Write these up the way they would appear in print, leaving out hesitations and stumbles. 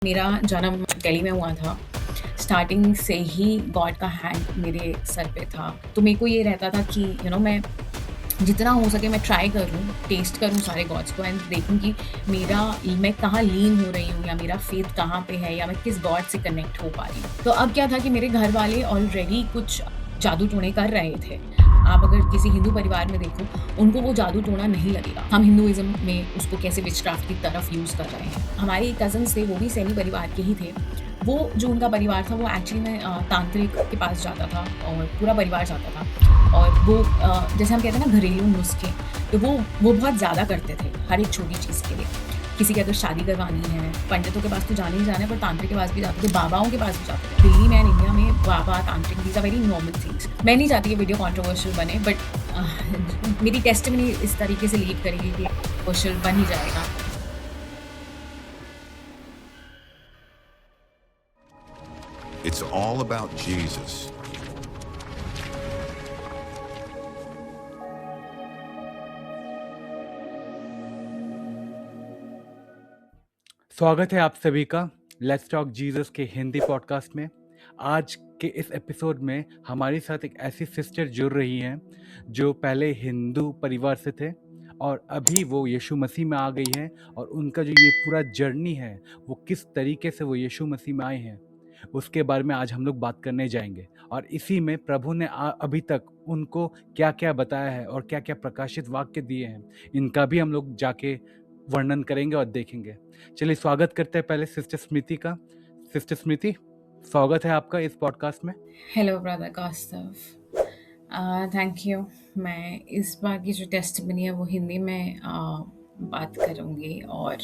मेरा जन्म दिल्ली में हुआ था। स्टार्टिंग से ही गॉड का हैंड मेरे सर पे था। तो मेरे को ये रहता था कि मैं जितना हो सके मैं ट्राई करूँ, टेस्ट करूँ सारे गॉड्स को एंड देखूँ कि मेरा मैं कहाँ लीन हो रही हूँ या मेरा फेथ कहाँ पे है या मैं किस गॉड से कनेक्ट हो पा रही हूँ। तो अब क्या था कि मेरे घर वाले ऑलरेडी कुछ जादू टोने कर रहे थे। आप अगर किसी हिंदू परिवार में देखो, उनको वो जादू टोना नहीं लगेगा। हम हिंदुइज़्म में उसको कैसे विचक्राफ्ट की तरफ यूज़ कर रहे हैं। हमारे कज़िन्स थे, वो भी सैनी परिवार के ही थे। वो जो उनका परिवार था, वो एक्चुअली में तांत्रिक के पास जाता था और पूरा परिवार जाता था। और वो जैसे हम कहते हैं ना घरेलू नुस्खे, तो वो बहुत ज़्यादा करते थे हर एक छोटी चीज़ के लिए। किसी की अगर शादी करवानी है, पंडितों के पास तो जाना ही जाना है, पर तांत्रिक के पास भी जाते थे, बाबाओं के पास भी जाते थे। दिल्ली में एंड इंडिया में बाबा, तांत्रिक, these are very normal things. मैं नहीं चाहती कि वीडियो कंट्रोवर्शियल बने, बट मेरी टेस्टिमनी इस तरीके से लीड करेगी कि कंट्रोवर्शियल बन ही जाएगा। It's all about Jesus. स्वागत है आप सभी का लेट्स टॉक जीसस के हिंदी पॉडकास्ट में। आज के इस एपिसोड में हमारे साथ एक ऐसी सिस्टर जुड़ रही हैं जो पहले हिंदू परिवार से थे और अभी वो यीशु मसीह में आ गई हैं, और उनका जो ये पूरा जर्नी है वो किस तरीके से वो यीशु मसीह में आए हैं उसके बारे में आज हम लोग बात करने जाएंगे। और इसी में प्रभु ने अभी तक उनको क्या क्या बताया है और क्या क्या प्रकाशित वाक्य दिए हैं, इनका भी हम लोग जाके वर्णन करेंगे और देखेंगे। चलिए स्वागत करते हैं पहले सिस्टर स्मृति का। सिस्टर स्मृति, स्वागत है आपका इस पॉडकास्ट में। Hello brother Kaustav, thank you. मैं इस बार की जो टेस्टिमनी है वो हिंदी में बात करूँगी और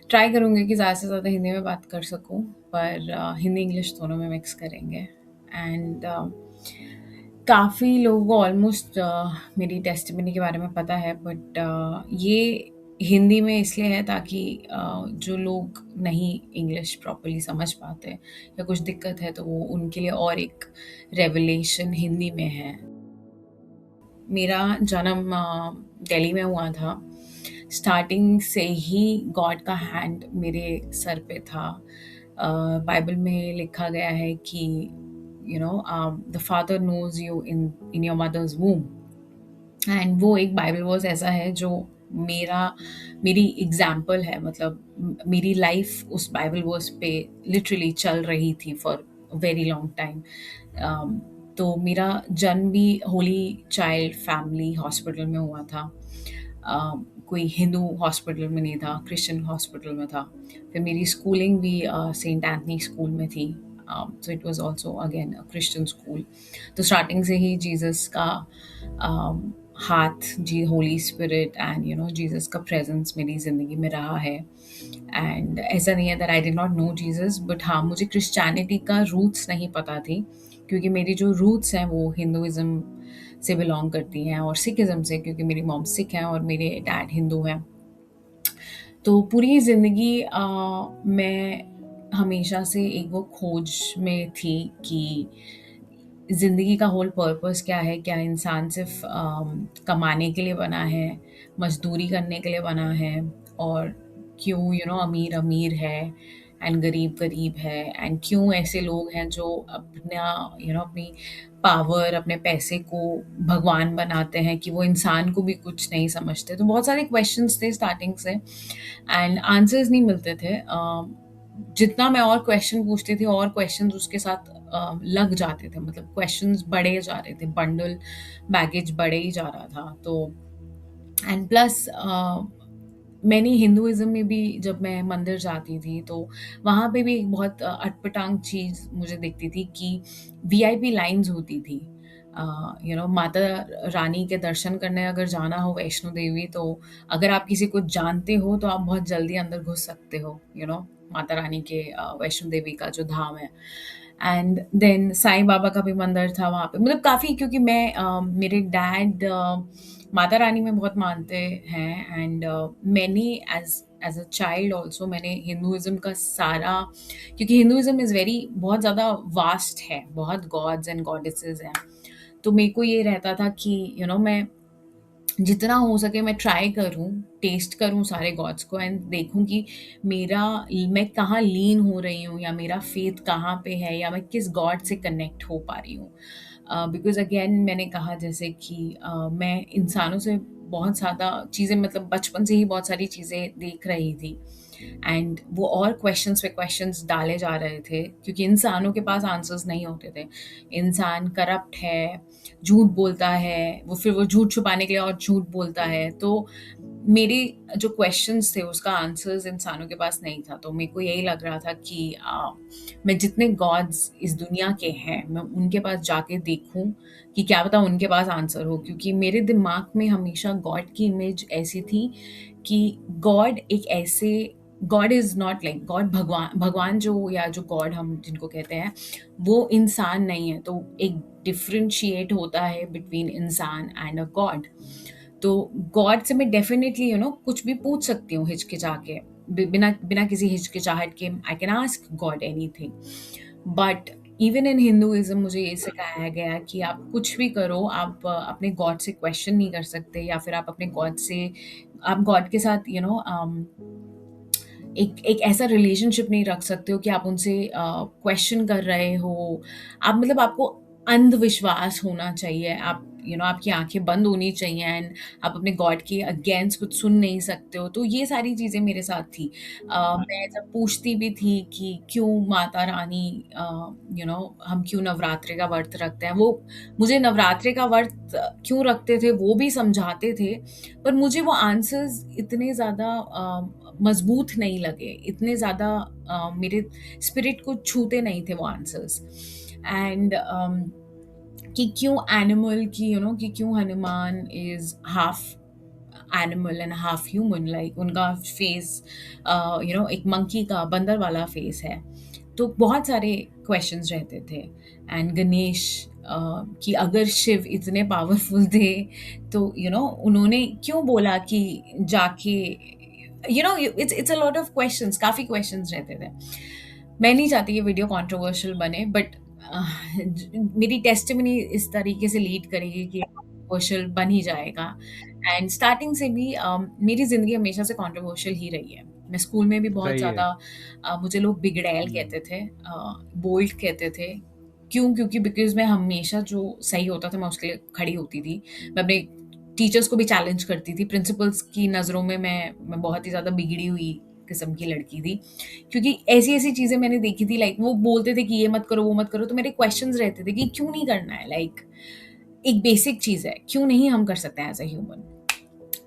ट्राई करूँगी कि ज़्यादा से ज़्यादा हिंदी में बात कर सकूँ, पर हिंदी इंग्लिश दोनों में मिक्स करेंगे। एंड काफ़ी लोगों को ऑलमोस्ट मेरी टेस्टिमनी के बारे में पता है, बट ये हिंदी में इसलिए है ताकि जो लोग नहीं इंग्लिश प्रॉपर्ली समझ पाते या कुछ दिक्कत है तो वो उनके लिए और एक रेवलेशन हिंदी में है। मेरा जन्म दिल्ली में हुआ था। स्टार्टिंग से ही गॉड का हैंड मेरे सर पे था। बाइबल में लिखा गया है कि the father knows you in your mother's womb. And वो एक बाइबल वर्स ऐसा है जो मेरी एग्जाम्पल है, मतलब मेरी लाइफ उस बाइबल वर्स पे लिटरली चल रही थी फॉर वेरी लॉन्ग टाइम। तो मेरा जन्म भी होली चाइल्ड फैमिली हॉस्पिटल में हुआ था। कोई हिंदू हॉस्पिटल में नहीं था, क्रिश्चियन हॉस्पिटल में था। फिर मेरी स्कूलिंग भी सेंट एंथनी स्कूल में थी। So it was also again a Christian school. तो स्टार्टिंग से ही जीसस का हाथ, जी होली स्पिरिट एंड जीसस का प्रेजेंस मेरी ज़िंदगी में रहा है। एंड ऐसा नहीं है that I did not know Jesus, but हाँ, मुझे क्रिश्चियनिटी का रूट्स नहीं पता थी, क्योंकि मेरी जो रूट्स हैं वो हिंदुइज़्म से बिलोंग करती हैं और सिखिज़्म से, क्योंकि मेरी मॉम सिख हैं और मेरे डैड हिंदू हैं। तो पूरी ज़िंदगी मैं हमेशा से एक वो खोज में थी कि ज़िंदगी का होल पर्पस क्या है? क्या इंसान सिर्फ़ कमाने के लिए बना है, मज़दूरी करने के लिए बना है? और क्यों अमीर अमीर है एंड गरीब गरीब है? एंड क्यों ऐसे लोग हैं जो अपना अपनी पावर, अपने पैसे को भगवान बनाते हैं कि वो इंसान को भी कुछ नहीं समझते? तो बहुत सारे क्वेश्चन्स थे स्टार्टिंग से एंड आंसर्स नहीं मिलते थे। जितना मैं और क्वेश्चन पूछती थी और क्वेश्चंस उसके साथ लग जाते थे, मतलब क्वेश्चंस बढ़े जा रहे थे, बंडल बैगेज बढ़े ही जा रहा था। तो एंड प्लस मैंने हिंदुइज़्म में भी जब मैं मंदिर जाती थी तो वहाँ पे भी एक बहुत अटपटांग चीज़ मुझे दिखती थी कि वीआईपी लाइन्स होती थी। माता रानी के दर्शन करने अगर जाना हो वैष्णो देवी, तो अगर आप किसी को जानते हो तो आप बहुत जल्दी अंदर घुस सकते हो, माता रानी के वैष्णो देवी का जो धाम है। एंड देन साईं बाबा का भी मंदिर था वहाँ पे, मतलब काफ़ी, क्योंकि मैं मेरे डैड माता रानी में बहुत मानते हैं एंड मैंने एज अ चाइल्ड ऑल्सो मैंने हिंदुइज़्म का सारा, क्योंकि हिंदुइज़्म इज़ वेरी बहुत ज़्यादा वास्ट है, बहुत गॉड्स एंड गॉडेसेस हैं। तो मेरे को ये रहता था कि मैं जितना हो सके मैं ट्राई करूँ, टेस्ट करूँ सारे गॉड्स को एंड देखूँ कि मेरा मैं कहाँ लीन हो रही हूँ या मेरा फ़ेथ कहाँ पे है या मैं किस गॉड से कनेक्ट हो पा रही हूँ। बिकॉज़ अगेन मैंने कहा जैसे कि मैं इंसानों से बहुत ज़्यादा चीज़ें मतलब बचपन से ही बहुत सारी चीज़ें देख रही थी एंड वो और क्वेश्चंस पे क्वेश्चंस डाले जा रहे थे क्योंकि इंसानों के पास आंसर्स नहीं होते थे। इंसान करप्ट है, झूठ बोलता है, वो झूठ छुपाने के लिए और झूठ बोलता है। तो मेरे जो क्वेश्चंस थे उसका आंसर्स इंसानों के पास नहीं था। तो मेरे को यही लग रहा था कि मैं जितने गॉड्स इस दुनिया के हैं, मैं उनके पास जाके देखूँ कि क्या पता उनके पास आंसर हो। क्योंकि मेरे दिमाग में हमेशा गॉड की इमेज ऐसी थी कि गॉड एक ऐसे God is not like God भगवान भगवान जो या जो गॉड हम जिनको कहते हैं, वो इंसान नहीं है। तो एक डिफरेंशिएट होता है बिटवीन इंसान एंड अ गॉड। तो गॉड से मैं डेफिनेटली कुछ भी पूछ सकती हूँ हिचकिचा के, बिना बिना किसी हिचकिचाहट के I can ask God anything. But even in Hinduism मुझे ये सिखाया गया कि आप कुछ भी करो, आप अपने गॉड से क्वेश्चन नहीं कर सकते या फिर आप अपने गॉड से आप गॉड के साथ एक एक ऐसा रिलेशनशिप नहीं रख सकते हो कि आप उनसे क्वेश्चन कर रहे हो। आप मतलब आपको अंधविश्वास होना चाहिए। आप आपकी आँखें बंद होनी चाहिए एंड आप अपने गॉड के अगेंस्ट कुछ सुन नहीं सकते हो। तो ये सारी चीज़ें मेरे साथ थी। मैं जब पूछती भी थी कि क्यों माता रानी हम क्यों नवरात्रि का व्रत रखते हैं? वो मुझे नवरात्रि का व्रत क्यों रखते थे वो भी समझाते थे, पर मुझे वो आंसर्स इतने ज़्यादा मज़बूत नहीं लगे, इतने ज़्यादा मेरे स्पिरिट को छूते नहीं थे वो आंसर्स। एंड कि क्यों एनिमल कि कि क्यों Hanuman is half animal and half human, like उनका फेस एक मंकी का बंदर वाला फेस है। तो बहुत सारे क्वेश्चंस रहते थे। एंड गणेश कि अगर शिव इतने पावरफुल थे तो उन्होंने क्यों बोला कि जाके it's a lot of questions, काफ़ी क्वेश्चंस रहते थे। मैं नहीं चाहती ये वीडियो कंट्रोवर्शियल बने, बट मेरी टेस्टिमनी इस तरीके से लीड करेगी कि कंट्रोवर्शियल बन ही जाएगा। एंड स्टार्टिंग से भी मेरी ज़िंदगी हमेशा से कंट्रोवर्शियल ही रही है। मैं स्कूल में भी बहुत सही है। ज़्यादा मुझे लोग बिगड़ैल कहते थे, बोल्ड कहते थे। क्यों? क्योंकि बिकॉज़ मैं हमेशा जो सही होता था मैं उसके लिए खड़ी होती थी। मैं अपने टीचर्स को भी चैलेंज करती थी। प्रिंसिपल्स की नज़रों में मैं बहुत ही ज़्यादा बिगड़ी हुई किस्म की लड़की थी। क्योंकि ऐसी-ऐसी चीज़ें मैंने देखी थी, लाइक वो बोलते थे कि ये मत करो, वो मत करो, तो मेरे क्वेश्चन्स रहते थे कि क्यों नहीं करना है? लाइक एक बेसिक चीज़ है, क्यों नहीं हम कर सकते हैं एज़ अ ह्यूमन?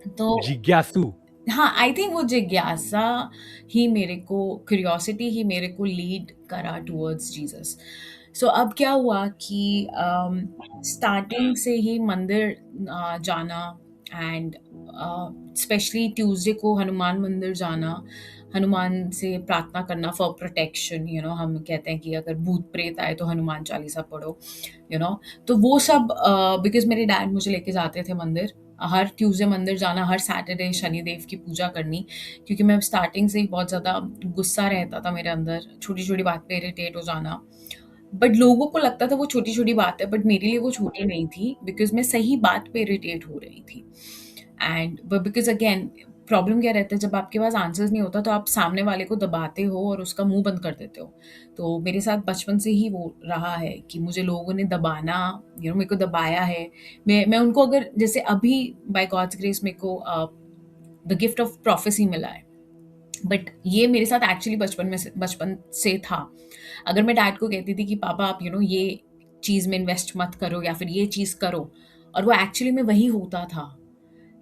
तो जिज्ञासु। हाँ, आई थिंक वो जिज्ञासा ही मेरे को क्यूरियोसिटी ही मेरे को लीड करा टुवर्ड्स जीसस। सो अब क्या हुआ कि स्टार्टिंग से ही मंदिर जाना एंड स्पेशली ट्यूसडे को हनुमान मंदिर जाना, हनुमान से प्रार्थना करना फॉर प्रोटेक्शन। हम कहते हैं कि अगर भूत प्रेत आए तो हनुमान चालीसा पढ़ो। यू नो तो वो सब बिकॉज़ मेरे डैड मुझे लेके जाते थे मंदिर। हर ट्यूसडे मंदिर जाना, हर सैटरडे शनिदेव की पूजा करनी, क्योंकि मैं स्टार्टिंग से ही बहुत ज़्यादा गुस्सा रहता था मेरे अंदर, छोटी-छोटी बात पे इरिटेट हो जाना। बट लोगों को लगता था वो छोटी-छोटी बात है, बट मेरे लिए वो छोटी नहीं थी बिकॉज़ मैं सही बात पे इरिटेट हो रही थी। एंड बिकॉज़ अगेन प्रॉब्लम क्या रहता है, जब आपके पास आंसर्स नहीं होता तो आप सामने वाले को दबाते हो और उसका मुँह बंद कर देते हो। तो मेरे साथ बचपन से ही वो रहा है कि मुझे लोगों ने दबाना, मेरे को दबाया है। मैं उनको अगर जैसे अभी बाय गॉड्स ग्रेस मेरे को द गिफ्ट ऑफ प्रोफेसी मिला है। बट ये मेरे साथ एक्चुअली बचपन से था। अगर मैं डैड को कहती थी कि पापा आप ये चीज़ में इन्वेस्ट मत करो या फिर ये चीज़ करो, और वो एक्चुअली में वही होता था।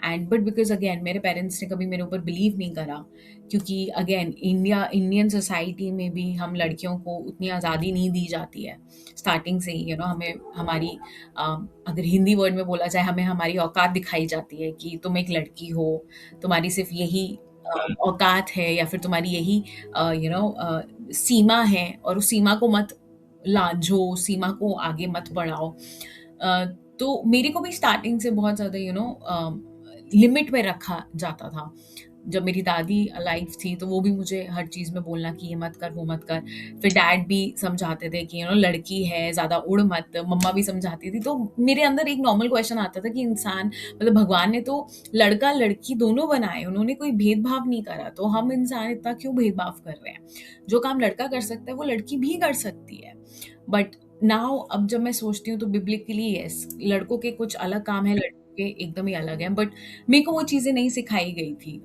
एंड बट बिकॉज़ अगेन मेरे पेरेंट्स ने कभी मेरे ऊपर बिलीव नहीं करा, क्योंकि अगेन इंडियन सोसाइटी में भी हम लड़कियों को उतनी आज़ादी नहीं दी जाती है। स्टार्टिंग से ही हमें हमारी अगर हिंदी वर्ड में बोला जाए, हमें हमारी औकात दिखाई जाती है कि तुम एक लड़की हो, तुम्हारी सिर्फ़ यही औकात है या फिर तुम्हारी यही सीमा है, और उस सीमा को मत लांझो, सीमा को आगे मत बढ़ाओ। अ, तो मेरे को भी स्टार्टिंग से बहुत ज़्यादा लिमिट में रखा जाता था। जब मेरी दादी अलाइव थी तो वो भी मुझे हर चीज़ में बोलना कि ये मत कर, वो मत कर। फिर डैड भी समझाते थे कि लड़की है, ज़्यादा उड़ मत। मम्मा भी समझाती थी। तो मेरे अंदर एक नॉर्मल क्वेश्चन आता था कि इंसान मतलब भगवान ने तो लड़का-लड़की दोनों बनाए, उन्होंने कोई भेदभाव नहीं करा, तो हम इंसान इतना क्यों भेदभाव कर रहे हैं? जो काम लड़का कर सकता है, वो लड़की भी कर सकती है। बट नाउ अब जब मैं सोचती हूँ तो बिब्लिकली यस, लड़कों के कुछ अलग काम है, लड़कियों के एकदम ही अलग हैं। बट मेरे को वो चीज़ें नहीं सिखाई गई थी।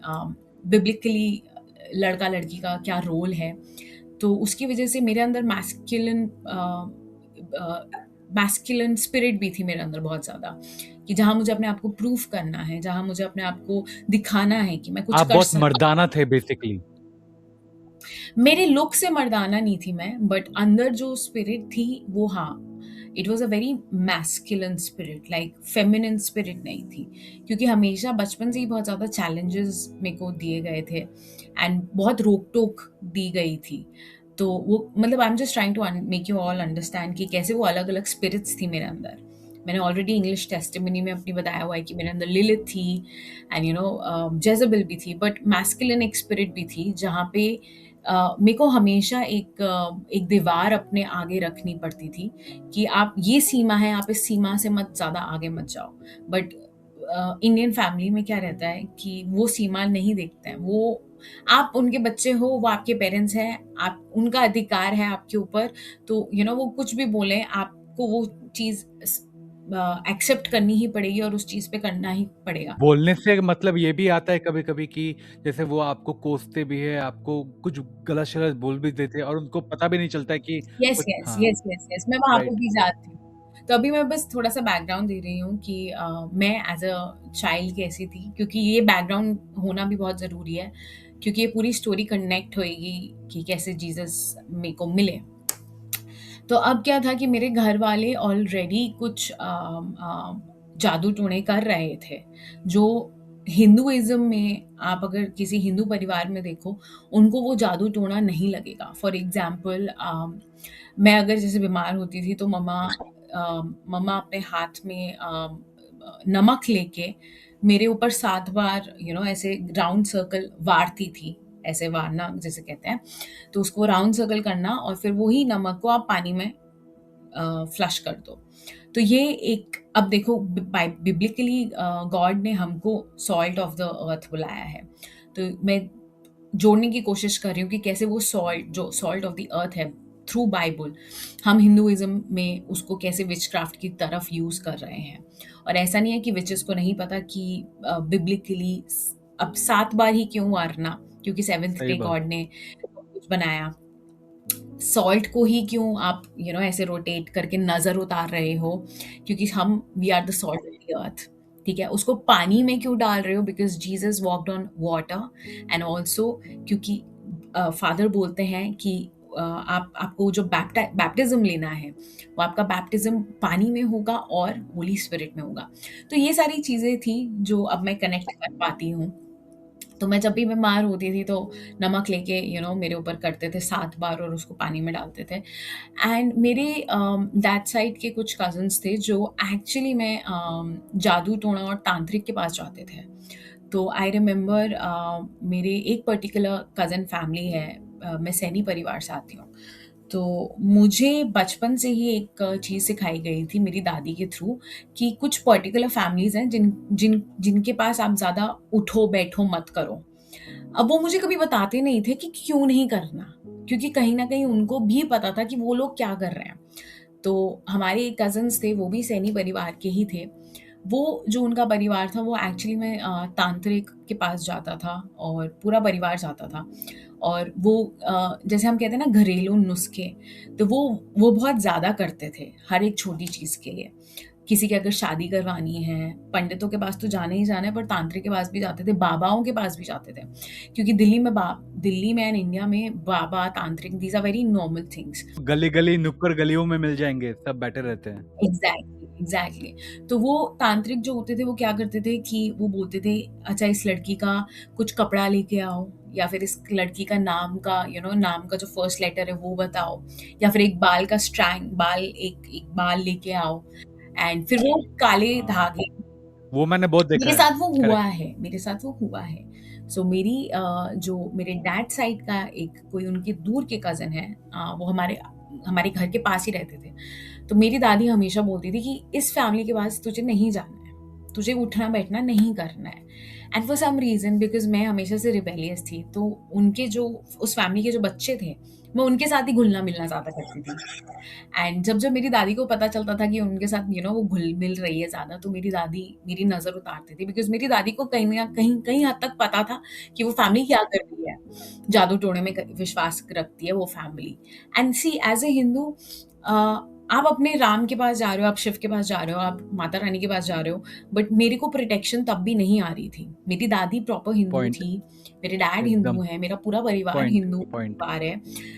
बिब्लिकली लड़का-लड़की का क्या रोल है, तो उसकी वज़ह से मेरे अंदर मैस्कुलिन स्पिरिट भी थी मेरे अंदर बहुत ज़्यादा, कि जहाँ मुझे अपने आप को प्रूव करना है, जहाँ मुझे अपने आप को दिखाना है कि मैं कुछ आप कर बहुत सकती मर्दाना थे बेसिकली। मेरे लुक से मर्दाना नहीं थी मैं, बट अंदर जो स्पिरिट थी वो हाँ, it was a very masculine spirit, like feminine spirit नहीं थी। क्योंकि हमेशा बचपन से ही बहुत ज़्यादा चैलेंजेस मेरे को दिए गए थे एंड बहुत रोक-टोक दी गई थी। तो वो मतलब I am just trying to make you all understand कि कैसे वो अलग-अलग स्पिरिट्स थी मेरे अंदर। मैंने ऑलरेडी इंग्लिश टेस्टिमनी में अपनी बताया हुआ है कि मेरे अंदर लिलिथ थी एंड जेज़ेबेल भी थी, बट मैस्कुलिन एक स्पिरिट भी थी जहाँ पे मेरे को हमेशा एक दीवार अपने आगे रखनी पड़ती थी कि आप ये सीमा है, आप इस सीमा से मत ज़्यादा आगे मत जाओ। बट इंडियन फैमिली में क्या रहता है कि वो सीमा नहीं देखते हैं। वो आप उनके बच्चे हो, वो आपके पेरेंट्स हैं, आप उनका अधिकार है आपके ऊपर, तो वो कुछ भी बोलें, आपको वो चीज़ एक्सेप्ट करनी ही पड़ेगी और उस चीज़ पे करना ही पड़ेगा। बोलने से मतलब ये भी आता है कभी-कभी कि जैसे वो आपको कोसते भी हैं, आपको कुछ गलत-शलत बोल भी देते हैं और उनको पता भी नहीं चलता है कि यस, कुछ यस, हाँ, यस, यस, यस, मैं वहाँ पे राइट। भी जाती हूँ। तो अभी मैं बस थोड़ा-सा बैकग्राउंड दे रही हूँ कि मैं एज़ अ चाइल्ड कैसी थी, क्योंकि ये बैकग्राउंड होना भी बहुत ज़रूरी है, क्योंकि ये पूरी स्टोरी कनेक्ट होएगी कि कैसे जीसस मेरे को मिले। तो अब क्या था कि मेरे घर वाले ऑलरेडी कुछ जादू-टोने कर रहे थे, जो हिंदुइज़्म में आप अगर किसी हिंदू परिवार में देखो, उनको वो जादू-टोना नहीं लगेगा। फॉर एग्ज़ाम्पल मैं अगर जैसे बीमार होती थी तो मम्मा अपने हाथ में नमक लेके मेरे ऊपर 7 बार ऐसे राउंड सर्कल वारती थी, ऐसे वारना जिसे कहते हैं। तो उसको राउंड सर्कल करना और फिर वही नमक को आप पानी में फ्लश कर दो। तो ये एक अब देखो बिब्लिकली गॉड ने हमको सॉल्ट ऑफ द अर्थ बुलाया है। तो मैं जोड़ने की कोशिश कर रही हूँ कि कैसे वो सॉल्ट ऑफ द अर्थ है थ्रू बाइबल, हम हिंदुइज्म में उसको कैसे विचक्राफ्ट की तरफ यूज़ कर रहे हैं। और ऐसा नहीं है कि विचेस को नहीं पता कि बिब्लिकली अब 7 बार ही क्यों मारना, क्योंकि 7th सही डे बात। गॉड ने कुछ बनाया। सॉल्ट को ही क्यों आप ऐसे रोटेट करके नज़र उतार रहे हो, क्योंकि हम we are the salt of the earth, ठीक है? उसको पानी में क्यों डाल रहे हो? Because Jesus walked on water and also क्योंकि फादर बोलते हैं कि आपको जो बैप्टिज़्म लेना है, वो आपका बैप्टिज़्म पानी में होगा और होली स्पिरिट में होगा। तो ये सारी चीज़ें थी जो अब मैं कनेक्ट कर पाती हूँ। तो मैं जब भी बीमार होती थी तो नमक लेके मेरे ऊपर करते थे 7 बार और उसको पानी में डालते थे। एंड मेरे डैड साइड के कुछ कज़िन्स थे जो एक्चुअली में जादू टोना और तांत्रिक के पास जाते थे। तो आई रिमेंबर मेरे एक पर्टिकुलर कज़िन फैमिली है, मैं सैनी परिवार से आती हूँ। तो मुझे बचपन से ही एक चीज़ सिखाई गई थी मेरी दादी के थ्रू कि कुछ पर्टिकुलर फैमिलीज़ हैं जिनके पास आप ज़्यादा उठो-बैठो मत करो। अब वो मुझे कभी बताते नहीं थे कि क्यों नहीं करना, क्योंकि कहीं न कहीं उनको भी पता था कि वो लोग क्या कर रहे हैं। तो हमारे कज़िन्स थे, वो भी सैनी परिवार के ही थे। वो जो उनका परिवार था वो एक्चुअली में तांत्रिक के पास जाता था और पूरा परिवार जाता था। और वो जैसे हम कहते हैं ना घरेलू नुस्खे, तो वो बहुत ज़्यादा करते थे हर एक छोटी चीज़ के लिए। किसी की अगर शादी करवानी है, पंडितों के पास तो जाना ही जाना है, पर तांत्रिक के पास भी जाते थे, बाबाओं के पास भी जाते थे। क्योंकि दिल्ली में एंड इंडिया में बाबा, तांत्रिक these are very normal things. गली-गली, नुक्कड़ गलियों में मिल जाएँगे, सब बैठे रहते हैं। Exactly, exactly. तो वो तांत्रिक जो होते थे वो क्या करते थे कि वो बोलते थे अच्छा इस लड़की का कुछ कपड़ा लेके आओ, या फिर इस लड़की का नाम का नाम का जो फर्स्ट लेटर है वो बताओ, या फिर एक बाल का एक बाल लेके आओ एंड फिर वो काले हाँ, धागे। वो मैंने बहुत देखा मेरे है। साथ वो हुआ करेक्ट। है, मेरे साथ वो हुआ है। सो मेरी जो मेरे डैड साइड का एक कोई उनके दूर के कज़न है, वो हमारे हमारे घर के पास ही रहते थे। तो मेरी दादी हमेशा बोलती थी कि इस फैमिली के पास तुझे नहीं जाना है, तुझे उठना-बैठना नहीं करना है। And for some reason because मैं हमेशा से रिबेलियस थी, तो उनके जो उस फैमिली के जो बच्चे थे, मैं उनके साथ ही घुलना-मिलना ज़्यादा करती थी। एंड जब मेरी दादी को पता चलता था कि उनके साथ वो घुल-मिल रही है ज़्यादा, तो मेरी दादी मेरी नज़र उतारती थी बिकॉज़ मेरी दादी को कहीं न कहीं कहीं हद तक पता था कि वो फैमिली क्या कर रही है। जादू-टोने में क विश्वास रखती है वो family. And see as a Hindu आप अपने राम के पास जा रहे हो, आप शिव के पास जा रहे हो, आप माता रानी के पास जा रहे हो, बट मेरे को प्रोटेक्शन तब भी नहीं आ रही थी। मेरी दादी प्रॉपर हिंदू पॉइंट, थी, मेरे डैड एकदम हिंदू हैं, मेरा पूरा परिवार पॉइंट, हिंदू पॉइंट। परिवार है।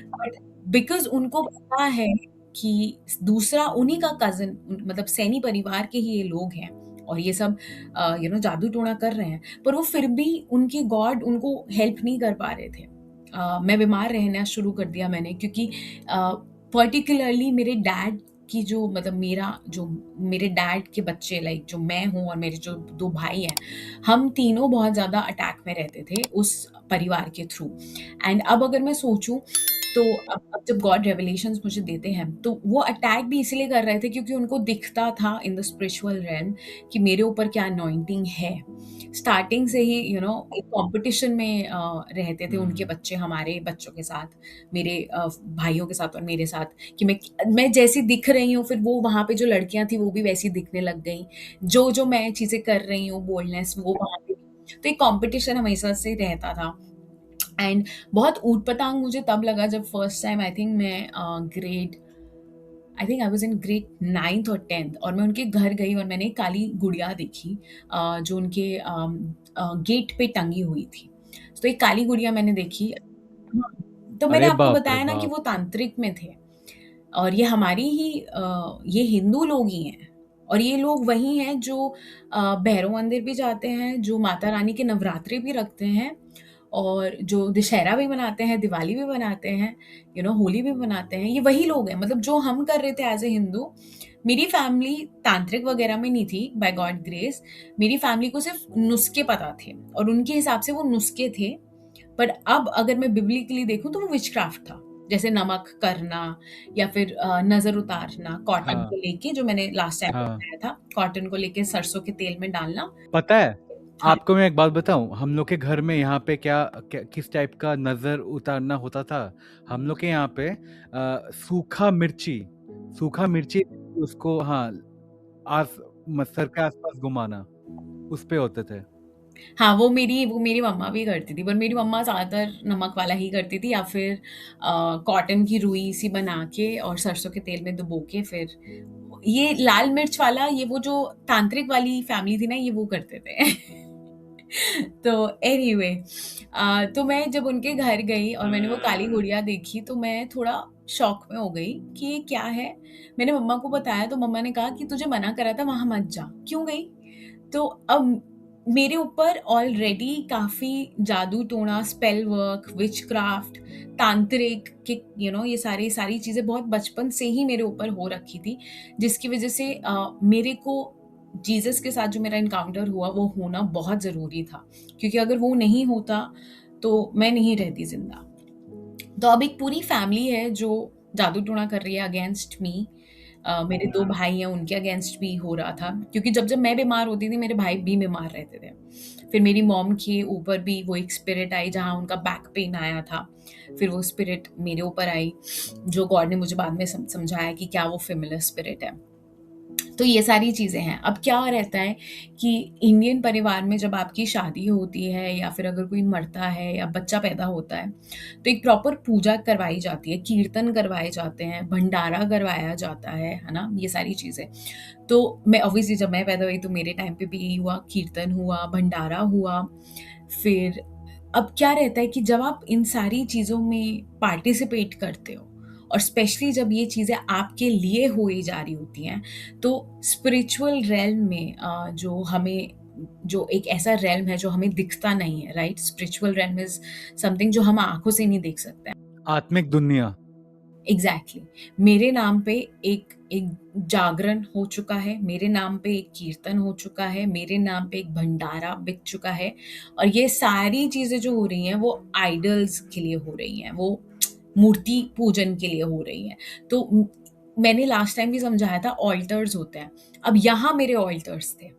बट बिकॉज़ उनको पता है कि दूसरा उन्हीं का कज़न मतलब सैनी परिवार के ही ये लोग हैं और ये सब जादू-टोना कर रहे हैं, पर वो फिर भी उनके गॉड उनको हेल्प नहीं कर पा रहे थे। मैं बीमार रहना शुरू कर दिया मैंने क्योंकि पर्टिकुलरली मेरे डैड की जो मतलब मेरे डैड के बच्चे लाइक जो मैं हूँ और मेरे जो 2 भाई हैं, हम तीनों बहुत ज़्यादा अटैक में रहते थे उस परिवार के थ्रू। एंड अब अगर मैं सोचूँ तो अब जब गॉड रेवलेशंस मुझे देते हैं, तो वो अटैक भी इसीलिए कर रहे थे क्योंकि उनको दिखता था इन द स्पिरिचुअल रेल्म कि मेरे ऊपर क्या अनॉइंटिंग है। स्टार्टिंग से ही एक कॉम्पिटिशन में रहते थे उनके बच्चे हमारे बच्चों के साथ, मेरे भाइयों के साथ और मेरे साथ कि मैं जैसी दिख रही हूँ, फिर वो वहाँ पे जो लड़कियाँ थी वो भी वैसी दिखने लग गईं। जो मैं चीज़ें कर रही हूँ, बोल्डनेस वो वहाँ पे भी। तो एक कॉम्पिटिशन हमेशा से रहता था। एंड बहुत ऊट-पटांग मुझे तब लगा जब first time I think I was in grade 9th और 10th और मैं उनके घर गई और मैंने एक काली गुड़िया देखी, जो उनके गेट पे टंगी हुई थी। तो एक काली गुड़िया मैंने देखी। हाँ, तो मैंने अरे आपको बाप रे बताया ना कि बाप! वो तांत्रिक में थे और ये हमारी ही ये हिंदू लोग ही हैं और ये लोग वही हैं जो भैरव मंदिर भी जाते हैं, जो माता रानी के नवरात्रि भी रखते हैं और जो दशहरा भी मनाते हैं, दिवाली भी मनाते हैं, होली भी मनाते हैं। ये वही लोग हैं मतलब जो हम कर रहे थे एज़ अ हिंदू। मेरी फैमिली तांत्रिक वगैरह में नहीं थी बाय गॉड ग्रेस। मेरी फैमिली को सिर्फ़ नुस्खे पता थे और उनके हिसाब से वो नुस्खे थे। बट अब अगर मैं बिब्लिकली देखूँ तो वो विचक्राफ्ट था। जैसे नमक करना या फिर नज़र उतारना, कॉटन हाँ, को लेके जो मैंने लास्ट टाइम हाँ। बताया था, कॉटन को लेके सरसों के तेल में डालना। पता है, हाँ, आपको मैं एक बात बताऊँ, हम लोग के घर में यहाँ पे किस टाइप का नज़र उतारना होता था? हम लोग के यहाँ पे सूखा मिर्ची उसको हाँ, सर के आस-पास घुमाना, उस पे होते थे। हाँ, वो मेरी मम्मा भी करती थी, पर मेरी मम्मा ज़्यादातर नमक वाला ही करती थी या फिर कॉटन की रुई सी बना के और सरसों के तेल में डुबो के फिर ये लाल मिर्च वाला ये वो जो तांत्रिक वाली फैमिली थी ना, ये वो करते थे। तो एनीवे तो मैं जब उनके घर गई और मैंने वो काली गुड़िया देखी, तो मैं थोड़ा शॉक में हो गई कि ये क्या है? मैंने मम्मा को बताया, तो मम्मा ने कहा कि तुझे मना करा था वहाँ मत जा। क्यों गई? तो अब मेरे ऊपर ऑलरेडी काफ़ी जादू-टोना, स्पेल वर्क, विचक्राफ्ट, तांत्रिक के ये सारी चीज़ें बहुत बचपन से ही मेरे ऊपर हो रखी थी, जिसकी वज़ह से मेरे को जीसस के साथ जो मेरा एनकाउंटर हुआ, वो होना बहुत ज़रूरी था, क्योंकि अगर वो नहीं होता, तो मैं नहीं रहती ज़िंदा। तो अब एक पूरी फैमिली है जो जादू-टोना कर रही है अगेंस्ट मी। मेरे 2 भाई हैं, उनके अगेंस्ट भी हो रहा था क्योंकि जब मैं बीमार होती थी, मेरे भाई भी बीमार रहते थे। फिर मेरी मॉम के ऊपर भी वो एक स्पिरिट आई जहाँ उनका बैक पेन आया था। फिर वो स्पिरिट मेरे ऊपर आई, जो गॉड ने मुझे बाद में समझाया कि क्या वो फ़ेमिलियर स्पिरिट है। तो ये सारी चीज़ें हैं। अब क्या रहता है कि इंडियन परिवार में जब आपकी शादी होती है या फिर अगर कोई मरता है या बच्चा पैदा होता है, तो एक प्रॉपर पूजा करवाई जाती है, कीर्तन करवाए जाते हैं, भंडारा करवाया जाता है ना? ये सारी चीज़ें। तो मैं ऑब्वियसली जब मैं पैदा हुई तो मेरे टाइम पे भी यही हुआ, कीर्तन हुआ, भंडारा हुआ। फिर अब क्या रहता है कि जब आप इन सारी चीज़ों में पार्टिसिपेट करते हो और स्पेशली जब ये चीज़ें आपके लिए हुई जा रही होती हैं, तो स्पिरिचुअल रेल्म में जो एक ऐसा रेल्म है जो हमें दिखता नहीं है, right? Spiritual realm is something जो हम आँखों से नहीं देख सकते हैं। आत्मिक दुनिया। एग्ज़ैक्टली। मेरे नाम पे एक एक जागरण हो चुका है, मेरे नाम पे एक कीर्तन हो चुका है, मेरे नाम पे एक भंडारा बिक चुका है और ये सारी चीज़ें जो हो रही हैं वो आइडल्स के लिए हो रही हैं, वो मूर्ति पूजन के लिए हो रही हैं। तो मैंने लास्ट टाइम भी समझाया था ऑल्टर्स होते हैं, अब यहाँ मेरे ऑल्टर्स थे।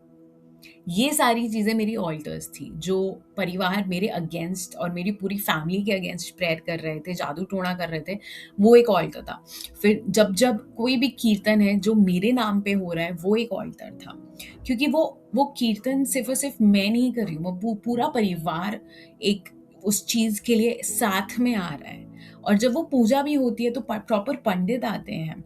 ये सारी चीज़ें मेरी ऑल्टर्स थी, जो परिवार मेरे अगेंस्ट और मेरी पूरी फैमिली के अगेंस्ट प्रेयर कर रहे थे, जादू-टोना कर रहे थे, वो एक ऑल्टर था। फिर जब कोई भी कीर्तन है जो मेरे नाम पे हो रहा है, वो एक ऑल्टर था। क्योंकि वो कीर्तन सिर्फ़ और सिर्फ़ मैं नहीं कर रही हूँ, वो पूरा परिवार एक उस चीज़ के लिए साथ में आ रहा है। और जब वो पूजा भी होती है तो प्रॉपर पंडित आते हैं।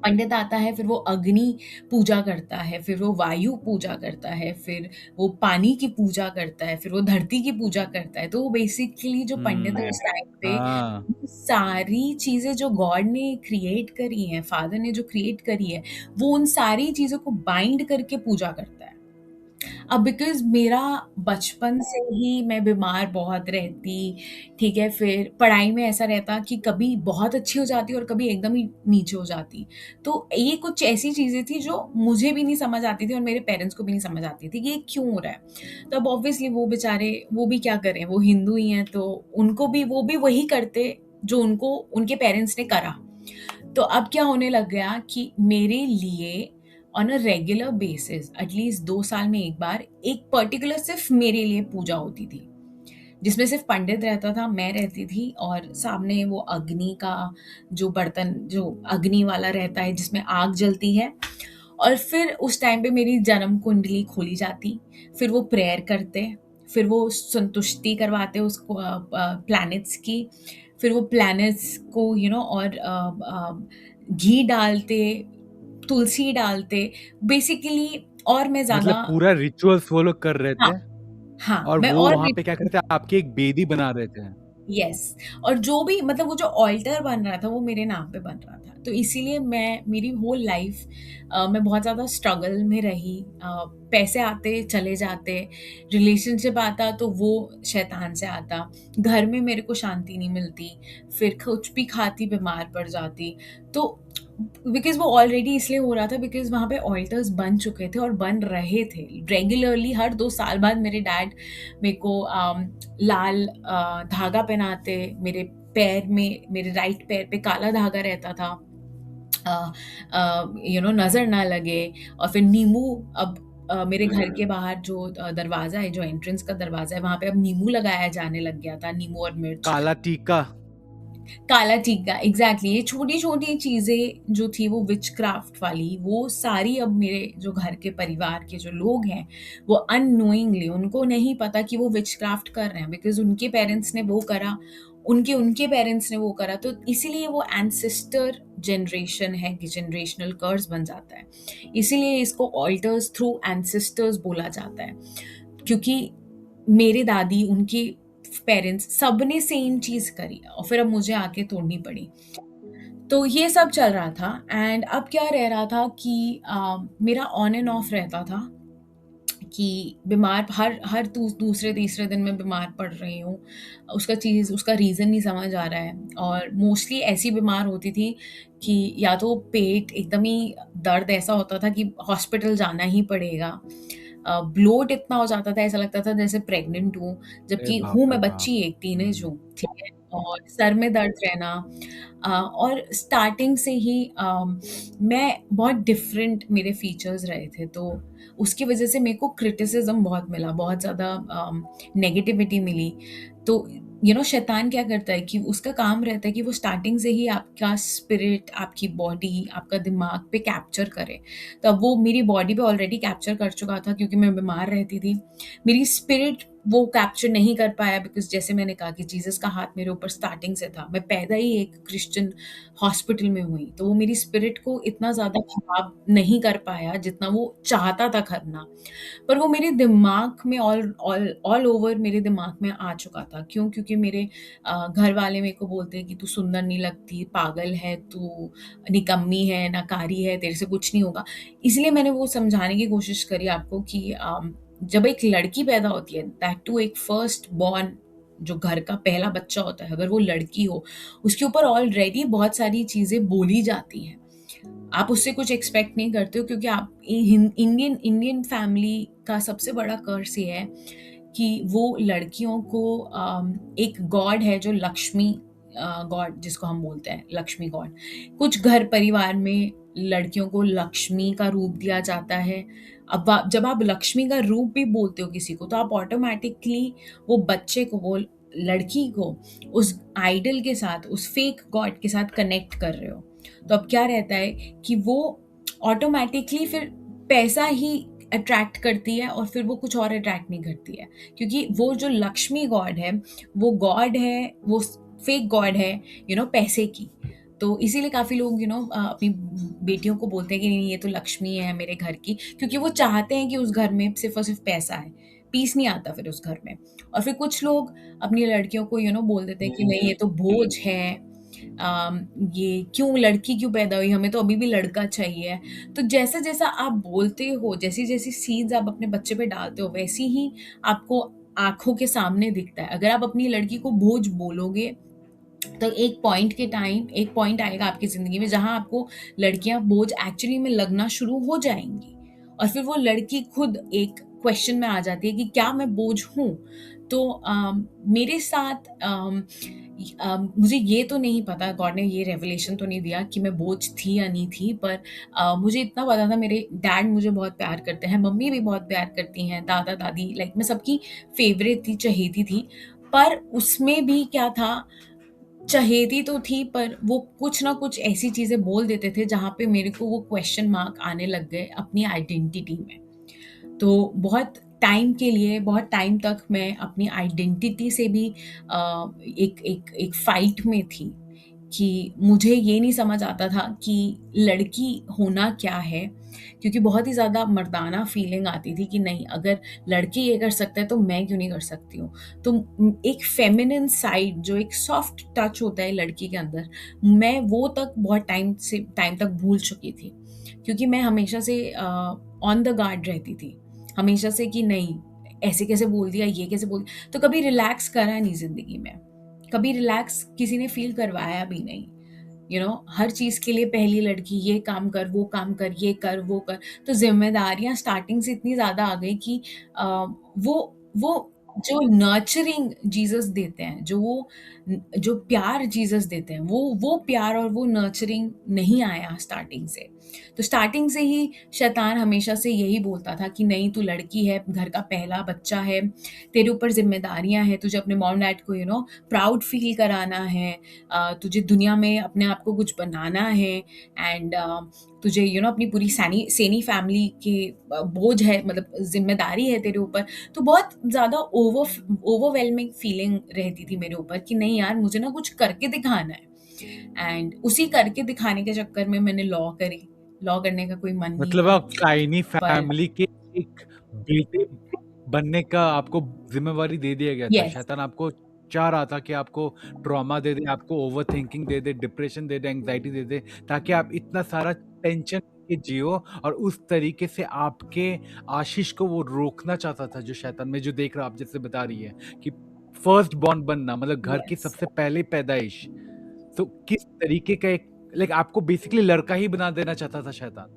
पंडित आता है, फिर वो अग्नि पूजा करता है, फिर वो वायु पूजा करता है, फिर वो पानी की पूजा करता है, फिर वो धरती की पूजा करता है। तो वो बेसिकली जो पंडित है हुँ। उस टाइम पे हाँ। वो सारी चीज़ें जो गॉड ने क्रिएट करी हैं, फादर ने जो क्रिएट करी है, वो उन सारी चीज़ों को बाइंड करके पूजा करता है। अब बिकॉज़ मेरा बचपन से ही मैं बीमार बहुत रहती, ठीक है? फिर पढ़ाई में ऐसा रहता कि कभी बहुत अच्छी हो जाती और कभी एकदम ही नीचे हो जाती। तो ये कुछ ऐसी चीज़ें थी जो मुझे भी नहीं समझ आती थी और मेरे पेरेंट्स को भी नहीं समझ आती थी कि ये क्यों हो रहा है? तो अब ऑब्वियसली वो बेचारे वो भी क्या करें, वो हिंदू ही हैं तो उनको भी वो भी वही करते जो उनको उनके पेरेंट्स ने करा। तो अब क्या होने लग गया कि मेरे लिए on a regular basis at least 2 साल में एक बार एक पर्टिकुलर सिर्फ़ मेरे लिए पूजा होती थी, जिसमें सिर्फ़ पंडित रहता था, मैं रहती थी और सामने वो अग्नि का जो बर्तन जो अग्नि वाला रहता है जिसमें आग जलती है और फिर उस टाइम पे मेरी जन्म कुंडली खोली जाती, फिर वो प्रेयर करते, फिर वो संतुष्टि करवाते उसको प्लैनेट्स की, फिर वो प्लैनेट्स को और घी डालते, तुलसी डालते, बेसिकली और मैं ज़्यादा मतलब पूरा रिचुअल्स वो लोग कर रहे हाँ, थे हाँ, और मैं वो और वहाँ पे क्या करते थे, आपकी एक बेदी बना रहे थे। यस और जो भी मतलब वो जो ऑल्टर बन रहा था वो मेरे नाम पे बन रहा था। तो इसीलिए मेरी होल लाइफ़ मैं बहुत ज़्यादा स्ट्रगल में रही। पैसे आते चले जाते, रिलेशनशिप आता तो वो शैतान से आता, घर में मेरे को शांति नहीं मिलती, फिर कुछ भी खाती बीमार पड़ जाती। तो बिकॉज़ वो ऑलरेडी इसलिए हो रहा था बिकॉज़ वहाँ पे ऑल्टर्स बन चुके थे और बन रहे थे। रेगुलरली हर 2 साल बाद मेरे डैड मेरे को लाल धागा पहनाते, मेरे पैर में मेरे राइट पैर पे काला धागा रहता था। नज़र ना लगे और फिर नींबू अब मेरे घर के बाहर जो दरवाज़ा है, जो एंट्रेंस का दरवाज़ा है, वहाँ पे अब नींबू लगाया जाने लग गया था, नींबू और मिर्च। काला टीका। काला टीका एग्ज़ैक्टली ये छोटी-छोटी चीज़ें जो थी वो विचक्राफ्ट वाली, वो सारी अब मेरे जो घर के परिवार के जो लोग हैं, वो अननोइंगली उनको नहीं पता कि वो विचक्राफ्ट कर रहे हैं बिकॉज़ उनके पेरेंट्स ने वो करा, उनके पेरेंट्स ने वो करा, तो इसीलिए वो एंसेस्टर जनरेशन है कि जनरेशनल कर्स बन जाता है। इसीलिए इसको ऑल्टर्स थ्रू एंसेस्टर्स बोला जाता है, क्योंकि मेरे दादी, उनके पेरेंट्स सबने सेम चीज़ करी और फिर अब मुझे आके तोड़नी पड़ी। तो ये सब चल रहा था एंड अब क्या रह रहा था कि मेरा ऑन एंड ऑफ रहता था कि बीमार हर दूसरे तीसरे दिन मैं बीमार पड़ रही हूँ। उसका रीज़न नहीं समझ आ रहा है और मोस्टली ऐसी बीमार होती थी कि या तो पेट एकदम ही दर्द ऐसा होता था कि हॉस्पिटल जाना ही पड़ेगा। ब्लोट इतना हो जाता था, ऐसा लगता था जैसे प्रेग्नेंट हूँ, अरे जबकि हूँ बाप रे मैं बाप! बच्ची एक टीनेज हुँ। हूँ, ठीक है? और सर में दर्द रहना और स्टार्टिंग से ही मैं बहुत डिफरेंट मेरे फीचर्स रहे थे, तो उसकी वज़ह से मेरे को क्रिटिसिज़्म बहुत मिला, बहुत ज़्यादा नेगेटिविटी मिली। तो शैतान क्या करता है कि उसका काम रहता है कि वो स्टार्टिंग से ही आपका स्पिरिट, आपकी बॉडी, आपका दिमाग पे कैप्चर करे। तो अब वो मेरी बॉडी पे ऑलरेडी कैप्चर कर चुका था क्योंकि मैं बीमार रहती थी। मेरी स्पिरिट वो कैप्चर नहीं कर पाया बिकॉज़ जैसे मैंने कहा कि जीसस का हाथ मेरे ऊपर स्टार्टिंग से था। मैं पैदा ही एक क्रिश्चियन हॉस्पिटल में हुई, तो वो मेरी स्पिरिट को इतना ज़्यादा खराब नहीं कर पाया जितना वो चाहता था करना। पर वो मेरे दिमाग में ऑल ऑल ऑल ओवर मेरे दिमाग में आ चुका था। क्यों? क्योंकि मेरे घर वाले मेरे को बोलते हैं कि तू सुंदर नहीं लगती, पागल है तू, निकम्मी है, नकारी है, तेरे से कुछ नहीं होगा। इसलिए मैंने वो समझाने की कोशिश करी आपको कि जब एक लड़की पैदा होती है, दैट टू एक फर्स्ट बॉर्न जो घर का पहला बच्चा होता है, अगर वो लड़की हो, उसके ऊपर ऑलरेडी बहुत सारी चीज़ें बोली जाती हैं। आप उससे कुछ एक्सपेक्ट नहीं करते हो, क्योंकि आप इंडियन इंडियन फैमिली का सबसे बड़ा कर्स ये है कि वो लड़कियों को एक गॉड है जो लक्ष्मी गॉड, जिसको हम बोलते हैं लक्ष्मी गॉड। कुछ घर परिवार में लड़कियों को लक्ष्मी का रूप दिया जाता है। जब आप लक्ष्मी का रूप भी बोलते हो किसी को, तो आप ऑटोमेटिकली वो बच्चे को, वो लड़की को उस आइडल के साथ, उस फेक गॉड के साथ कनेक्ट कर रहे हो। तो अब क्या रहता है कि वो ऑटोमेटिकली फिर पैसा ही अट्रैक्ट करती है, और फिर वो कुछ और अट्रैक्ट नहीं करती है, क्योंकि वो जो लक्ष्मी गॉड है, वो गॉड है, वो फेक गॉड है, पैसे की। तो इसीलिए काफ़ी लोग अपनी बेटियों को बोलते हैं कि नहीं, ये तो लक्ष्मी है मेरे घर की, क्योंकि वो चाहते हैं कि उस घर में सिर्फ और सिर्फ पैसा है, पीस नहीं आता फिर उस घर में। और फिर कुछ लोग अपनी लड़कियों को बोल देते हैं कि नहीं, ये तो बोझ है, ये क्यों, लड़की क्यों पैदा हुई, हमें तो अभी भी लड़का चाहिए। तो जैसा जैसा आप बोलते हो, जैसी जैसी सीड्स आप अपने बच्चे पे डालते हो, वैसी ही आपको आंखों के सामने दिखता है। अगर आप अपनी लड़की को बोझ बोलोगे, तो एक पॉइंट आएगा आपकी ज़िंदगी में जहाँ आपको लड़कियां बोझ एक्चुअली में लगना शुरू हो जाएंगी, और फिर वो लड़की खुद एक क्वेश्चन में आ जाती है कि क्या मैं बोझ हूँ। तो मेरे साथ मुझे ये तो नहीं पता, गॉड ने ये रेवलेशन तो नहीं दिया कि मैं बोझ थी या नहीं थी, पर मुझे इतना पता था, मेरे डैड मुझे बहुत प्यार करते हैं, मम्मी भी बहुत प्यार करती हैं, दादा दादी, लाइक मैं सबकी फेवरेट थी, चहेती थी। पर उसमें भी क्या था, चहेती तो थी, पर वो कुछ ना कुछ ऐसी चीज़ें बोल देते थे जहाँ पे मेरे को वो क्वेश्चन मार्क आने लग गए अपनी आइडेंटिटी में। तो बहुत टाइम तक मैं अपनी आइडेंटिटी से भी एक फाइट में थी, कि मुझे ये नहीं समझ आता था कि लड़की होना क्या है, क्योंकि बहुत ही ज़्यादा मर्दाना फीलिंग आती थी कि नहीं, अगर लड़की ये कर सकता है तो मैं क्यों नहीं कर सकती हूँ। तो एक फेमिनिन साइड, जो एक सॉफ्ट टच होता है लड़की के अंदर, मैं वो तक बहुत टाइम तक भूल चुकी थी, क्योंकि मैं हमेशा से ऑन द गार्ड रहती थी, हमेशा से कि नहीं, ऐसे कैसे बोल दिया, ये कैसे बोल दिया। तो कभी रिलैक्स करा नहीं ज़िंदगी में, कभी रिलैक्स किसी ने फील करवाया भी नहीं। हर चीज़ के लिए पहली लड़की, ये काम कर, वो काम कर, ये कर, वो कर। तो ज़िम्मेदारियाँ स्टार्टिंग से इतनी ज़्यादा आ गई कि वो जो नर्चरिंग जीसस देते हैं, जो प्यार जीसस देते हैं, वो प्यार और वो नर्चरिंग नहीं आया स्टार्टिंग से। तो स्टार्टिंग से ही शैतान हमेशा से यही बोलता था कि नहीं, तू लड़की है, घर का पहला बच्चा है, तेरे ऊपर ज़िम्मेदारियाँ हैं, तुझे अपने मॉम डैड को प्राउड फील कराना है, तुझे दुनिया में अपने आप को कुछ बनाना है, एंड तुझे अपनी पूरी सेनी फैमिली के बोझ है, मतलब ज़िम्मेदारी है तेरे ऊपर। तो बहुत ज़्यादा ओवरवेलमिंग फीलिंग रहती थी मेरे ऊपर कि नहीं यार, मुझे ना कुछ करके दिखाना है। एंड उसी करके दिखाने के चक्कर में मैंने लॉ करी। लॉ करने का कोई मन नहीं मतलब था, आप टाइनी पर फैमिली के एक बेटे बनने का आपको जिम्मेवारी दे दिया गया था। यस, शैतान आपको चाह रहा था कि आपको ट्रॉमा दे दे, आपको ओवरथिंकिंग दे दे, डिप्रेशन दे दे, एंग्जाइटी दे दे, ताकि आप इतना सारा टेंशन के जियो, और उस तरीके से आपके आशीष को वो रोकना चाहता था। जो शैतान में जो देख रहा, आप जैसे बता रही है कि फर्स्ट बॉर्न बनना, मतलब घर की यस, सबसे पहले पैदाइश, तो किस तरीके का एक लाइक आपको बेसिकली लड़का ही बना देना चाहता था शैतान।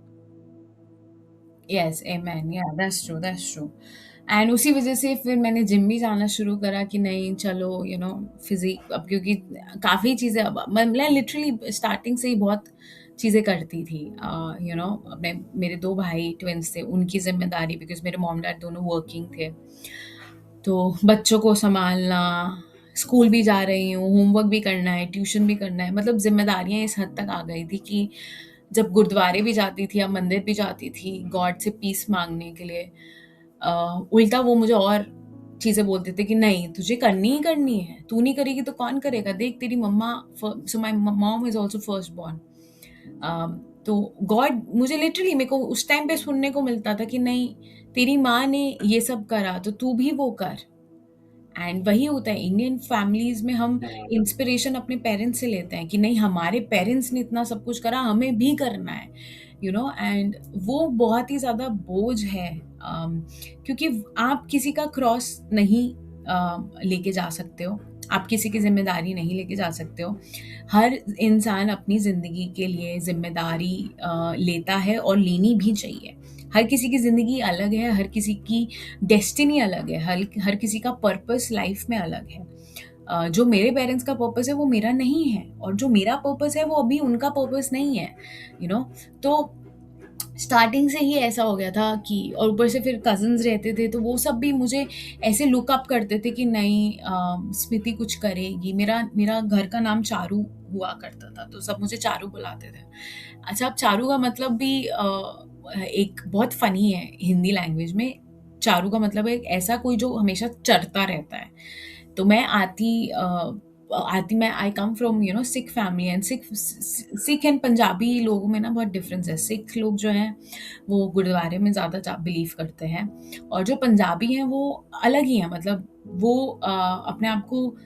यस, आमेन, या दैट्स ट्रू। एंड उसी वज़ह से फिर मैंने जिम भी जाना शुरू करा कि नहीं, चलो फिज़िक, अब क्योंकि काफ़ी चीज़ें, अब मैं लिटरली स्टार्टिंग से ही बहुत चीज़ें करती थी। अपने मेरे 2 भाई ट्विन्स थे, उनकी ज़िम्मेदारी, बिकॉज़ मेरे मॉम डैड दोनों वर्किंग थे। तो बच्चों को सँभालना, स्कूल भी जा रही हूँ, होमवर्क भी करना है, ट्यूशन भी करना है, मतलब ज़िम्मेदारियाँ इस हद तक आ गई थी कि जब गुरुद्वारे भी जाती थी या मंदिर भी जाती थी गॉड से पीस माँगने के लिए, उल्टा वो मुझे और चीज़ें बोलते थे कि नहीं, तुझे करनी ही करनी है, तू नहीं करेगी तो कौन करेगा? देख तेरी mumma, so my mom is also first born. तो गॉड, मुझे लिटरली, मेरे को उस टाइम पे सुनने को मिलता था कि नहीं, तेरी माँ ने ये सब करा तो तू भी वो कर। एंड वही होता है इंडियन फैमिलीज में, हम इंस्पिरेशन अपने पेरेंट्स से लेते हैं कि नहीं, हमारे पेरेंट्स ने इतना सब कुछ करा, हमें भी करना है, एंड वो बहुत ही ज़्यादा बोझ है, क्योंकि आप किसी का क्रॉस नहीं लेके जा सकते हो, आप किसी की ज़िम्मेदारी नहीं लेके जा सकते हो। हर इंसान अपनी ज़िंदगी के लिए ज़िम्मेदारी लेता है और लेनी भी चाहिए। हर किसी की ज़िंदगी अलग है, हर किसी की डेस्टिनी अलग है, हर किसी का पर्पस लाइफ़ में अलग है। जो मेरे पेरेंट्स का पर्पस है वो मेरा नहीं है, और जो मेरा पर्पस है वो अभी उनका पर्पस नहीं है, यू नो। तो स्टार्टिंग से ही ऐसा हो गया था कि, और ऊपर से फिर कज़िन्स रहते थे, तो वो सब भी मुझे ऐसे लुक अप करते थे कि नहीं, स्मृति कुछ करेगी। मेरा मेरा घर का नाम चारू हुआ करता था, तो सब मुझे चारू बुलाते थे। अच्छा, अब चारू का मतलब भी एक बहुत फ़नी है हिंदी लैंग्वेज में। चारू का मतलब है ऐसा कोई जो हमेशा चरता रहता है। तो मैं I come from Sikh family, and Sikh and Punjabi लोगों में ना बहुत डिफरेंस है। सिख लोग जो हैं वो गुरुद्वारे में ज़्यादा बिलीव करते हैं, और जो पंजाबी हैं वो अलग ही हैं। मतलब वो अपने आप को,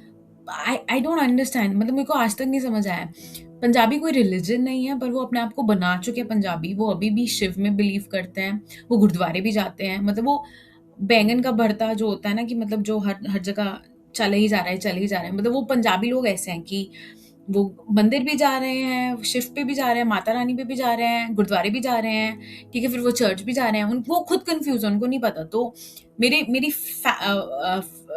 आई डोंट अंडरस्टैंड, मतलब मेरे को आज तक नहीं समझ आया। पंजाबी कोई रिलीजन नहीं है, पर वो अपने आप को बना चुके हैं पंजाबी। वो अभी भी शिव में बिलीव करते हैं, वो गुरुद्वारे भी जाते हैं। मतलब वो बैंगन का भरता जो होता है ना, कि मतलब जो हर हर जगह चले ही जा रहा है, चले ही जा रहे हैं। मतलब वो पंजाबी लोग ऐसे हैं कि वो मंदिर भी जा रहे हैं, शिव पे भी जा रहे हैं, माता रानी पे भी जा रहे हैं, गुरुद्वारे भी जा रहे हैं, ठीक है, फिर वो चर्च भी जा रहे हैं। वो खुद कन्फ्यूज़ हैं, उनको नहीं पता। तो मेरी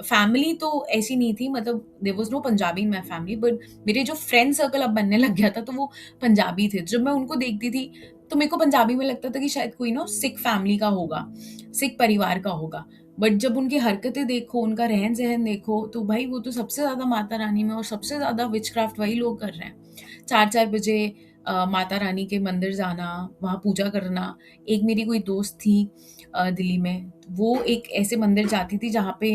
फैमिली तो ऐसी नहीं थी, मतलब there was no Punjabi in my family, but मेरे जो फ्रेंड सर्कल अब बनने लग गया था, तो वो पंजाबी थे। जब मैं उनको देखती थी, तो मेरे को पंजाबी में लगता था कि शायद कोई सिख फैमिली का होगा, सिख परिवार का होगा। बट जब उनकी हरकतें देखो, उनका रहन-सहन देखो, तो भाई वो तो सबसे ज़्यादा माता रानी में, और सबसे ज़्यादा विचक्राफ्ट वही लोग कर रहे हैं। 4-4 बजे माता रानी के मंदिर जाना, वहाँ पूजा करना। एक मेरी कोई दोस्त थी दिल्ली में, वो एक ऐसे मंदिर जाती थी जहाँ पे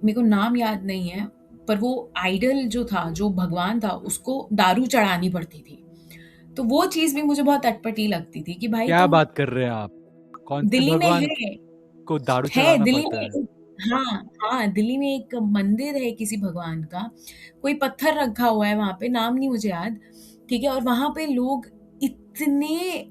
मेरे को नाम याद नहीं है, पर वो आइडल जो था, जो भगवान था, उसको दारू चढ़ानी पड़ती थी। तो वो चीज़ भी मुझे बहुत अटपटी लगती थी कि भाई क्या तुम, बात कर रहे हैं आप? कौन से दिल्ली में भगवान है। को दारू है चढ़ाना दिल्ली पड़ता है? में। हाँ, हाँ, दिल्ली में एक मंदिर है किसी भगवान का, कोई पत्थर रखा हुआ है वहाँ पे, नाम नहीं मुझे याद, ठीक है? और वहाँ पे लोग इतने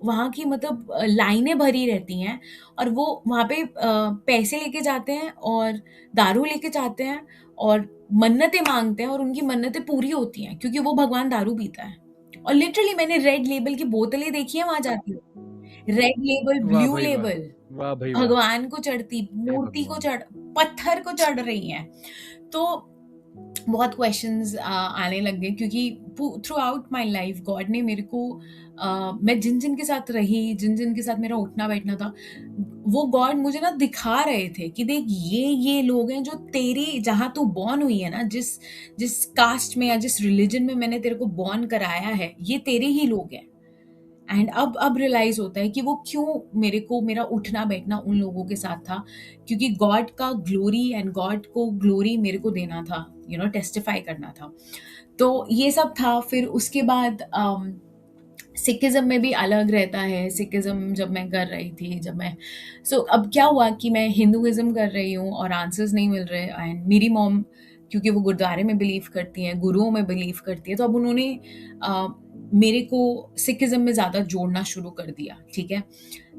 वहाँ की मतलब लाइनें भरी रहती हैं, और वो वहाँ पे पैसे लेके जाते हैं और दारू लेके जाते हैं और मन्नतें माँगते हैं, और उनकी मन्नतें पूरी होती हैं, क्योंकि वो भगवान दारू पीता है। और लिटरली मैंने रेड लेबल की बोतलें देखी हैं वहाँ जाती हुई। रेड लेबल, वाह ब्लू भाई वाह! लेबल, वाह भाई वाह! भगवान को चढ़ती, हे मूर्ति को भगवान! पत्थर को चढ़ रही हैं। तो बहुत क्वेश्चंस आने लग गए, क्योंकि through out my life God ने मेरे को मैं जिन जिन के साथ रही, जिन जिन के साथ मेरा उठना बैठना था, वो गॉड मुझे ना दिखा रहे थे कि देख, ये लोग हैं जो तेरी, जहाँ तू बॉर्न हुई है ना, जिस जिस कास्ट में या जिस रिलीजन में मैंने तेरे को बॉर्न कराया है, ये तेरे ही लोग हैं। एंड अब रियलाइज़ होता है कि वो क्यों मेरा उठना बैठना उन लोगों के साथ था, क्योंकि गॉड का ग्लोरी, एंड गॉड को ग्लोरी मेरे को देना था, टेस्टिफाई करना था। तो ये सब था। फिर उसके बाद सिखिज़्म में भी अलग रहता है। सिखिज़्म जब मैं कर रही थी, अब क्या हुआ कि मैं हिंदुइज़्म कर रही हूँ और आंसर्स नहीं मिल रहे, एंड मेरी मॉम, क्योंकि वो गुरुद्वारे में बिलीव करती हैं, गुरुओं में बिलीव करती है, तो अब उन्होंने अ, मेरे को सिखिज़्म में ज़्यादा जोड़ना शुरू कर दिया, ठीक है?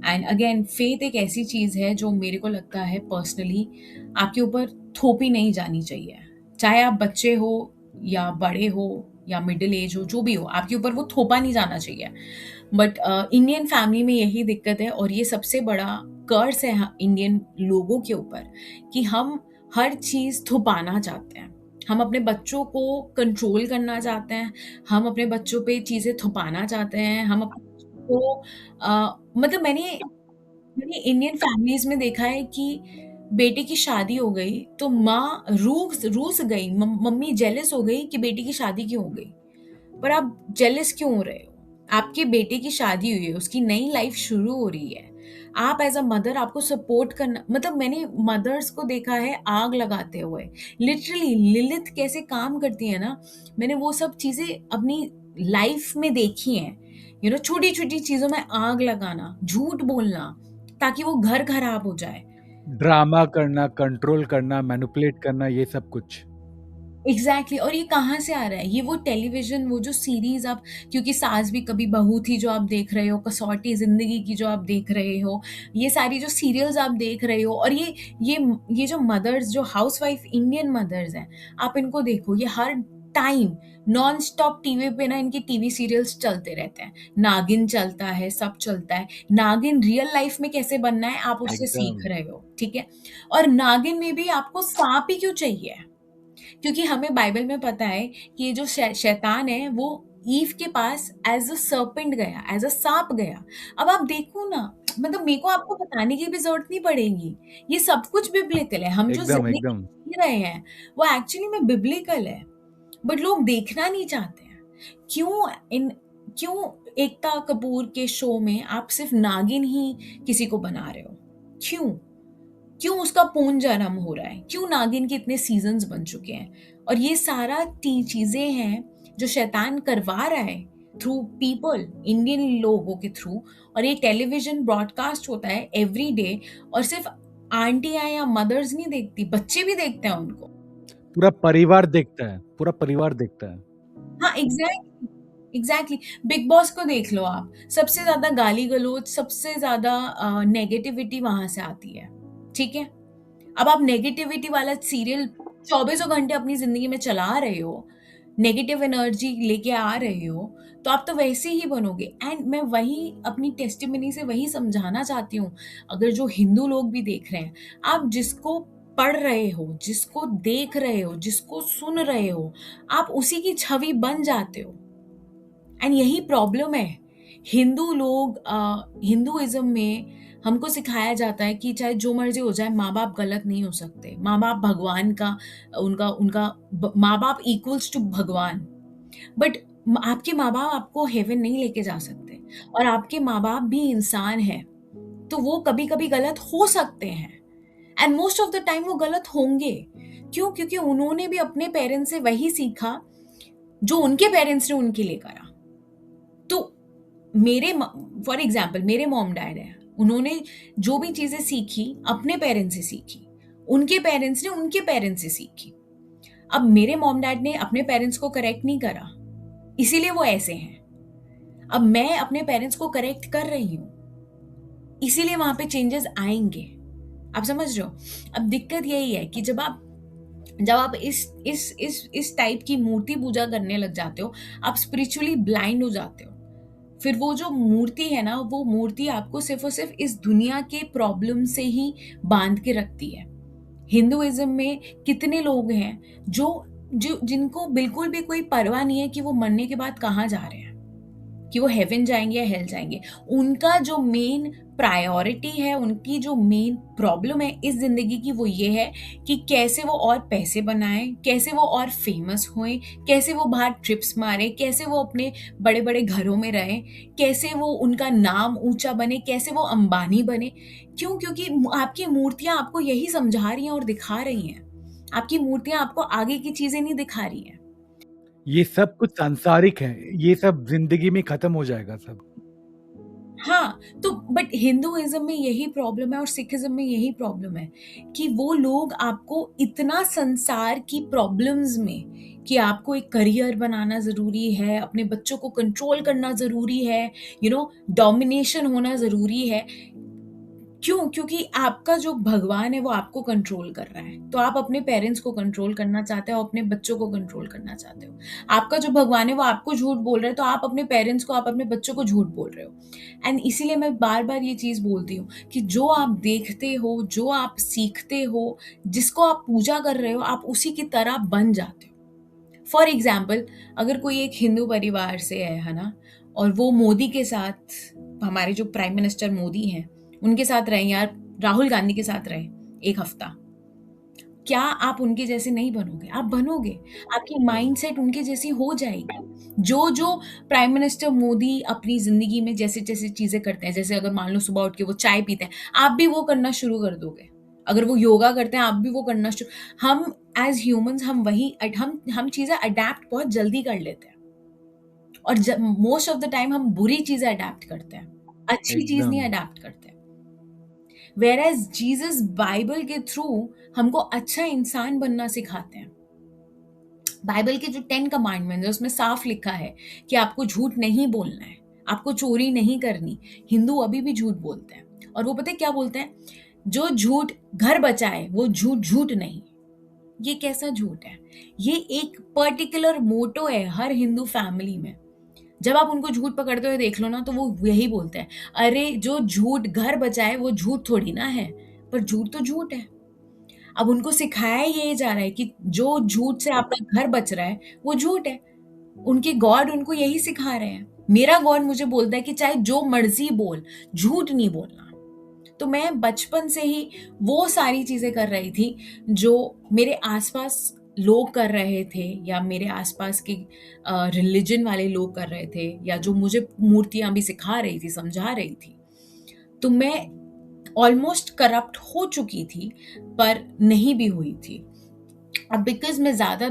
एंड अगेन फेथ एक ऐसी चीज़ है जो मेरे को लगता है पर्सनली आपके ऊपर थोपी नहीं जानी चाहिए। चाहे आप बच्चे हो या बड़े हो या मिडल एज हो, जो भी हो, आपके ऊपर वो थोपा नहीं जाना चाहिए। बट इंडियन फैमिली में यही दिक्कत है, और ये सबसे बड़ा कर्स है इंडियन लोगों के ऊपर, कि हम हर चीज़ थोपाना चाहते हैं। हम अपने बच्चों को कंट्रोल करना चाहते हैं, हम अपने बच्चों पे चीज़ें थोपाना चाहते हैं, हम अपने बच्चों को मतलब मैंने इंडियन फैमिलीज़ में देखा है कि बेटे की शादी हो गई, तो माँ रूठ गई, मम्मी जेलस हो गई कि बेटी की शादी क्यों हो गई। पर आप जेलस क्यों हो रहे हो? आपके बेटे की शादी हुई है, उसकी नई लाइफ शुरू हो रही है। आप एज़ अ मदर आपको सपोर्ट करना, मतलब मैंने मदर्स को देखा है आग लगाते हुए। लिटरली लिलित कैसे काम करती है ना, मैंने वो सब चीज़ें अपनी लाइफ में देखी हैं। छोटी-छोटी चीज़ों में आग लगाना, झूठ बोलना, ताकि वो घर खराब हो जाए। ड्रामा करना, कंट्रोल करना, मैनिपुलेट करना, ये सब कुछ। एग्जैक्टली और ये कहाँ से आ रहा है? ये वो टेलीविजन, वो जो सीरीज आप, क्योंकि सास भी कभी बहू थी जो आप देख रहे हो, कसौटी जिंदगी की जो आप देख रहे हो, ये सारी जो सीरियल्स आप देख रहे हो, और ये जो मदर्स, जो हाउसवाइफ इंडियन मदर्स हैं, आप इनको देखो, ये हर टाइम नॉन स्टॉप टीवी पे ना इनके टीवी सीरियल्स चलते रहते हैं। नागिन चलता है, सब चलता है। नागिन रियल लाइफ में कैसे बनना है आप उससे सीख एकदम रहे हो, ठीक है? और नागिन में भी आपको सांप ही क्यों चाहिए? क्योंकि हमें बाइबल में पता है कि ये जो शैतान है वो ईव के पास एज अ सर्पेंट गया, एज अ सांप गया। अब आप देखो ना, मतलब मेरे को आपको बताने की भी जरूरत नहीं पड़ेगी, ये सब कुछ बिब्लिकल है। हम जो एकदम जिंदगी एकदम जी रहे हैं वो एक्चुअली में बिब्लिकल है, बट लोग देखना नहीं चाहते हैं। क्यों इन क्यों एकता कपूर के शो में आप सिर्फ नागिन ही किसी को बना रहे हो? क्यों? क्यों उसका पूर्ण जन्म हो रहा है? क्यों नागिन के इतने सीजन्स बन चुके हैं? और ये सारा टी चीजें हैं जो शैतान करवा रहा है थ्रू पीपल, इंडियन लोगों के थ्रू। और ये टेलीविजन ब्रॉडकास्ट होता है एवरी डे, और सिर्फ आंटियां या मदर्स नहीं देखती, बच्चे भी देखते हैं उनको। पूरा परिवार देखता है, पूरा परिवार देखता है। हाँ, एग्जैक्टली एग्जैक्टली। बिग बॉस को देख लो आप, सबसे ज्यादा गाली गलौज, सबसे ज्यादा नेगेटिविटी वहां से आती है, ठीक है? अब आप नेगेटिविटी वाला सीरियल चौबीसों घंटे अपनी जिंदगी में चला रहे हो, नेगेटिव एनर्जी लेके आ रहे हो, तो आप तो वैसे ही बनोगे। एंड मैं वही अपनी टेस्टिमनी से वही समझाना चाहती हूँ, अगर जो हिंदू लोग भी देख रहे हैं, आप जिसको पढ़ रहे हो, जिसको देख रहे हो, जिसको सुन रहे हो, आप उसी की छवि बन जाते हो। एंड यही प्रॉब्लम है। हिंदू लोग हिंदुइज्म में हमको सिखाया जाता है कि चाहे जो मर्जी हो जाए, माँ बाप गलत नहीं हो सकते, माँ बाप भगवान का, उनका उनका माँ बाप इक्वल्स टू भगवान। बट आपके माँ बाप आपको हेवन नहीं लेके जा सकते, और आपके माँ बाप भी इंसान हैं, तो वो कभी कभी गलत हो सकते हैं, and most of the time वो गलत होंगे। क्यों? क्योंकि उन्होंने भी अपने पेरेंट्स से वही सीखा जो उनके पेरेंट्स ने उनके लिए करा। तो मेरे फॉर एग्जाम्पल मेरे मॉम डैड है, उन्होंने जो भी चीजें सीखी अपने पेरेंट्स से सीखी, उनके पेरेंट्स ने उनके पेरेंट्स से सीखी। अब मेरे मॉम डैड ने अपने पेरेंट्स को करेक्ट नहीं करा, इसीलिए वो ऐसे हैं। अब मैं अपने पेरेंट्स को करेक्ट कर रही हूं, इसीलिए वहां पे चेंजेस आएंगे। आप समझ रहे हो? अब दिक्कत यही है कि जब आप इस टाइप की मूर्ति पूजा करने लग जाते हो, आप स्पिरिचुअली ब्लाइंड हो जाते हो। फिर वो जो मूर्ति है ना, वो मूर्ति आपको सिर्फ और सिर्फ इस दुनिया के प्रॉब्लम से ही बांध के रखती है। हिंदुइज्म में कितने लोग हैं जो जो जिनको बिल्कुल भी कोई परवाह नहीं है कि वो मरने के बाद कहाँ जा रहे हैं, कि वो हेवन जाएंगे या हेल जाएंगे। उनका जो मेन प्रायोरिटी है, उनकी जो मेन प्रॉब्लम है इस जिंदगी की, वो ये है कि कैसे वो और पैसे बनाएं, कैसे वो और फेमस होएं, कैसे वो बाहर ट्रिप्स मारे, कैसे वो अपने बड़े बड़े घरों में रहें, कैसे वो उनका नाम ऊंचा बने, कैसे वो अंबानी बने। क्यों? क्योंकि आपकी मूर्तियां आपको यही समझा रही हैं और दिखा रही हैं। आपकी मूर्तियां आपको आगे की चीजें नहीं दिखा रही हैं। ये सब कुछ सांसारिक है, ये सब जिंदगी में खत्म हो जाएगा सब। हाँ, तो बट हिंदुइज्म में यही प्रॉब्लम है और सिखिज्म में यही प्रॉब्लम है कि वो लोग आपको इतना संसार की प्रॉब्लम्स में, कि आपको एक करियर बनाना ज़रूरी है, अपने बच्चों को कंट्रोल करना ज़रूरी है, डोमिनेशन होना ज़रूरी है। क्यों? क्योंकि आपका जो भगवान है वो आपको कंट्रोल कर रहा है, तो आप अपने पेरेंट्स को कंट्रोल करना चाहते हो, अपने बच्चों को कंट्रोल करना चाहते हो। आपका जो भगवान है वो आपको झूठ बोल रहा है, तो आप अपने पेरेंट्स को, आप अपने बच्चों को झूठ बोल रहे हो। एंड इसीलिए मैं बार बार ये चीज़ बोलती हूँ कि जो आप देखते हो, जो आप सीखते हो, जिसको आप पूजा कर रहे हो, आप उसी की तरह बन जाते हो। फॉर एग्जाम्पल, अगर कोई एक हिंदू परिवार से है ना, और वो मोदी के साथ, हमारे जो प्राइम मिनिस्टर मोदी हैं, उनके साथ रहे, या राहुल गांधी के साथ रहे एक हफ्ता, क्या आप उनके जैसे नहीं बनोगे? आप बनोगे। आपकी माइंडसेट उनके जैसी हो जाएगी। जो जो प्राइम मिनिस्टर मोदी अपनी जिंदगी में जैसे जैसे चीजें करते हैं, जैसे अगर मान लो सुबह उठ के वो चाय पीते हैं, आप भी वो करना शुरू कर दोगे। अगर वो योगा करते हैं, आप भी वो करना शुरू। हम एज ह्यूमंस, हम वही हम चीजें अडेप्ट बहुत जल्दी कर लेते हैं, और मोस्ट ऑफ द टाइम हम बुरी चीजें अडेप्ट करते हैं, अच्छी चीज नहीं एकदम अडेप्ट करते। वेयर एज जीसस बाइबल के थ्रू हमको अच्छा इंसान बनना सिखाते हैं। बाइबल के जो 10 कमांडमेंट्स है उसमें साफ लिखा है कि आपको झूठ नहीं बोलना है, आपको चोरी नहीं करनी। हिंदू अभी भी झूठ बोलते हैं और वो पता है क्या बोलते हैं? जो झूठ घर बचाए वो झूठ झूठ नहीं। ये कैसा झूठ है? ये एक पर्टिकुलर मोटो है हर हिंदू फैमिली में। जब आप उनको झूठ पकड़ते हुए देख लो ना तो वो यही बोलते हैं, अरे जो झूठ घर बचाए वो झूठ थोड़ी ना है, पर झूठ तो झूठ है। अब उनको सिखाया ये जा रहा है कि जो झूठ से आपका घर बच रहा है वो झूठ है। उनके गॉड उनको यही सिखा रहे हैं। मेरा गॉड मुझे बोलता है कि चाहे जो मर्जी बोल, झूठ नहीं बोलना। तो मैं बचपन से ही वो सारी चीजें कर रही थी जो मेरे आसपास लोग कर रहे थे या मेरे आसपास के रिलीजन वाले लोग कर रहे थे या जो मुझे मूर्तियां भी सिखा रही थी, समझा रही थी। तो मैं ऑलमोस्ट करप्ट हो चुकी थी, पर नहीं भी हुई थी। अब बिकॉज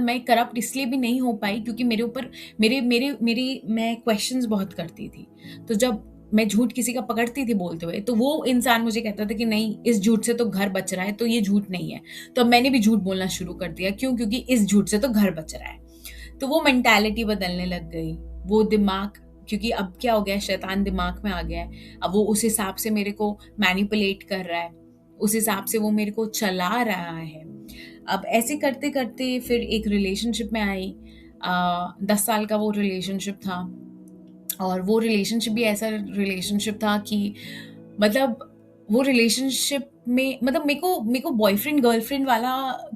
मैं करप्ट इसलिए भी नहीं हो पाई क्योंकि मेरे ऊपर मेरे मेरे मेरी मैं क्वेश्चंस बहुत करती थी। तो जब मैं झूठ किसी का पकड़ती थी बोलते हुए तो वो इंसान मुझे कहता था कि नहीं, इस झूठ से तो घर बच रहा है, तो ये झूठ नहीं है। तो मैंने भी झूठ बोलना शुरू कर दिया। क्यों? क्योंकि इस झूठ से तो घर बच रहा है। तो वो मेंटालिटी बदलने लग गई, वो दिमाग। क्योंकि अब क्या हो गया, शैतान दिमाग में आ गया है। अब वो उस हिसाब से मेरे को मैनिपुलेट कर रहा है, उस हिसाब से वो मेरे को चला रहा है। अब ऐसे करते करते फिर एक रिलेशनशिप में आई। 10 साल का वो रिलेशनशिप था और वो रिलेशनशिप भी ऐसा रिलेशनशिप था कि मतलब वो रिलेशनशिप में मतलब मेरे को बॉयफ्रेंड गर्लफ्रेंड वाला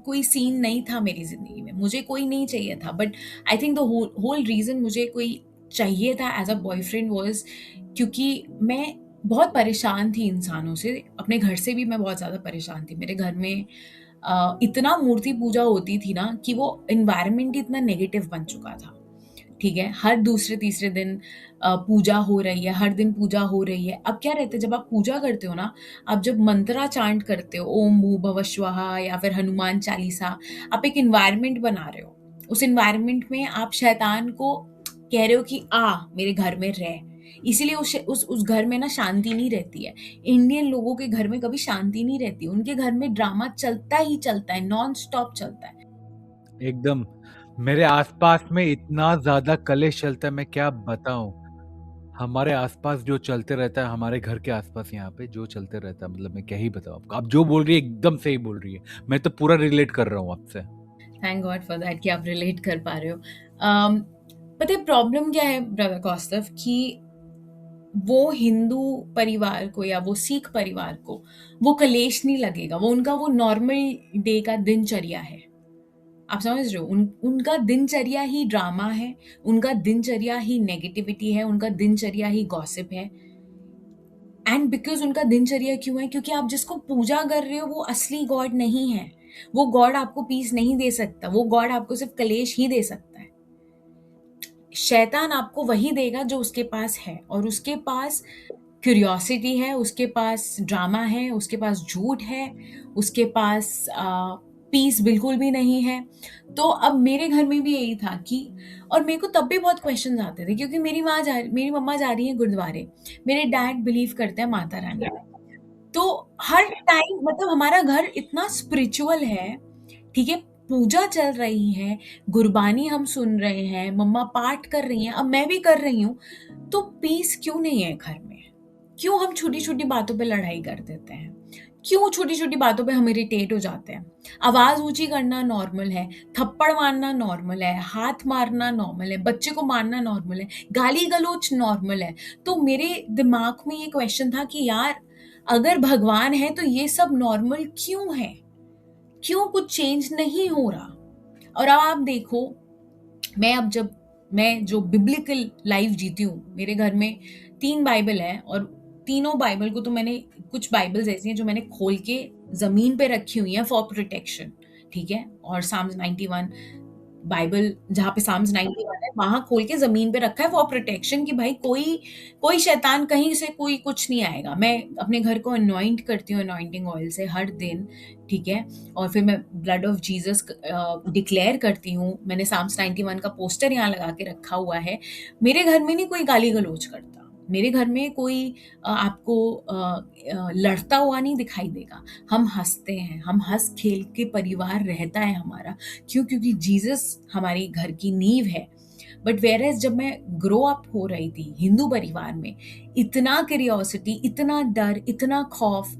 कोई सीन नहीं था मेरी ज़िंदगी में। मुझे कोई नहीं चाहिए था, but I think the whole reason मुझे कोई चाहिए था एज़ अ बॉयफ्रेंड वाज़ क्योंकि मैं बहुत परेशान थी इंसानों से। अपने घर से भी मैं बहुत ज़्यादा परेशान थी। मेरे घर में इतना मूर्ति पूजा होती थी ना कि वो एनवायरनमेंट ही इतना नेगेटिव बन चुका था। ठीक है? हर दूसरे तीसरे दिन पूजा हो रही है, हर दिन पूजा हो रही है। अब क्या रहता है, जब आप पूजा करते हो ना, आप जब मंत्रा चांट करते हो, ओम भूर्भुवः स्वः या फिर हनुमान चालीसा, आप एक एनवायरनमेंट बना रहे हो। उस एनवायरनमेंट में आप शैतान को कह रहे हो कि मेरे घर में रह। इसीलिए उस घर में ना शांति नहीं रहती है। इंडियन लोगों के घर में कभी शांति नहीं रहती। उनके घर में ड्रामा चलता ही चलता है, नॉन स्टॉप चलता है। एकदम। मेरे आसपास में इतना ज़्यादा कलेश चलता है, मैं क्या बताऊँ? हमारे आसपास जो चलते रहता है, हमारे घर के आसपास यहाँ पे जो चलते रहता है, मतलब मैं क्या ही बताऊँ आपको। आप जो बोल रही है एकदम सही बोल रही है। मैं तो पूरा रिलेट कर रहा हूँ आपसे। थैंक गॉड फॉर दैट कि आप रिलेट कर पा रहे हो। um, पता है प्रॉब्लम क्या है ब्रदर कौस्तव, कि वो हिंदू परिवार को या वो सिख परिवार को वो कलेश नहीं लगेगा। वो उनका वो नॉर्मल डे का दिनचर्या है। आप समझ रहे हो? उनका दिनचर्या ही ड्रामा है, उनका दिनचर्या ही नेगेटिविटी है, उनका दिनचर्या ही गॉसिप है। एंड बिकॉज उनका दिनचर्या क्यों है? क्योंकि आप जिसको पूजा कर रहे हो वो असली गॉड नहीं है। वो गॉड आपको पीस नहीं दे सकता। वो गॉड आपको सिर्फ कलेश ही दे सकता है। शैतान आपको वही देगा जो उसके पास है, और उसके पास क्यूरियोसिटी है, उसके पास ड्रामा है, उसके पास झूठ है, उसके पास पीस बिल्कुल भी नहीं है। तो अब मेरे घर में भी यही था कि, और मेरे को तब भी बहुत क्वेश्चंस आते थे क्योंकि मेरी मम्मा जा रही है गुरुद्वारे, मेरे डैड बिलीव करते हैं माता रानी में। तो हर टाइम मतलब हमारा घर इतना स्पिरिचुअल है, ठीक है? पूजा चल रही है, गुरबानी हम सुन रहे हैं, मम्मा पाठ कर रही हैं, अब मैं भी कर रही हूँ। तो पीस क्यों नहीं है घर में? क्यों हम छोटी-छोटी बातों पे लड़ाई कर देते हैं? क्यों छोटी-छोटी बातों पे हम इरिटेट हो जाते हैं? आवाज़ ऊँची करना नॉर्मल है, थप्पड़ मारना नॉर्मल है, हाथ मारना नॉर्मल है, बच्चे को मारना नॉर्मल है, गाली-गलौच नॉर्मल है। तो मेरे दिमाग में ये क्वेश्चन था कि यार, अगर भगवान है तो ये सब नॉर्मल क्यों है? क्यों कुछ चेंज नहीं हो रहा? और अब आप देखो, मैं जो बिब्लिकल लाइफ जीती हूँ, मेरे घर में 3 बाइबल है और तीनों बाइबल को तो मैंने, कुछ बाइबल्स ऐसी हैं जो मैंने खोल के ज़मीन पे रखी हुई हैं फॉर प्रोटेक्शन, ठीक है? और साम्स 91 बाइबल जहाँ पे साम्स 91 है, वहाँ खोल के ज़मीन पे रखा है फॉर प्रोटेक्शन कि भाई कोई शैतान कहीं से कोई कुछ नहीं आएगा। मैं अपने घर को अनॉइंट करती हूँ अनॉइंटिंग ऑयल से हर दिन, ठीक है? और फिर मैं ब्लड ऑफ जीसस डिक्लेयर करती हूँ। मैंने साम्स 91 का पोस्टर यहाँ लगा के रखा हुआ है। मेरे घर में नहीं कोई गाली-गलौच करता। मेरे घर में कोई आपको लड़ता हुआ नहीं दिखाई देगा। हम हँसते हैं, हम हँस-खेल के परिवार रहता है हमारा। क्यों? क्योंकि जीसस हमारे घर की नींव है। बट व्हेयरएज़ जब मैं ग्रो अप हो रही थी हिंदू परिवार में, इतना क्यूरियोसिटी, इतना डर, इतना खौफ,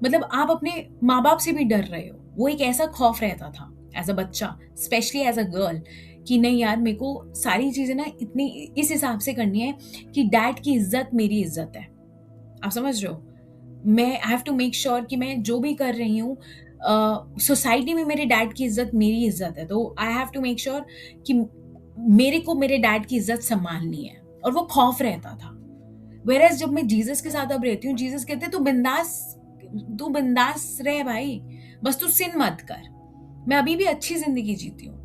मतलब आप अपने माँ-बाप से भी डर रहे हो। वो एक ऐसा खौफ रहता था एज़ अ बच्चा, स्पेशली एज़ अ गर्ल, कि नहीं यार मेरे को सारी चीज़ें ना इतनी इस हिसाब से करनी है कि डैड की इज़्ज़त मेरी इज़्ज़त है। आप समझ रहे हो? मैं I have to make sure कि मैं जो भी कर रही हूँ सोसाइटी में मेरे डैड की इज़्ज़त मेरी इज़्ज़त है। तो I have to make sure कि मेरे को मेरे डैड की इज़्ज़त सँभालनी है, और वो खौफ रहता था। व्हेयरएज़ जब मैं जीसस के साथ अब रहती हूँ, जीसस कहते हैं तू बिंदास रह भाई, बस तू सिन मत कर। मैं अभी भी अच्छी ज़िंदगी जीती हूँ।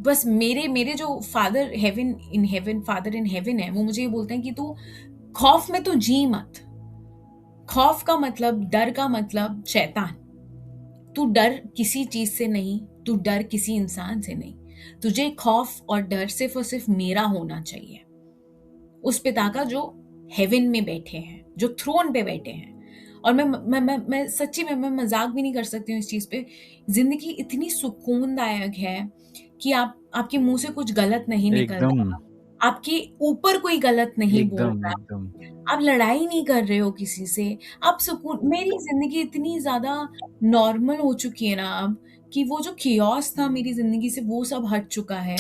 बस मेरे मेरे जो फादर इन हेवन है, वो मुझे ये बोलते हैं कि तू खौफ में तो जी मत। खौफ का मतलब, डर का मतलब शैतान। तू डर किसी चीज़ से नहीं, तू डर किसी इंसान से नहीं। तुझे खौफ और डर सिर्फ़ और सिर्फ़ मेरा होना चाहिए। उस पिता का जो हेवन में बैठे हैं, जो थ्रोन पे बैठे हैं। और मैं सच्ची में मैं मज़ाक भी नहीं कर सकती हूँ इस चीज़ पे। ज़िंदगी इतनी सुकूनदायक है कि आपके मुँह से कुछ गलत नहीं निकल एकदम, रहा, आपके ऊपर कोई गलत नहीं बोल एकदम, रहा, एकदम। आप लड़ाई नहीं कर रहे हो किसी से, आप सुकून, मेरी ज़िंदगी इतनी ज़्यादा नॉर्मल हो चुकी है ना अब, कि वो जो कियोस्क था मेरी ज़िंदगी से वो सब हट चुका है।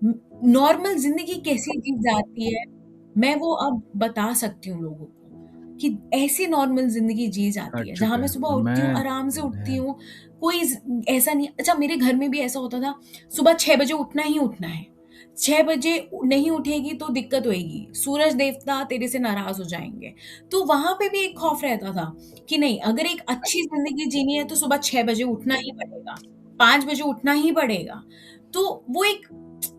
नॉर्मल ज़िंदगी कैसी जी जाती है, मैं वो अब बता सकती हूँ लोगों को, कि ऐसी नॉर्मल ज़िंदगी जी जाती हट है, जहाँ चुका मैं है। सुबह उठती हूँ, आराम से उठती हूँ, कोई ऐसा नहीं। अच्छा, मेरे घर में भी ऐसा होता था, सुबह 6 बजे उठना ही उठना है, 6 बजे नहीं उठेगी तो दिक्कत होएगी, सूरज देवता तेरे से नाराज़ हो जाएँगे। तो वहाँ पे भी एक खौफ रहता था कि नहीं, अगर एक अच्छी ज़िंदगी जीनी है तो सुबह 6 बजे उठना ही पड़ेगा, 5 बजे उठना ही पड़ेगा। तो वो एक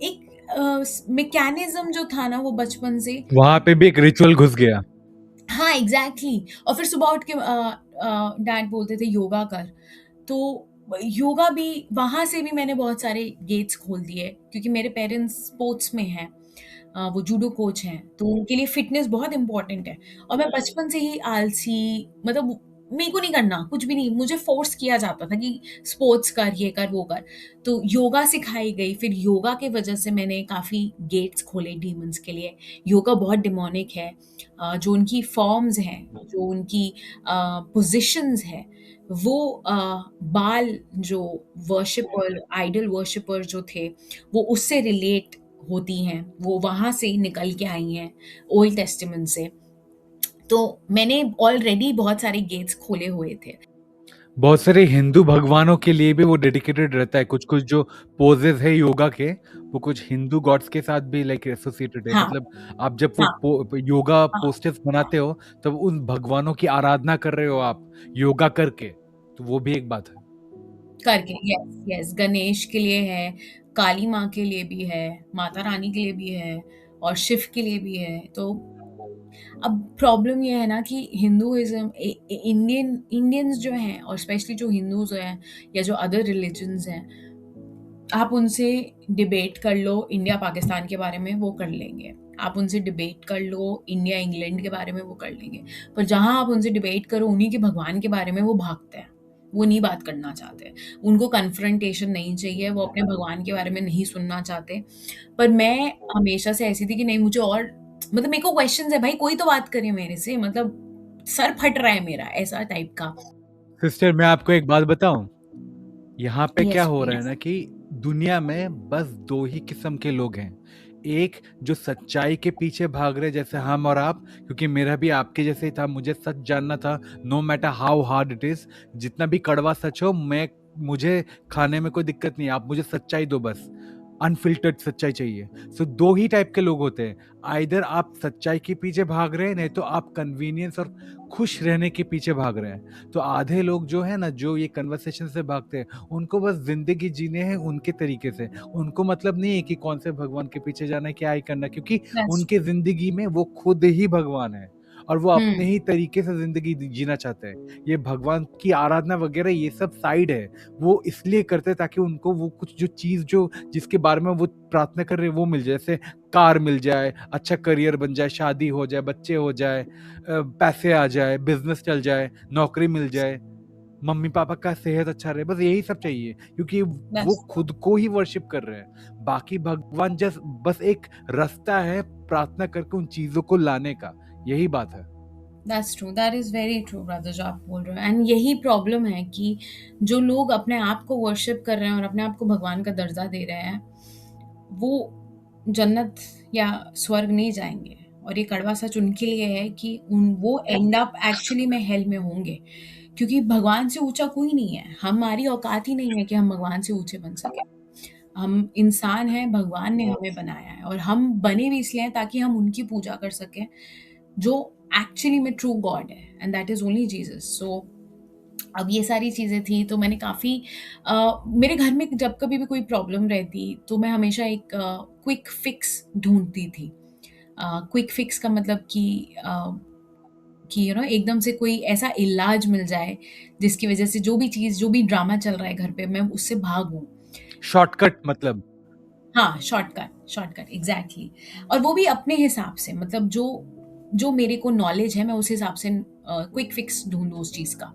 एक मैकेनिज़्म जो था ना वो बचपन से। वहाँ पे भी एक रिचुअल घुस गया। हाँ, एग्ज़ैक्टली। और फिर सुबह उठ के डैड बोलते थे योगा कर, तो योगा भी, वहाँ से भी मैंने बहुत सारे गेट्स खोल दिए, क्योंकि मेरे पेरेंट्स स्पोर्ट्स में हैं। वो जूडो कोच हैं, तो उनके लिए फ़िटनेस बहुत इम्पोर्टेंट है। और मैं बचपन से ही आलसी, मतलब मेरे को नहीं करना, कुछ भी नहीं, मुझे फ़ोर्स किया जाता था कि स्पोर्ट्स कर, ये कर, वो कर। तो योगा सिखाई गई, फिर योगा की वजह से मैंने काफ़ी गेट्स खोले डीमन्स के लिए। योगा बहुत डेमोनिक है। जो उनकी फ़ॉर्म्स हैं, जो उनकी पोज़ीशंस हैं, वो बाल जो वर्शिपर, आइडल वर्शिपर जो थे, वो उससे रिलेट होती हैं, वो वहाँ से निकल के आई हैं, ओल्ड टेस्टामेंट से। तो मैंने ऑलरेडी बहुत सारे गेट्स खोले हुए थे। बहुत सारे हिंदू भगवानों के लिए भी वो डेडिकेटेड रहता है। कुछ-कुछ जो पोजेज़ है योगा के, वो कुछ हिंदू गॉड्स के साथ भी लाइक एसोसिएटेड है। हाँ, मतलब आप जब वो हाँ, योगा हाँ, पोस्चर्स बनाते हो, तब उन भगवानों की आराधना कर रहे हो आप, योगा करके। तो वो भी एक बात है। करके, यस, यस, गणेश के लिए है, काली माँ के लिए भी है, माता रानी के लिए भी है, और शिव के लिए भी है। तो अब प्रॉब्लम ये है ना कि हिंदुइज़्म, इंडियंस जो हैं, और स्पेशली जो हिंदूज़ हैं या जो अदर रिलिजन्स हैं, आप उनसे डिबेट कर लो इंडिया पाकिस्तान के बारे में, वो कर लेंगे। आप उनसे डिबेट कर लो इंडिया इंग्लैंड के बारे में, वो कर लेंगे। पर जहाँ आप उनसे डिबेट करो उन्हीं के भगवान के बारे में, वो भागते हैं। वो नहीं बात करना चाहते। उनको कन्फ्रंटेशन नहीं चाहिए, वो अपने भगवान के बारे में नहीं सुनना चाहते। पर मैं हमेशा से ऐसी थी कि नहीं, मुझे और, मतलब मेरे को क्वेश्चन्स है भाई, कोई तो बात करे मेरे से, मतलब सर फट रहा है मेरा, ऐसा टाइप का। सिस्टर मैं आपको एक बात बताऊँ? यहाँ पे क्या यस हो रहा है प्लीज़। ना कि दुनिया में बस 2 ही किस्म के लोग हैं। एक जो सच्चाई के पीछे भाग रहे जैसे हम और आप, क्योंकि मेरा भी आपके जैसे ही था, मुझे सच जानना था, no matter how hard it is, जितना भी कड़वा सच हो मुझे खाने में कोई दिक्कत नहीं है, आप मुझे सच्चाई दो बस। अनफ़िल्टर्ड सच्चाई चाहिए। सो 2 ही टाइप के लोग होते हैं, आइदर आप सच्चाई के पीछे भाग रहे हैं, नहीं तो आप कन्वीनियंस और खुश रहने के पीछे भाग रहे हैं। तो आधे लोग जो है ना, जो ये कन्वर्सेशन से भागते हैं, उनको बस ज़िंदगी जीने हैं उनके तरीके से। उनको मतलब नहीं है कि कौन से भगवान के पीछे जाना है, क्या ही करना है, क्योंकि दैट्स उनके ज़िंदगी में वो खुद ही भगवान है। और वो अपने हुँ, ही तरीके से ज़िंदगी जीना चाहते हैं। ये भगवान की आराधना वगैरह ये सब साइड है। वो इसलिए करते हैं ताकि उनको वो कुछ जो चीज़ जो जिसके बारे में वो प्रार्थना कर रहे हैं वो मिल जाए। जैसे कार मिल जाए, अच्छा करियर बन जाए, शादी हो जाए, बच्चे हो जाए, पैसे आ जाए, बिज़नेस चल जाए, नौकरी मिल जाए, मम्मी-पापा का सेहत अच्छा रहे, बस यही सब चाहिए क्योंकि वो दैट्स खुद को ही वर्शिप कर रहे हैं। बाकी भगवान बस एक रास्ता है प्रार्थना करके उन चीज़ों को लाने का, यही बात है। That's true, that is very true brother जो आप बोल रहे हो एंड यही प्रॉब्लम है कि जो लोग अपने आप को वर्शिप कर रहे हैं और अपने आप को भगवान का दर्जा दे रहे हैं, वो जन्नत या स्वर्ग नहीं जाएँगे और ये कड़वा सच उनके लिए है कि वो एंड अप एक्चुअली में हेल में होंगे, क्योंकि भगवान से ऊँचा कोई नहीं है। हमारी औकात ही नहीं है कि हम भगवान से ऊँचे बन सकें। हम इंसान हैं, भगवान ने हमें बनाया है और हम बने भी इसलिए हैं ताकि हम उनकी पूजा कर सकें, जो एक्चुअली में ट्रू गॉड है and that is only Jesus. So अब ये सारी चीज़ें थी तो मैंने काफ़ी मेरे घर में जब कभी भी कोई प्रॉब्लम रहती तो मैं हमेशा एक क्विक फिक्स ढूँढती थी। क्विक फिक्स का मतलब कि एकदम से कोई ऐसा इलाज मिल जाए जिसकी वज़ह से जो भी चीज़, जो भी ड्रामा चल रहा है घर पे मैं उससे भागूँ। शॉर्टकट मतलब हाँ, शॉर्टकट एग्ज़ैक्टली और वो भी अपने हिसाब से मतलब जो जो मेरे को नॉलेज है मैं उस हिसाब से क्विक फिक्स ढूँढूँ उस चीज़ का।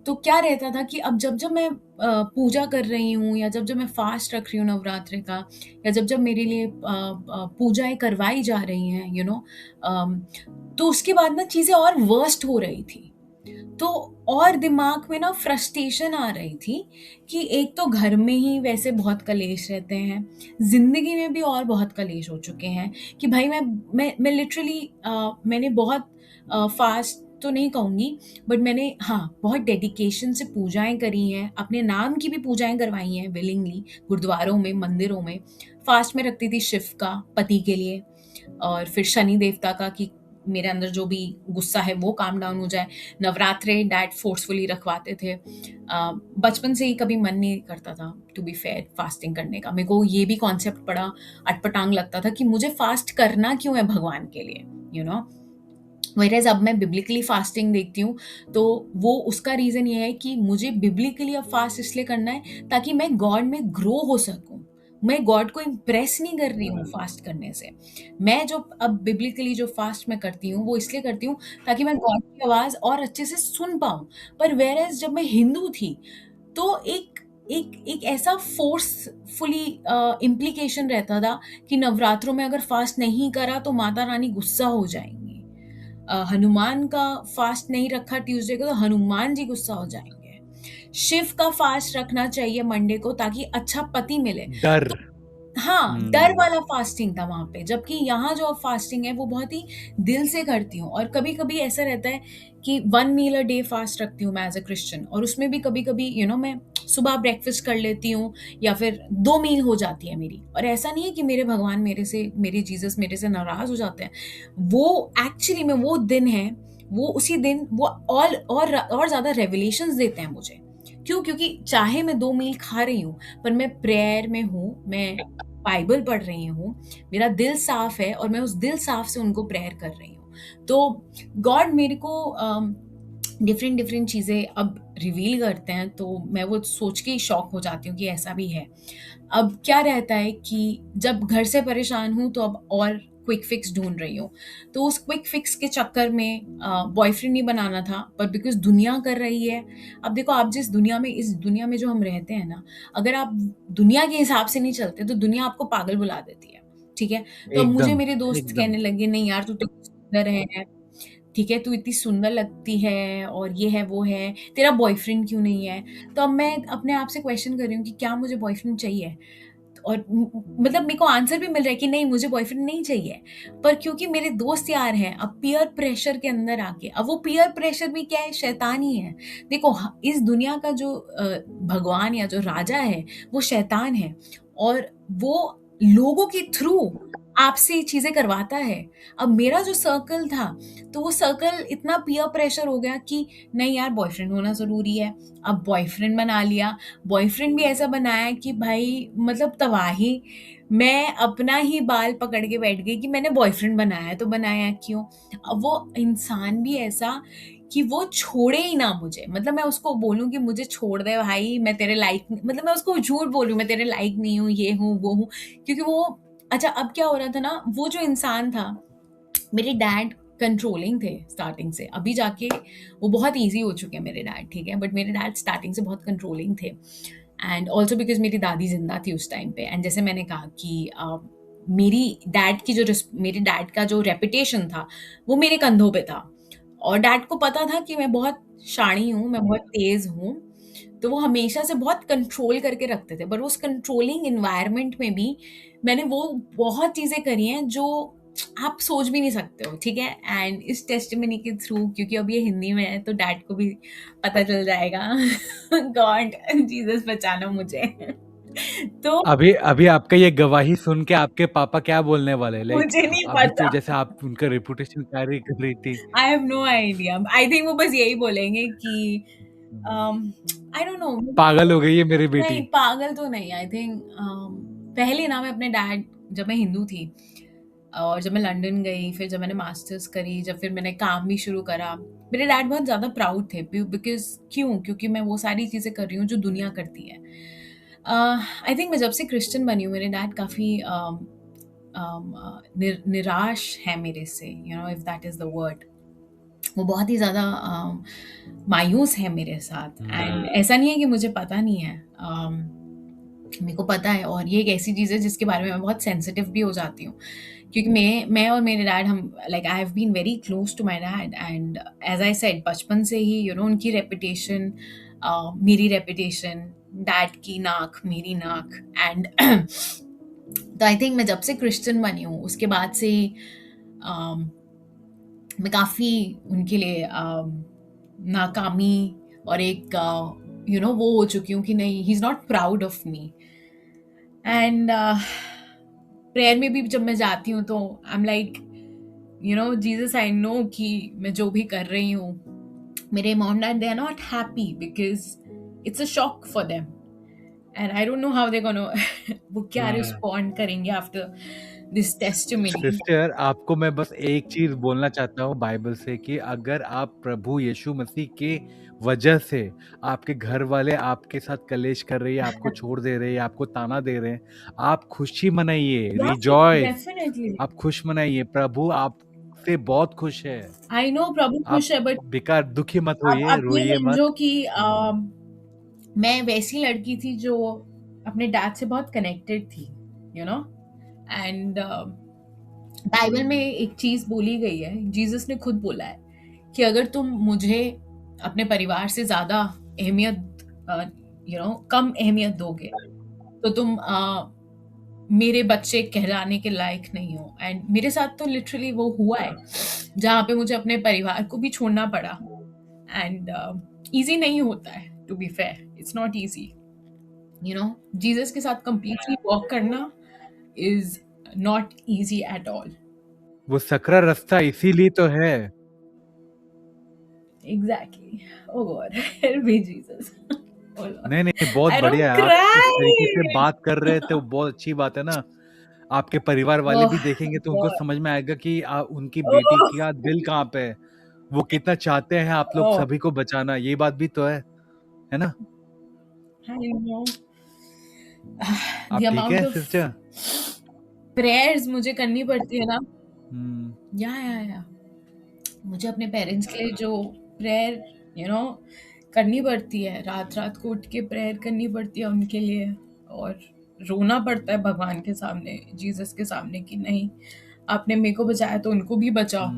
तो क्या रहता था कि अब जब-जब मैं पूजा कर रही हूँ या जब-जब मैं फ़ास्ट रख रही हूँ नवरात्रि का या जब-जब मेरे लिए पूजाएँ करवाई जा रही हैं अम, तो उसके बाद ना चीज़ें और वर्स्ट हो रही थी। तो और दिमाग में ना फ्रस्ट्रेशन आ रही थी कि एक तो घर में ही वैसे बहुत कलेश रहते हैं, ज़िंदगी में भी और बहुत कलेश हो चुके हैं कि भाई मैं लिटरली मैंने बहुत फ़ास्ट तो नहीं कहूँगी बट मैंने हाँ, बहुत डेडिकेशन से पूजाएँ करी हैं, अपने नाम की भी पूजाएँ करवाई हैं विलिंगली गुरुद्वारों में, मंदिरों में। फ़ास्ट में रखती थी शिव का, पति के लिए और फिर शनि देवता का कि मेरे अंदर जो भी गुस्सा है वो काम डाउन हो जाए। नवरात्रे डैड फ़ोर्सफुली रखवाते थे। बचपन से ही कभी मन नहीं करता था टू बी फेयर फास्टिंग करने का। मेरे को ये भी कॉन्सेप्ट बड़ा अटपटांग लगता था कि मुझे फास्ट करना क्यों है भगवान के लिए, यू नो? व्हेयरएज़ अब मैं बिब्लिकली फास्टिंग देखती हूँ, तो वो उसका रीज़न ये है कि मुझे बिब्लिकली अब फास्ट इसलिए करना है ताकि मैं गॉड में ग्रो हो सकूँ। मैं गॉड को इम्प्रेस नहीं कर रही हूँ फास्ट करने से। मैं जो अब बिब्लिकली जो फास्ट मैं करती हूँ, वो इसलिए करती हूँ ताकि मैं गॉड की आवाज़ और अच्छे से सुन पाऊँ। पर व्हेयरएज़ जब मैं हिंदू थी, तो एक एक एक ऐसा फ़ोर्सफुली इम्प्लीकेशन रहता था कि नवरात्रों में अगर फास्ट नहीं करा तो माता रानी गुस्सा हो जाएँगी। हनुमान का फास्ट नहीं रखा ट्यूसडे को तो हनुमान जी गुस्सा हो जाएँगे। शिव का फास्ट रखना चाहिए मंडे को ताकि अच्छा पति मिले। डर। तो हाँ, डर हुँ। वाला फास्टिंग था वहाँ पे, जबकि यहाँ जो अब फास्टिंग है वो बहुत ही दिल से करती हूँ और कभी-कभी ऐसा रहता है कि 1 मील अ डे फास्ट रखती हूँ मैं एज़ अ क्रिश्चियन और उसमें भी कभी-कभी मैं सुबह ब्रेकफ़ास्ट कर लेती हूँ या फिर 2 मील हो जाती है मेरी और ऐसा नहीं है कि मेरे भगवान मेरे जीसस मेरे से नाराज़ हो जाते हैं। वो एक्चुअली में वो दिन है, वो उसी दिन वो और ज़्यादा रेवलेशंस देते हैं मुझे। क्यों? क्योंकि चाहे मैं 2 मील खा रही हूँ, पर मैं प्रेयर में हूँ, मैं बाइबल पढ़ रही हूँ, मेरा दिल साफ है और मैं उस दिल साफ से उनको प्रेयर कर रही हूँ। तो गॉड मेरे को डिफरेंट चीज़ें अब रिवील करते हैं, तो मैं वो सोच के ही शॉक हो जाती हूँ कि ऐसा भी है। अब क्या रहता है कि जब घर से परेशान हूँ, तो अब और क्विक फिक्स ढूँढ रही हूँ। तो उस क्विक फिक्स के चक्कर में बॉयफ्रेंड नहीं बनाना था, पर बिकॉज़ दुनिया कर रही है। अब देखो आप जिस दुनिया में इस दुनिया में जो हम रहते हैं ना, अगर आप दुनिया के हिसाब से नहीं चलते, तो दुनिया आपको पागल बुला देती है, ठीक है? तो अब मुझे एकदम, मेरे दोस्त एकदम। कहने लगे, "नहीं यार, तू तो सुंदर है, ठीक है? तू इतनी सुंदर लगती है और ये है, वो है, तेरा बॉयफ्रेंड क्यों नहीं है?" तो अब मैं अपने आप से क्वेश्चन कर रही हूँ कि क्या मुझे बॉयफ्रेंड चाहिए? और मतलब मेरे को आंसर भी मिल रहा है कि नहीं मुझे बॉयफ्रेंड नहीं चाहिए। पर क्योंकि मेरे दोस्त यार हैं, अब पीयर प्रेशर के अंदर आके अब वो पीयर प्रेशर भी क्या है शैतान ही है। देखो इस दुनिया का जो भगवान या जो राजा है वो शैतान है और वो लोगों के थ्रू आपसे चीज़ें करवाता है। अब मेरा जो सर्कल था, तो वो सर्कल इतना पीयर प्रेशर हो गया कि नहीं यार बॉयफ्रेंड होना ज़रूरी है। अब बॉयफ्रेंड बना लिया, बॉयफ्रेंड भी ऐसा बनाया कि भाई मतलब तबाही मैं अपना ही बाल पकड़ के बैठ गई कि मैंने बॉयफ्रेंड बनाया है तो बनाया क्यों? अब वो इंसान भी ऐसा कि वो छोड़े ही ना मुझे, मतलब मैं उसको बोलूँ कि मुझे छोड़ दे भाई, मैं तेरे लायक मतलब मैं उसको झूठ बोल रही हूँ, मैं तेरे लायक नहीं हूँ, ये हूँ, वो हूँ। क्योंकि वो अच्छा अब क्या हो रहा था ना, वो जो इंसान था, मेरे डैड कंट्रोलिंग थे स्टार्टिंग से, अभी जाके वो बहुत ईज़ी हो चुके हैं मेरे डैड, ठीक है? बट मेरे डैड स्टार्टिंग से बहुत कंट्रोलिंग थे एंड ऑल्सो बिकॉज़ मेरी दादी ज़िंदा थी उस टाइम पे एंड जैसे मैंने कहा कि मेरे डैड का जो रेपुटेशन था, वो मेरे कंधों पे था और डैड को पता था कि मैं बहुत शाणी हूँ, मैं बहुत तेज़ हूँ, तो वो हमेशा से बहुत कंट्रोल करके रखते थे। पर उस कंट्रोलिंग एनवायरनमेंट में भी मैंने वो बहुत चीज़ें करी हैं जो आप सोच भी नहीं सकते हो, ठीक है? एंड इस टेस्टिमनी के थ्रू क्योंकि अब ये हिंदी में है तो डैड को भी पता चल जाएगा। गॉड जीसस बचाना मुझे। तो अभी अभी आपका ये गवाही सुन के आपके पापा क्या बोलने वाले? लाइक मुझे नहीं अभी तो पता। जैसे आप उनका रेपुटेशन कैरी कर रही थी। I have no idea. I think वो बस यही बोलेंगे कि आई डोंट नो। पागल हो गई है मेरी बेटी। नहीं, पागल तो नहीं आई थिंक पहले ना मैं अपने डैड जब मैं हिंदू थी और जब मैं लंदन गई, फिर जब मैंने मास्टर्स करी, जब फिर मैंने काम भी शुरू करा, मेरे डैड बहुत ज़्यादा प्राउड थे बिकॉज़ क्यों? क्योंकि मैं वो सारी चीज़ें कर रही हूँ जो दुनिया करती है। आई थिंक मैं जब से क्रिश्चियन बनी हूँ, मेरे डैड काफ़ी निराश है मेरे से, you know if that is the word. वो बहुत ही ज़्यादा मायूस है मेरे साथ एंड ऐसा नहीं है कि मुझे पता नहीं है। मेरे को पता है और ये एक ऐसी चीज़ है जिसके बारे में मैं बहुत सेंसिटिव भी हो जाती हूँ क्योंकि मैं और मेरे डैड हम like I have been very close to my dad and as I said बचपन से ही यू नो उनकी रेपुटेशन मेरी रेपुटेशन, डैड की नाक मेरी नाक एंड तो आई थिंक मैं जब से क्रिश्चियन बनी हूँ उसके बाद से ही मैं काफ़ी उनके लिए नाकामी और एक यू नो वो हो चुकी हूँ कि नहीं he is not proud of me and prayer में भी जब मैं जाती हूँ तो I am like you know Jesus I know कि मैं जो भी कर रही हूँ मेरे mom dad they are not happy because it's a shock for them and I don't know how they gonna वो क्या रिस्पॉन्ड करेंगे आफ्टर दिस टेस्टिमनी। सिस्टर, आपको मैं बस एक चीज बोलना चाहता हूँ बाइबल से कि अगर आप प्रभु यीशु मसीह के वजह से आपके घर वाले आपके साथ कलेश कर रही है, आपको छोड़ दे रहे हैं, आपको ताना दे रहे हैं, आप खुशी मनाइए, रिजॉइस, डेफिनेटली आप खुश मनाइए। प्रभु आपसे बहुत खुश है। आई नो प्रभु आप खुश है बट बेकार दुखी मत होइए, आप ये रोइए मत। समझो कि मैं वैसी लड़की थी जो अपने डैड से बहुत कनेक्टेड थी, यू नो एंड बाइबल में एक चीज बोली गई है, जीसस ने खुद बोला है कि अगर तुम मुझे अपने परिवार से ज्यादा अहमियत यू नो कम अहमियत दोगे तो तुम मेरे बच्चे कहलाने के लायक नहीं हो एंड मेरे साथ तो लिटरली वो हुआ है जहाँ पे मुझे अपने परिवार को भी छोड़ना पड़ा एंड इजी नहीं होता है to be fair, it's not easy, you know Jesus के साथ कंप्लीटली वॉक करना is not easy at all. वो सकरा रास्ता इसीलिए तो है। Exactly, oh God help me Jesus. नहीं नहीं, बहुत आई बढ़िया डोंट है। आप इस तरीके से क्राई। बात कर रहे थे, वो बहुत अच्छी बात है ना। आपके परिवार वाले भी ओह देखेंगे तो उनको गॉड, समझ में आएगा कि उनकी बेटी ओह का दिल कहाँ पे है, वो कितना चाहते हैं आप लोग ओह सभी को बचाना। ये बात भी तो है ना? आई नो द आप ठीक अमाउंट है ऑफ सिस्टर? प्रेयर्स मुझे करनी पड़ती है ना, हम्म। या मुझे अपने पेरेंट्स के लिए जो प्रेयर यू नो करनी पड़ती है, रात रात को उठ के प्रेयर करनी पड़ती है उनके लिए और रोना पड़ता है भगवान के सामने, जीसस के सामने कि नहीं आपने मेरे को बचाया तो उनको भी बचाओ।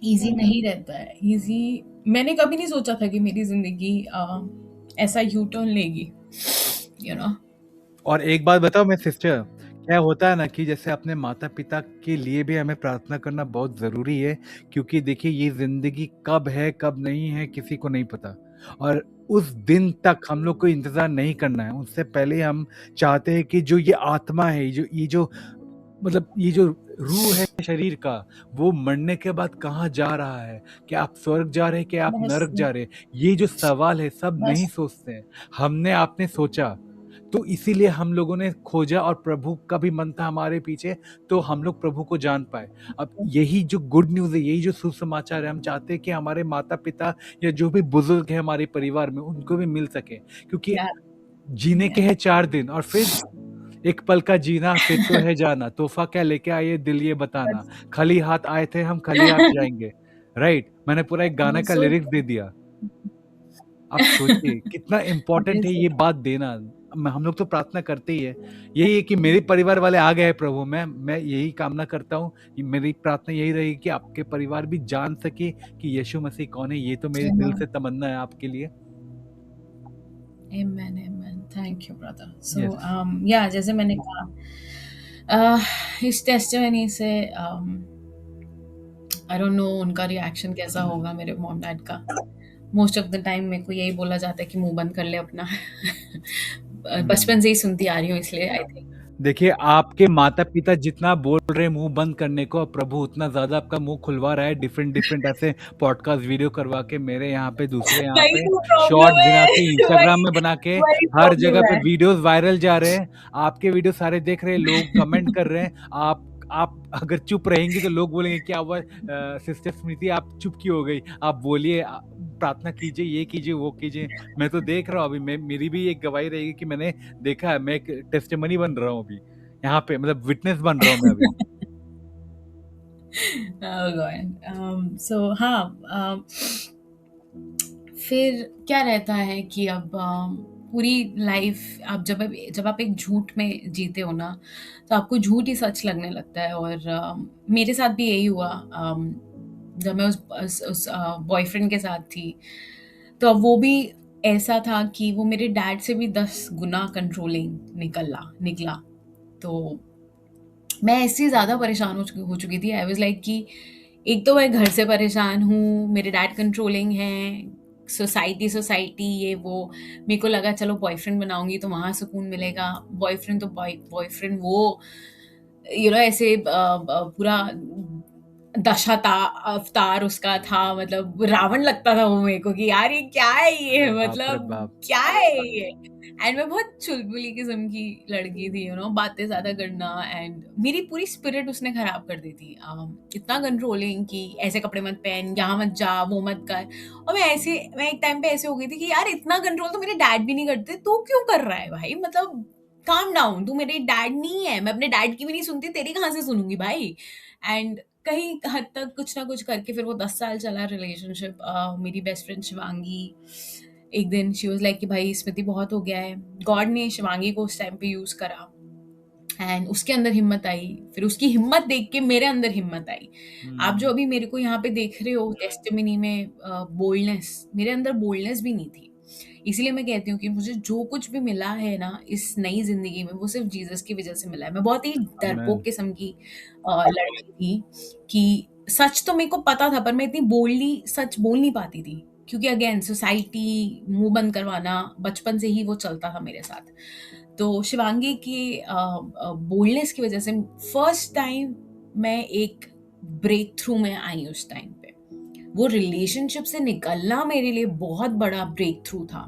इजी नहीं रहता है, इजी मैंने कभी नहीं सोचा था कि मेरी जिंदगी ऐसा यू टर्न लेगी, यू नो। और एक बात बताओ मैं सिस्टर, क्या होता है ना कि जैसे अपने माता पिता के लिए भी हमें प्रार्थना करना बहुत ज़रूरी है, क्योंकि देखिए ये ज़िंदगी कब है कब नहीं है किसी को नहीं पता, और उस दिन तक हम लोग को इंतज़ार नहीं करना है। उससे पहले हम चाहते हैं कि जो ये आत्मा है, ये जो मतलब ये जो रूह है शरीर का, वो मरने के बाद कहाँ जा रहा है, क्या आप स्वर्ग जा रहे हैं, क्या आप बस नरक जा रहे हैं, ये जो सवाल है सब नहीं बस सोचते हैं। हमने आपने सोचा, तो इसीलिए हम लोगों ने खोजा और प्रभु का भी मन था हमारे पीछे, तो हम लोग प्रभु को जान पाए। अब यही जो गुड न्यूज़ है, यही जो सुसमाचार है, हम चाहते हैं कि हमारे माता-पिता या जो भी बुजुर्ग हैं हमारे परिवार में, उनको भी मिल सके, क्योंकि या जीने के हैं 4 दिन और फिर एक पल का जीना फिर तो है जाना, तोहफा क्या लेके आए दिल ये बताना, खाली हाथ आए थे हम खाली हाथ जाएंगे, राइट? मैंने पूरा एक गाने का सो लिरिक्स दे दिया। आप सोचिए कितना इम्पोर्टेंट है ये बात देना। हम लोग तो प्रार्थना करते ही है, यही है कि मेरे परिवार वाले आ गए हैं प्रभु, मैं यही कामना करता हूँ, मेरी प्रार्थना यही रहेगी कि आपके परिवार भी जान सके कि यीशु मसीह कौन है। ये तो मेरे दिल से तमन्ना है आपके लिए। Amen, amen. Thank you, brother. So, yes yeah, जैसे मैंने कहा, इस टेस्टिमनी से आई डोंट नो उनका रिएक्शन कैसा होगा, मेरे मॉम डैड का। मोस्ट ऑफ द टाइम मेरे को यही बोला जाता है कि मुंह बंद कर ले अपना। बचपन से ही सुनती आ रही हूँ, इसलिए आई थिंक देखिए, आपके माता-पिता जितना बोल रहे हैं मुँह बंद करने को, प्रभु उतना ज़्यादा आपका मुँह खुलवा रहा है डिफरेंट ऐसे पॉडकास्ट वीडियो करवा के, मेरे यहाँ पे, दूसरे यहाँ वही पे, तो प्रॉब्लम शॉर्ट्स बना है। के, इंस्टाग्राम वही में बना के, वही हर जगह प्रॉब्लम पे है। वीडियोज़ वायरल जा रहे हैं। आपके वीडियो सारे देख रहे हैं, लोग कमेंट कर रहे हैं। आप अगर चुप रहेंगी तो लोग बोलेंगे क्या हुआ सिस्टर स्मृति आप चुप क्यों हो गई? आप बोलिए, प्रार्थना कीजिए, ये कीजिए, वो कीजिए। मैं तो देख रहा हूँ अभी, मेरी भी एक गवाही रहेगी कि मैंने देखा है, मैं एक टेस्टिमनी बन रहा हूँ अभी। यहाँ पे मतलब विटनेस बन रहा हूँ मैं अभी। Oh God. So हाँ, फिर क्या रहता है कि अब पूरी लाइफ आप जब आप एक झूठ में जीते हो ना, तो आपको झूठ ही सच लगने लगता है। और मेरे साथ भी यही हुआ। जब मैं उस बॉयफ्रेंड के साथ थी, तो अब वो भी ऐसा था कि वो मेरे डैड से भी 10 गुना कंट्रोलिंग निकला। तो मैं इससे ज़्यादा परेशान हो चुकी थी। आई वाज़ लाइक कि एक तो मैं घर से परेशान हूँ, मेरे डैड कंट्रोलिंग हैं, सोसाइटी ये वो। मेरे को लगा चलो बॉयफ्रेंड बनाऊँगी तो वहाँ सुकून मिलेगा। बॉयफ्रेंड तो बॉयफ्रेंड वो ऐसे पूरा अवतार उसका था, मतलब रावण लगता था वो मेरे को कि यार ये क्या है ये, अरे बाप रे मतलब बाप! क्या है ये। एंड मैं बहुत चुलबुली किस्म की लड़की थी, बातें ज़्यादा करना, एंड मेरी पूरी स्पिरिट उसने खराब कर दी थी। इतना कंट्रोलिंग कि ऐसे कपड़े मत पहन, यहाँ मत जा, वो मत कर। और मैं एक टाइम पे ऐसे हो गई थी कि यार इतना कंट्रोल तो मेरे डैड भी नहीं करते, तू क्यों कर रहा है भाई? मतलब काम डाउन, तू मेरे डैड नहीं है, मैं अपने डैड की भी नहीं सुनती, तेरी कहाँ से सुनूंगी भाई? एंड कहीं हद तक कुछ ना कुछ करके फिर वो 10 साल चला रिलेशनशिप। मेरी बेस्ट फ्रेंड शिवांगी, एक दिन शी वाज लाइक कि भाई स्मृति बहुत हो गया है। गॉड ने शिवांगी को उस टाइम पे यूज करा, एंड उसके अंदर हिम्मत आई, फिर उसकी हिम्मत देख के मेरे अंदर हिम्मत आई। आप जो अभी मेरे को यहाँ पे देख रहे हो टेस्टिमनी में, बोल्डनेस, मेरे अंदर बोल्डनेस भी नहीं थी। इसीलिए मैं कहती हूँ कि मुझे जो कुछ भी मिला है ना इस नई जिंदगी में, वो सिर्फ जीसस की वजह से मिला है। मैं बहुत ही डरपोक आमेन। किस्म की लड़की थी कि सच तो मेरे को पता था, पर मैं इतनी बोल्डली सच बोल नहीं पाती थी, क्योंकि अगेन सोसाइटी, मुंह बंद करवाना, बचपन से ही वो चलता था मेरे साथ। तो शिवांगी की बोल्डनेस की वजह से फर्स्ट टाइम मैं एक ब्रेक थ्रू में आई उस टाइम पे। वो रिलेशनशिप से निकलना मेरे लिए बहुत बड़ा ब्रेक थ्रू था,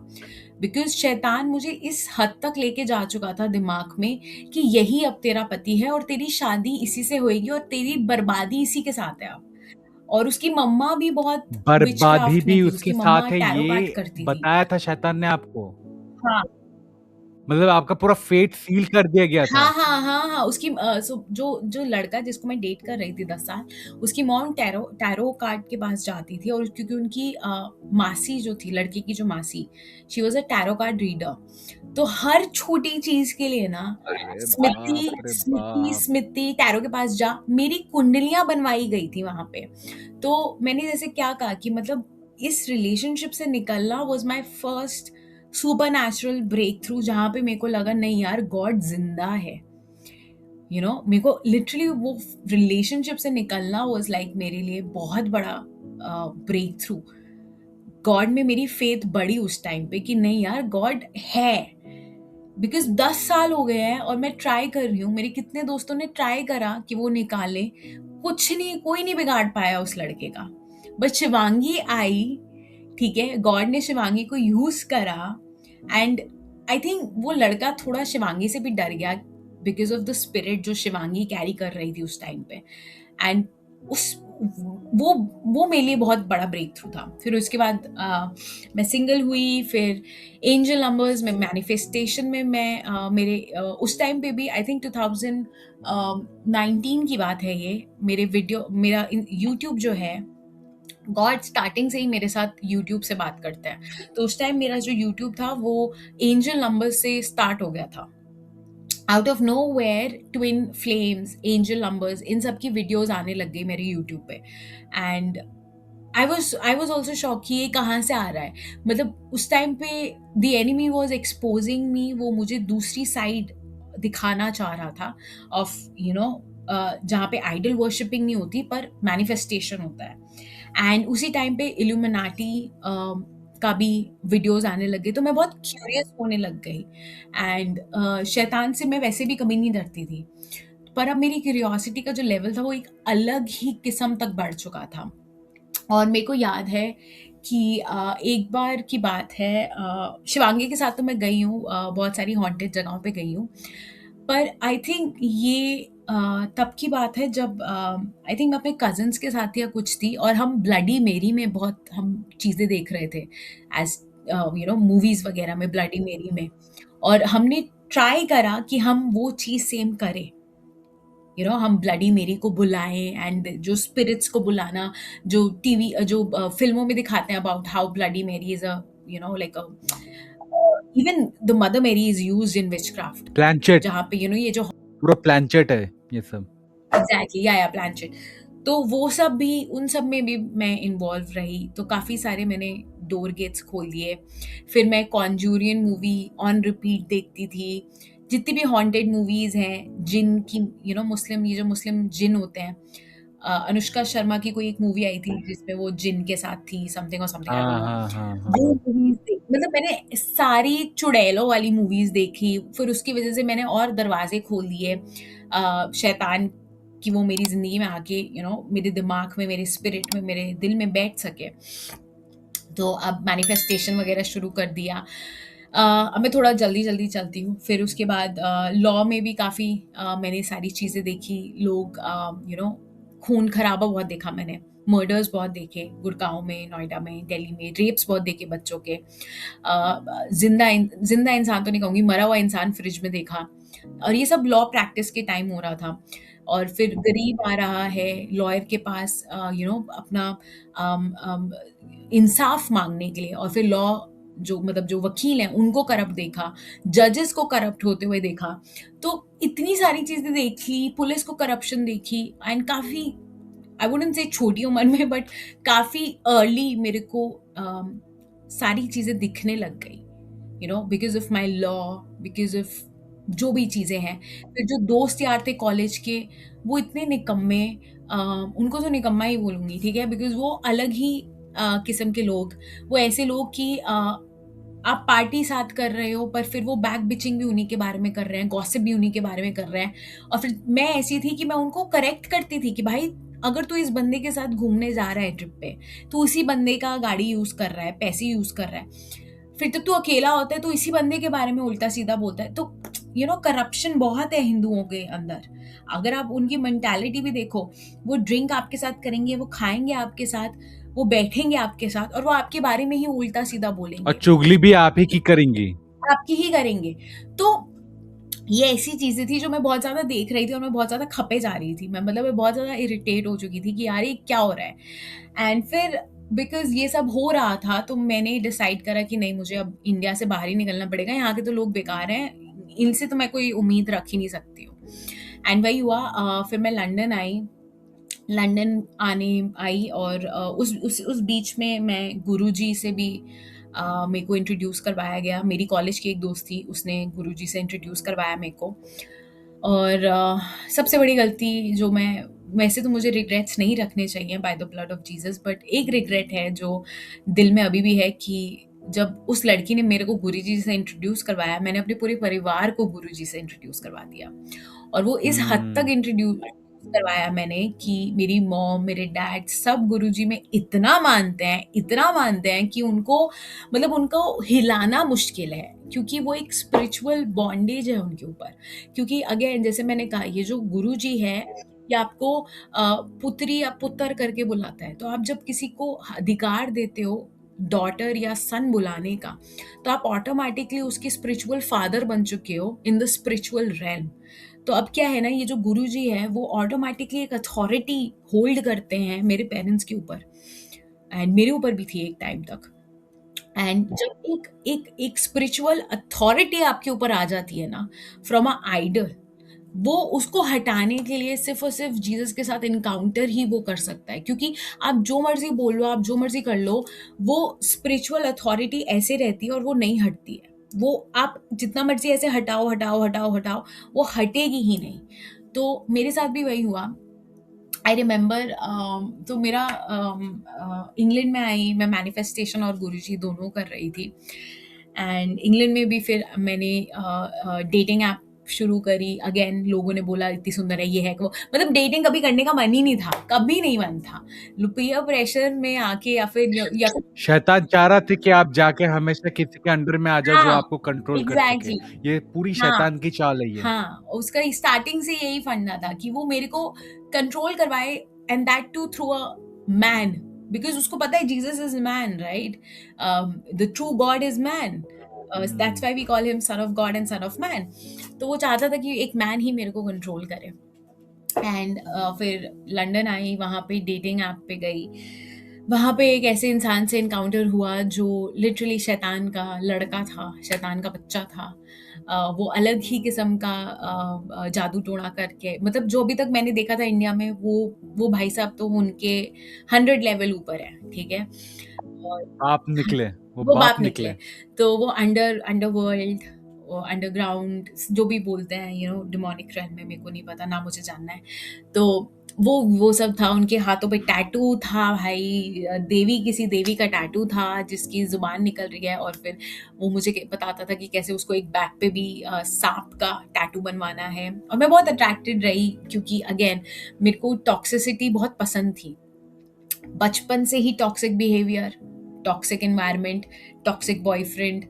बिकॉज शैतान मुझे इस हद तक लेके जा चुका था दिमाग में कि यही अब तेरा पति है और तेरी शादी इसी से होएगी और तेरी बर्बादी इसी के साथ है अब। और उसकी मम्मा भी बहुत बर्बादी विचक्राफ्ट में भी थी, उसके उसकी मम्मा साथ है, टैरो कार्ड ये करती थी। बताया था शैतान ने आपको? हाँ, मतलब आपका पूरा फेट सील कर दिया गया था। हाँ, उसकी जो लड़का जिसको मैं डेट कर रही थी 10 साल, उसकी मॉम टैरो कार्ड के पास जाती थी, और क्योंकि उनकी मासी जो थी, लड़के की जो मासी, she was a tarot card reader. तो हर छोटी चीज़ के लिए ना, अरे स्मिति, बाप रे स्मिति, बाप! स्मिति टैरो के पास जा, मेरी कुंडलियाँ बनवाई गई थी वहाँ पे। तो मैंने जैसे क्या कहा कि मतलब इस रिलेशनशिप से निकलना was my first supernatural breakthrough, जहाँ पे मेरे को लगा नहीं यार गॉड जिंदा है। मेरे को लिटरली वो रिलेशनशिप से निकलना वाज लाइक मेरे लिए बहुत बड़ा ब्रेक थ्रू। गॉड में मेरी फेथ बढ़ी उस टाइम पे कि नहीं यार गॉड है। बिकॉज 10 साल हो गए हैं और मैं ट्राई कर रही हूँ, मेरे कितने दोस्तों ने ट्राई करा कि वो निकाले, कुछ नहीं, कोई नहीं बिगाड़ पाया उस लड़के का। बट शिवांगी आई, ठीक है, गॉड ने शिवांगी को यूज करा, एंड आई थिंक वो लड़का थोड़ा शिवांगी से भी डर गया बिकॉज ऑफ द स्पिरिट जो शिवांगी कैरी कर रही थी उस टाइम पे। एंड उस वो वो मेरे लिए बहुत बड़ा ब्रेक थ्रू था। फिर उसके बाद मैं सिंगल हुई, फिर एंजल नंबर्स में, मैनिफेस्टेशन में मैं मेरे उस टाइम पे भी आई थिंक 2019 की बात है ये, मेरे वीडियो मेरा यूट्यूब जो है, गॉड स्टार्टिंग से ही मेरे साथ यूट्यूब से बात करते हैं। तो उस टाइम मेरा जो यूट्यूब था वो एंजल नंबर से स्टार्ट हो गया था। Out of nowhere twin flames, angel numbers, इन सब की वीडियोज आने लग गई मेरे यूट्यूब पे। And I was also shock कि ये कहाँ से आ रहा है। मतलब उस टाइम पे द एनिमी वॉज एक्सपोजिंग मी, वो मुझे दूसरी साइड दिखाना चाह रहा था ऑफ जहाँ पे आइडल वर्शिपिंग नहीं होती पर मैनिफेस्टेशन होता है। एंड उसी टाइम पे इल्यूमिनाटी का भी वीडियोस आने लगे, तो मैं बहुत क्यूरियस होने लग गई। एंड शैतान से मैं वैसे भी कभी नहीं डरती थी, पर अब मेरी क्यूरियोसिटी का जो लेवल था वो एक अलग ही किस्म तक बढ़ चुका था। और मेरे को याद है कि एक बार की बात है, शिवांगी के साथ तो मैं गई हूँ, बहुत सारी हॉन्टेड जगहों पे गई हूँ, पर आई थिंक ये तब की बात है जब आई थिंक मैं अपने कजन्स के साथ या कुछ थी, और हम ब्लडी मेरी में बहुत हम चीज़ें देख रहे थे एज मूवीज़ वगैरह में, ब्लडी मेरी में। और हमने ट्राई करा कि हम वो चीज़ सेम करें, हम ब्लडी मेरी को बुलाएं, एंड जो स्पिरिट्स को बुलाना जो टीवी जो फिल्मों में दिखाते हैं about how bloody Mary is a like even the mother Mary is used in witchcraft, planchette, जहाँ पे ये जो पूरा प्लानचेट है ये सब। एग्जैक्टली या प्लानचेट, तो वो सब भी, उन सब में भी मैं इन्वॉल्व रही। तो काफ़ी सारे मैंने डोर गेट्स खोल दिए। फिर मैं कॉन्जूरियन मूवी ऑन रिपीट देखती थी। जितनी भी हॉन्टेड मूवीज़ हैं जिन की मुस्लिम, ये जो मुस्लिम जिन होते हैं, अनुष्का शर्मा की कोई एक मूवी आई थी जिसमें वो जिन के साथ थी, समथिंग और समथिंग, आई डोंट नो। हाँ हाँ हाँ वो हाँ। मूवीज मतलब मैंने सारी चुड़ैलों वाली मूवीज देखी। फिर उसकी वजह से मैंने और दरवाजे खोल दिए शैतान कि वो मेरी जिंदगी में आके मेरे दिमाग में, मेरे स्पिरिट में, मेरे दिल में बैठ सके। तो अब मैनिफेस्टेशन वगैरह शुरू कर दिया। अब मैं थोड़ा जल्दी जल्दी चलती हूँ। फिर उसके बाद लॉ में भी काफ़ी मैंने सारी चीज़ें देखी। लोग खून खराबा बहुत देखा मैंने, मर्डर्स बहुत देखे, गुड़गांव में, नोएडा में, दिल्ली में, रेप्स बहुत देखे बच्चों के। जिंदा इंसान तो नहीं कहूँगी, मरा हुआ इंसान फ्रिज में देखा। और ये सब लॉ प्रैक्टिस के टाइम हो रहा था। और फिर गरीब आ रहा है लॉयर के पास अपना इंसाफ मांगने के लिए, और फिर लॉ जो वकील हैं उनको करप्ट देखा, जजेस को करप्ट होते हुए देखा। तो इतनी सारी चीजें देखी, पुलिस को करप्शन देखी। एंड काफी, आई वुडंट से छोटी उम्र में, बट काफी अर्ली मेरे को सारी चीजें दिखने लग गई, because of my law, because of जो भी चीजें हैं। फिर जो दोस्त यार थे कॉलेज के, वो इतने निकम्मे, उनको तो निकम्मा ही बोलूंगी, ठीक है, बिकॉज वो अलग ही किस्म के लोग। वो ऐसे लोग कि आप पार्टी साथ कर रहे हो पर फिर वो बैक बिचिंग भी उन्हीं के बारे में कर रहे हैं, गॉसिप भी उन्हीं के बारे में कर रहे हैं। और फिर मैं ऐसी थी कि मैं उनको करेक्ट करती थी कि भाई अगर तू इस बंदे के साथ घूमने जा रहा है ट्रिप पे, तो उसी बंदे का गाड़ी यूज कर रहा है, पैसे यूज कर रहा है। फिर जब तू अकेला होता है तो इसी बंदे के बारे में उल्टा सीधा बोलता है। तो करप्शन बहुत है हिंदुओं के अंदर। अगर आप उनकी मेंटालिटी भी देखो, वो ड्रिंक आपके साथ करेंगे, वो खाएंगे आपके साथ, वो बैठेंगे आपके साथ, और वो आपके बारे में ही उल्टा सीधा और बोलेंगे, चुगली भी आप ही की करेंगी। आपकी ही करेंगे। तो ये ऐसी चीजें थी जो मैं बहुत ज्यादा देख रही थी, और मैं बहुत ज्यादा खपे जा रही थी। मैं बहुत ज्यादा इरिटेट हो चुकी थी कि यार ये क्या हो रहा है। एंड फिर बिकॉज ये सब हो रहा था तो मैंने डिसाइड करा कि नहीं, मुझे अब इंडिया से बाहर ही निकलना पड़ेगा। यहाँ के तो लोग बेकार हैं, इनसे तो मैं कोई उम्मीद रख ही नहीं सकती हूँ। एंड वही हुआ। फिर मैं लंदन आई, और उस बीच में मैं गुरुजी से भी मेरे को इंट्रोड्यूस करवाया गया। मेरी कॉलेज की एक दोस्त थी, उसने गुरुजी से इंट्रोड्यूस करवाया मेरे को। और सबसे बड़ी गलती जो मैं, वैसे तो मुझे रिग्रेट्स नहीं रखने चाहिए by the blood of Jesus, but एक रिग्रेट है जो दिल में अभी भी है कि जब उस लड़की ने मेरे को गुरुजी से इंट्रोड्यूस करवाया, मैंने अपने पूरे परिवार को गुरुजी से इंट्रोड्यूस करवा दिया। और वो इस हद तक इंट्रोड्यूस करवाया मैंने कि मेरी मॉम, मेरे डैड सब गुरुजी में इतना मानते हैं कि उनको हिलाना मुश्किल है, क्योंकि वो एक स्पिरिचुअल बॉन्डेज है उनके ऊपर। क्योंकि अगेन जैसे मैंने कहा, ये जो गुरुजी है, ये आपको पुत्री या पुत्र करके बुलाता है। तो आप जब किसी को अधिकार देते हो डॉटर या सन बुलाने का, तो आप ऑटोमेटिकली उसके स्पिरिचुअल फादर बन चुके हो इन द स्पिरिचुअल रेल्म। तो अब क्या है ना, ये जो गुरुजी है वो ऑटोमेटिकली एक अथॉरिटी होल्ड करते हैं मेरे पेरेंट्स के ऊपर, एंड मेरे ऊपर भी थी एक टाइम तक। एंड जब एक स्पिरिचुअल अथॉरिटी आपके ऊपर आ जाती है ना, फ्रॉम अ आइडल, वो उसको हटाने के लिए सिर्फ और सिर्फ जीसस के साथ इनकाउंटर ही वो कर सकता है। क्योंकि आप जो मर्जी बोल लो, आप जो मर्जी कर लो, वो स्पिरिचुअल अथॉरिटी ऐसे रहती है और वो नहीं हटती है। वो आप जितना मर्जी ऐसे हटाओ हटाओ हटाओ हटाओ, वो हटेगी ही नहीं। तो मेरे साथ भी वही हुआ। आई रिमेंबर, तो मेरा इंग्लैंड में आई, मैं मैनिफेस्टेशन और गुरुजी दोनों कर रही थी। एंड इंग्लैंड में भी फिर मैंने डेटिंग ऐप शुरू करी। अगेन लोगों ने बोला इतनी सुंदर है, ये है वो, मतलब डेटिंग कभी करने का मन ही नहीं था, कभी नहीं मन था। पीयर प्रेशर में आके या फिर या शैतान चाह रहा था कि आप जाके हमेशा किसी के अंडर में आ जाओ जो हाँ, आपको कंट्रोल कर सके। एग्जैक्टली। ये पूरी हाँ, शैतान की चाल है ये। हाँ, उसका स्टार्टिंग से यही फंडा था कि वो मेरे को कंट्रोल करवाए, and that too through a man, because उसको पता है Jesus is man, right? The true God is man, that's why we call him son of God and son of man. तो वो चाहता था कि एक मैन ही मेरे को कंट्रोल करे। एंड फिर लंदन आई, वहाँ पे डेटिंग ऐप पे गई। वहाँ पे एक ऐसे इंसान से इनकाउंटर हुआ जो लिटरली शैतान का लड़का था, शैतान का बच्चा था। वो अलग ही किस्म का जादू टोना करके, मतलब जो अभी तक मैंने देखा था इंडिया में, वो भाई साहब तो उनके 100 लेवल ऊपर है, ठीक है? और आप निकले, वो वो बाप बाप निकले। तो वो अंडरवर्ल्ड, अंडरग्राउंड, जो भी बोलते हैं, डिमोनिक रेल्म में, मेरे को नहीं पता ना, मुझे जानना है। तो वो सब था। उनके हाथों पे टैटू था भाई, किसी देवी का टैटू था जिसकी जुबान निकल रही है। और फिर वो मुझे बताता था कि कैसे उसको एक बैक पे भी सांप का टैटू बनवाना है। और मैं बहुत अट्रैक्टेड रही, क्योंकि अगेन मेरे को टॉक्सिसिटी बहुत पसंद थी। बचपन से ही toxic behaviour, toxic environment, toxic boyfriend,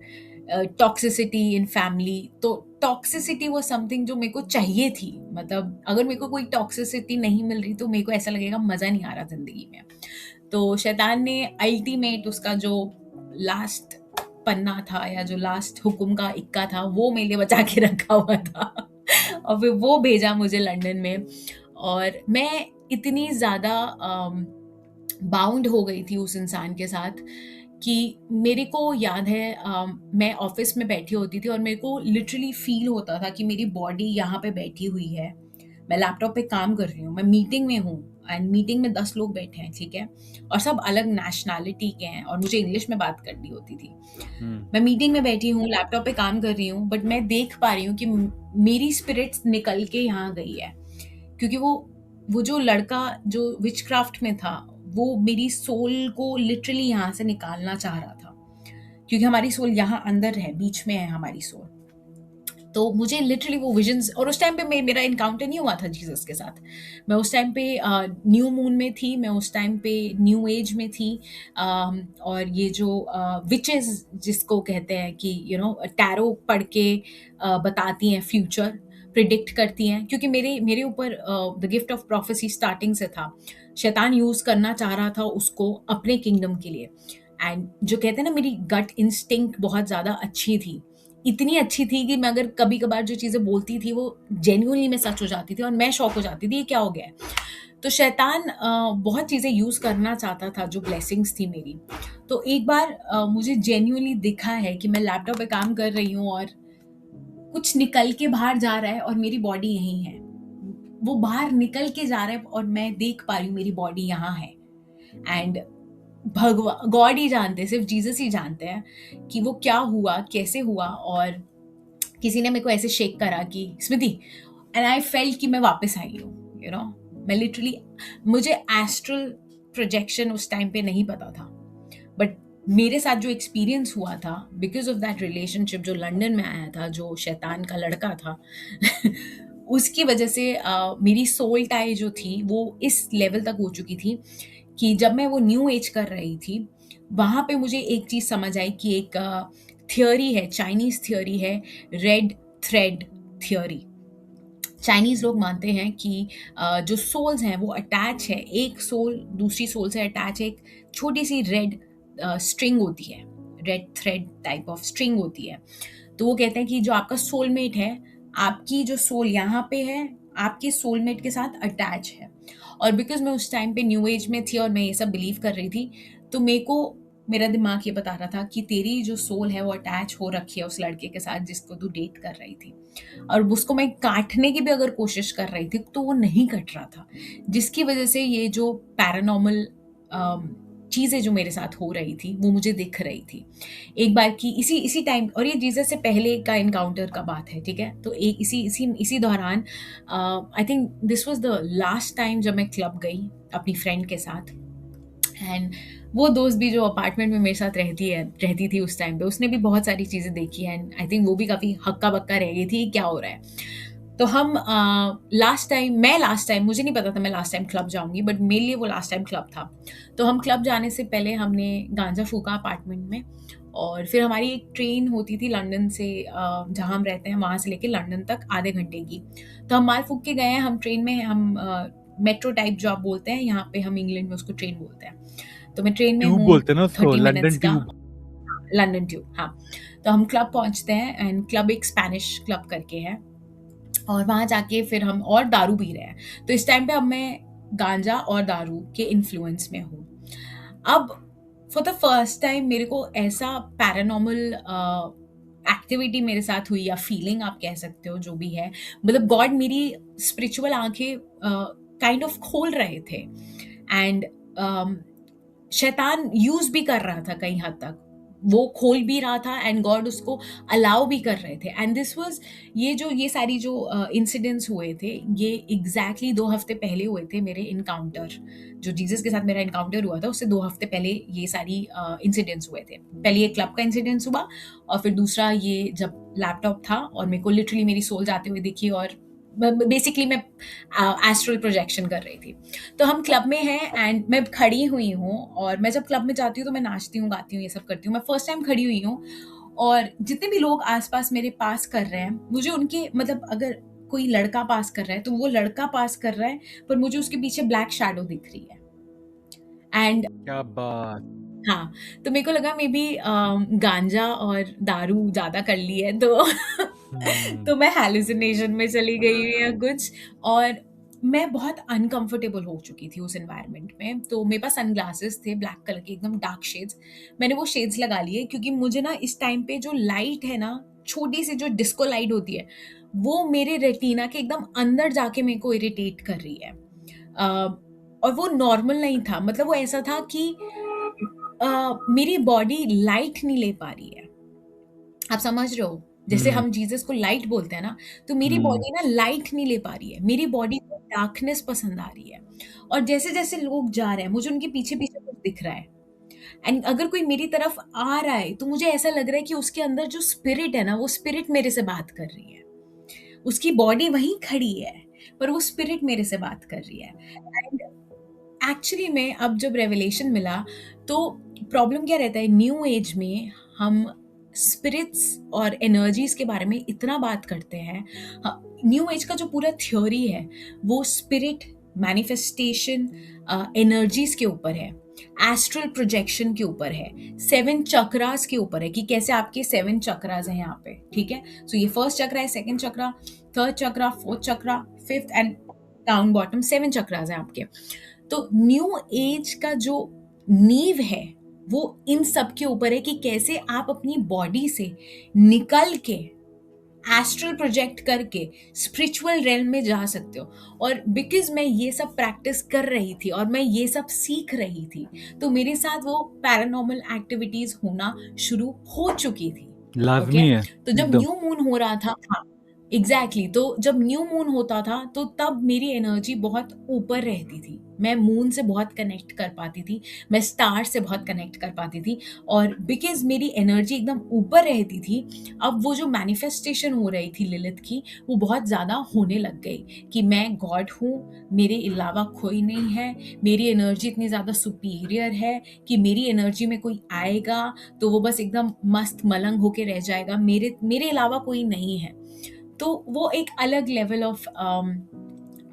toxicity in family. तो टॉक्सिसिटी वो समथिंग जो मेरे को चाहिए थी। मतलब अगर मेरे को कोई टॉक्सिसिटी नहीं मिल रही तो मेरे को ऐसा लगेगा मज़ा नहीं आ रहा ज़िंदगी में। तो शैतान ने अल्टीमेट उसका जो लास्ट पन्ना था, या जो लास्ट हुक्म का इक्का था, वो मेरे लिए बचा के रखा हुआ था। और फिर वो भेजा मुझे लंदन में। और मैं इतनी ज़्यादा बाउंड हो गई थी उस इंसान के साथ कि मेरे को याद है, मैं ऑफिस में बैठी होती थी और मेरे को लिटरली फील होता था कि मेरी बॉडी यहाँ पे बैठी हुई है, मैं लैपटॉप पे काम कर रही हूँ, मैं मीटिंग में हूँ, एंड मीटिंग में 10 लोग बैठे हैं, ठीक है? और सब अलग नेशनैलिटी के हैं, और मुझे इंग्लिश में बात करनी होती थी। मैं मीटिंग में बैठी हूँ, लैपटॉप पे काम कर रही हूँ, बट मैं देख पा रही हूँ कि मेरी स्पिरिट निकल के यहाँ गई है। क्योंकि वो जो लड़का जो विचक्राफ्ट में था, वो मेरी सोल को लिटरली यहाँ से निकालना चाह रहा था, क्योंकि हमारी सोल यहाँ अंदर है, बीच में है हमारी सोल। तो मुझे लिटरली वो विजन्स, और उस टाइम पे मेरा इनकाउंटर नहीं हुआ था जीसस के साथ। मैं उस टाइम पे न्यू मून में थी, मैं उस टाइम पे न्यू एज में थी। और ये जो विचेस जिसको कहते हैं कि टैरो पढ़ के बताती हैं फ्यूचर, प्रिडिक्ट करती हैं, क्योंकि मेरे ऊपर the gift of prophecy starting से था। शैतान यूज़ करना चाह रहा था उसको अपने किंगडम के लिए। एंड जो कहते हैं ना, मेरी गट इंस्टिंक्ट बहुत ज़्यादा अच्छी थी, इतनी अच्छी थी कि मैं अगर कभी कभार जो चीज़ें बोलती थी वो जेन्युइनली में सच हो जाती थी, और मैं शॉक हो जाती थी ये क्या हो गया है। तो शैतान बहुत चीज़ें यूज़ करना चाहता था जो ब्लेसिंग्स थी मेरी। तो एक बार मुझे जेन्युइनली दिखा है कि मैं लैपटॉप पे काम कर रही हूँ और कुछ निकल के बाहर जा रहा है और मेरी बॉडी यहीं है। वो बाहर निकल के जा रहा है और मैं देख पा रही हूँ मेरी बॉडी यहाँ है। एंड गॉड ही जानते हैं, सिर्फ जीसस ही जानते हैं कि वो क्या हुआ, कैसे हुआ। और किसी ने मेरे को ऐसे शेक करा कि स्मृति, एंड आई फेल्ट कि मैं वापस आई हूँ, मैं लिटरली, मुझे एस्ट्रल प्रोजेक्शन उस टाइम पे नहीं पता था, बट मेरे साथ जो एक्सपीरियंस हुआ था बिकॉज ऑफ दैट रिलेशनशिप जो लंदन में आया था, जो शैतान का लड़का था उसकी वजह से मेरी सोल टाई जो थी वो इस लेवल तक हो चुकी थी कि जब मैं वो न्यू एज कर रही थी, वहाँ पे मुझे एक चीज़ समझ आई कि एक थियोरी है, चाइनीज़ थियोरी है, रेड थ्रेड थियोरी। चाइनीज़ लोग मानते हैं कि जो सोल्स हैं वो अटैच है, एक सोल दूसरी सोल से अटैच है, एक छोटी-सी रेड स्ट्रिंग होती है, red thread type of string होती है। तो वो कहते हैं कि जो आपका सोलमेट है, आपकी जो सोल यहाँ पे है, आपके सोलमेट के साथ अटैच है। और बिकॉज़ मैं उस टाइम पे न्यू एज में थी और मैं ये सब बिलीव कर रही थी, तो मेरे को मेरा दिमाग ये बता रहा था कि तेरी जो सोल है वो अटैच हो रखी है उस लड़के के साथ जिसको तू डेट कर रही थी। और उसको मैं काटने की भी अगर कोशिश कर रही थी तो वो नहीं कट रहा था, जिसकी वजह से ये जो पैरानॉर्मल चीज़ें जो मेरे साथ हो रही थी वो मुझे दिख रही थी। एक बार की इसी इसी टाइम, और ये जीसस से पहले का एनकाउंटर का बात है, ठीक है? तो एक इसी दौरान I think this was the last time जब मैं क्लब गई अपनी फ्रेंड के साथ। एंड वो दोस्त भी जो अपार्टमेंट में मेरे साथ रहती थी उस टाइम पे, उसने भी बहुत सारी चीज़ें देखी एंड आई थिंक वो भी काफ़ी हक्का-बक्का रह गई थी, क्या हो रहा है? तो हम लास्ट टाइम मुझे नहीं पता था मैं लास्ट टाइम क्लब जाऊँगी, बट मेरे लिए वो लास्ट टाइम क्लब था। तो हम क्लब जाने से पहले हमने गांजा फूँका अपार्टमेंट में, और फिर हमारी एक ट्रेन होती थी लंदन से, जहाँ हम रहते हैं वहाँ से लेके लंदन तक आधे घंटे की। तो हम माल फूँक के गए हैं, हम ट्रेन में, हम मेट्रो टाइप जो आप बोलते हैं, यहाँ पे हम इंग्लैंड में उसको ट्रेन बोलते हैं। तो मैं ट्रेन में ट्यूब हूँ बोलते हैं ना उसको, 30 लंदन मिनट्स का। ट्यूब। लंदन ट्यूब, हाँ। तो हम क्लब पहुँचते हैं एंड क्लब एक स्पेनिश क्लब करके है, और वहाँ जाके फिर हम और दारू पी रहे हैं। तो इस टाइम पे अब मैं गांजा और दारू के इन्फ्लुएंस में हूँ। अब फॉर द फर्स्ट टाइम मेरे को ऐसा पैरानॉर्मल एक्टिविटी मेरे साथ हुई, या फीलिंग आप कह सकते हो, जो भी है, मतलब गॉड मेरी स्पिरिचुअल आंखें काइंड ऑफ खोल रहे थे। एंड शैतान यूज भी कर रहा था कई हद तक, वो खोल भी रहा था एंड गॉड उसको अलाउ भी कर रहे थे। एंड दिस वाज, ये सारी जो इंसिडेंट्स हुए थे, ये एग्जैक्टली 2 हफ्ते पहले हुए थे मेरे इनकाउंटर, जो जीसस के साथ मेरा इनकाउंटर हुआ था उससे 2 हफ्ते पहले ये सारी इंसिडेंट्स हुए थे। पहले ये क्लब का इंसिडेंस हुआ, और फिर दूसरा ये जब लैपटॉप था और मेरे को लिटरली मेरी सोल जाते हुए दिखी, और बेसिकली मैं एस्ट्रल प्रोजेक्शन कर रही थी। तो हम क्लब में हैं एंड मैं खड़ी हुई हूँ, और मैं जब क्लब में जाती हूँ तो मैं नाचती हूँ, गाती हूँ, ये सब करती हूँ। मैं फर्स्ट टाइम खड़ी हुई हूँ, और जितने भी लोग आसपास मेरे पास कर रहे हैं, मुझे उनके, मतलब अगर कोई लड़का पास कर रहा है तो वो लड़का पास कर रहा है, पर मुझे उसके पीछे ब्लैक शैडो दिख रही है। एंड क्या बात। हाँ, तो मेरे को लगा मे बी गांजा और दारू ज़्यादा कर ली है, तो तो मैं हैलुसिनेशन में चली गई हूँ या कुछ। और मैं बहुत अनकंफर्टेबल हो चुकी थी उस एनवायरनमेंट में। तो मेरे पास सनग्लासेस थे ब्लैक कलर के, एकदम डार्क शेड्स। मैंने वो शेड्स लगा लिए क्योंकि मुझे ना इस टाइम पे जो लाइट है ना, छोटी सी जो डिस्को लाइट होती है, वो मेरे रेटिना के एकदम अंदर जाके मेरे को इरिटेट कर रही है। और वो नॉर्मल नहीं था, मतलब वो ऐसा था कि मेरी बॉडी लाइट नहीं ले पा रही है। आप समझ रहे हो? जैसे हम जीसस को लाइट बोलते हैं ना, तो मेरी बॉडी ना लाइट नहीं ले पा रही है। मेरी बॉडी को डार्कनेस पसंद आ रही है। और जैसे-जैसे लोग जा रहे हैं, मुझे उनके पीछे-पीछे कुछ दिख रहा है। एंड अगर कोई मेरी तरफ आ रहा है, तो मुझे ऐसा लग रहा है कि उसके अंदर जो स्पिरिट है ना, वो स्पिरिट मेरे से बात कर रही है। उसकी बॉडी वहीं खड़ी है, पर वो स्पिरिट मेरे से बात कर रही है। एंड एक्चुअली में अब जब रेवलेशन मिला, तो प्रॉब्लम क्या रहता है, न्यू एज में हम स्पिरिट्स और एनर्जीज के बारे में इतना बात करते हैं। न्यू एज का जो पूरा थ्योरी है वो स्पिरिट, मैनिफेस्टेशन, एनर्जीज के ऊपर है, एस्ट्रल प्रोजेक्शन के ऊपर है, 7 चक्रास के ऊपर है, कि कैसे आपके 7 चक्रास हैं यहाँ पे, ठीक है? सो ये फर्स्ट चक्रा है, second chakra, third chakra, fourth chakra, fifth and down bottom 7 chakras हैं आपके। तो न्यू एज का जो नींव है वो इन सब के ऊपर है, कि कैसे आप अपनी बॉडी से निकल के एस्ट्रल प्रोजेक्ट करके स्पिरिचुअल रेल्म में जा सकते हो। और बिकॉज मैं ये सब प्रैक्टिस कर रही थी और मैं ये सब सीख रही थी, तो मेरे साथ वो पैरानॉर्मल एक्टिविटीज होना शुरू हो चुकी थी। लाजमी है तो जब एकदम। न्यू मून हो रहा था, हाँ एग्जैक्टली, तो जब न्यू मून होता था तो तब मेरी एनर्जी बहुत ऊपर रहती थी। मैं मून से बहुत कनेक्ट कर पाती थी, मैं स्टार से बहुत कनेक्ट कर पाती थी, और बिकॉज़ मेरी एनर्जी एकदम ऊपर रहती थी, अब वो जो मैनिफेस्टेशन हो रही थी लिलित की, वो बहुत ज़्यादा होने लग गई कि मैं गॉड हूँ, मेरे अलावा कोई नहीं है, मेरी एनर्जी इतनी ज़्यादा सुपीरियर है कि मेरी एनर्जी में कोई आएगा तो वो बस एकदम मस्त मलंग होके रह जाएगा, मेरे मेरे अलावा कोई नहीं है। तो वो एक अलग लेवल ऑफ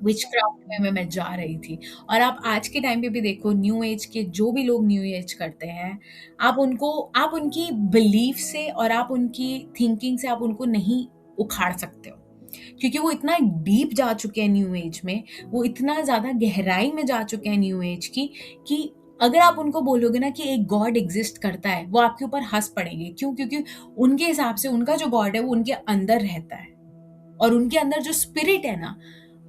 विचक्राफ्ट में मैं जा रही थी। और आप आज के टाइम पे भी देखो, न्यू एज के जो भी लोग न्यू एज करते हैं, आप उनकी बिलीफ से और आप उनकी थिंकिंग से आप उनको नहीं उखाड़ सकते हो, क्योंकि वो इतना डीप जा चुके हैं न्यू एज में, वो इतना ज़्यादा गहराई में जा चुके हैं न्यू एज की, कि अगर आप उनको बोलोगे ना कि एक गॉड एग्जिस्ट करता है, वो आपके ऊपर हँस पड़ेंगे। क्यों? क्योंकि उनके हिसाब से उनका जो गॉड है वो उनके अंदर रहता है, और उनके अंदर जो स्पिरिट है ना,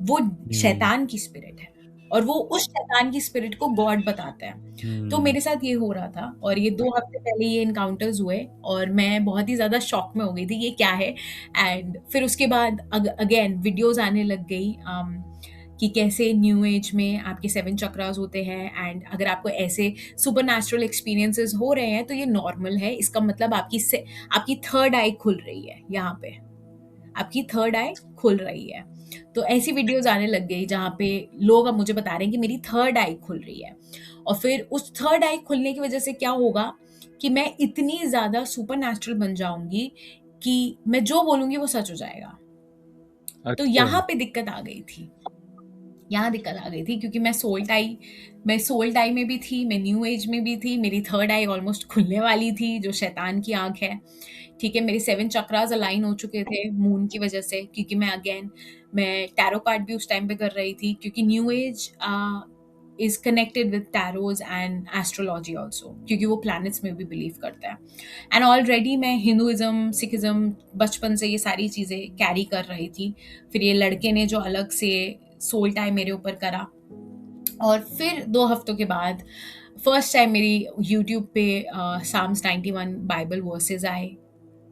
वो शैतान की स्पिरिट है, और वो उस शैतान की स्पिरिट को गॉड बताता है। तो मेरे साथ ये हो रहा था, और ये 2 हफ्ते पहले ये एनकाउंटर्स हुए, और मैं बहुत ही ज़्यादा शॉक में हो गई थी, ये क्या है? एंड फिर उसके बाद अगेन वीडियोज़ आने लग गई, कि कैसे न्यू एज में आपके 7 चक्रास होते हैं, एंड अगर आपको ऐसे सुपरनैचुरल एक्सपीरियंसेस हो रहे हैं तो ये नॉर्मल है। इसका मतलब आपकी थर्ड आई खुल रही है, यहाँ पे आपकी थर्ड आई खुल रही है। तो ऐसी वीडियोज़ आने लग गई जहाँ पे लोग अब मुझे बता रहे हैं कि मेरी थर्ड आई खुल रही है, और फिर उस थर्ड आई खुलने की वजह से क्या होगा कि मैं इतनी ज़्यादा सुपरनैचुरल बन जाऊँगी कि मैं जो बोलूँगी वो सच हो जाएगा। तो यहाँ पे दिक्कत आ गई थी, क्योंकि मैं सोल टाई में भी थी, मैं न्यू एज में भी थी, मेरी थर्ड आई ऑलमोस्ट खुलने वाली थी, जो शैतान की आँख है, ठीक है? मेरे 7 चक्रास अलाइन हो चुके थे मून की वजह से, क्योंकि मैं टैरो कार्ड भी उस टाइम पे कर रही थी, क्योंकि new age is connected with tarots and astrology also, क्योंकि वो प्लैनेट्स में भी बिलीव करता है। एंड ऑलरेडी मैं हिंदुइज़्म, सिखिज़्म बचपन से ये सारी चीज़ें कैरी कर रही थी। फिर ये लड़के ने जो अलग से सोल टाई मेरे ऊपर करा, और फिर 2 हफ्तों के बाद फर्स्ट टाइम मेरी यूट्यूब पे साम्स 91 बाइबल वर्सेस आए,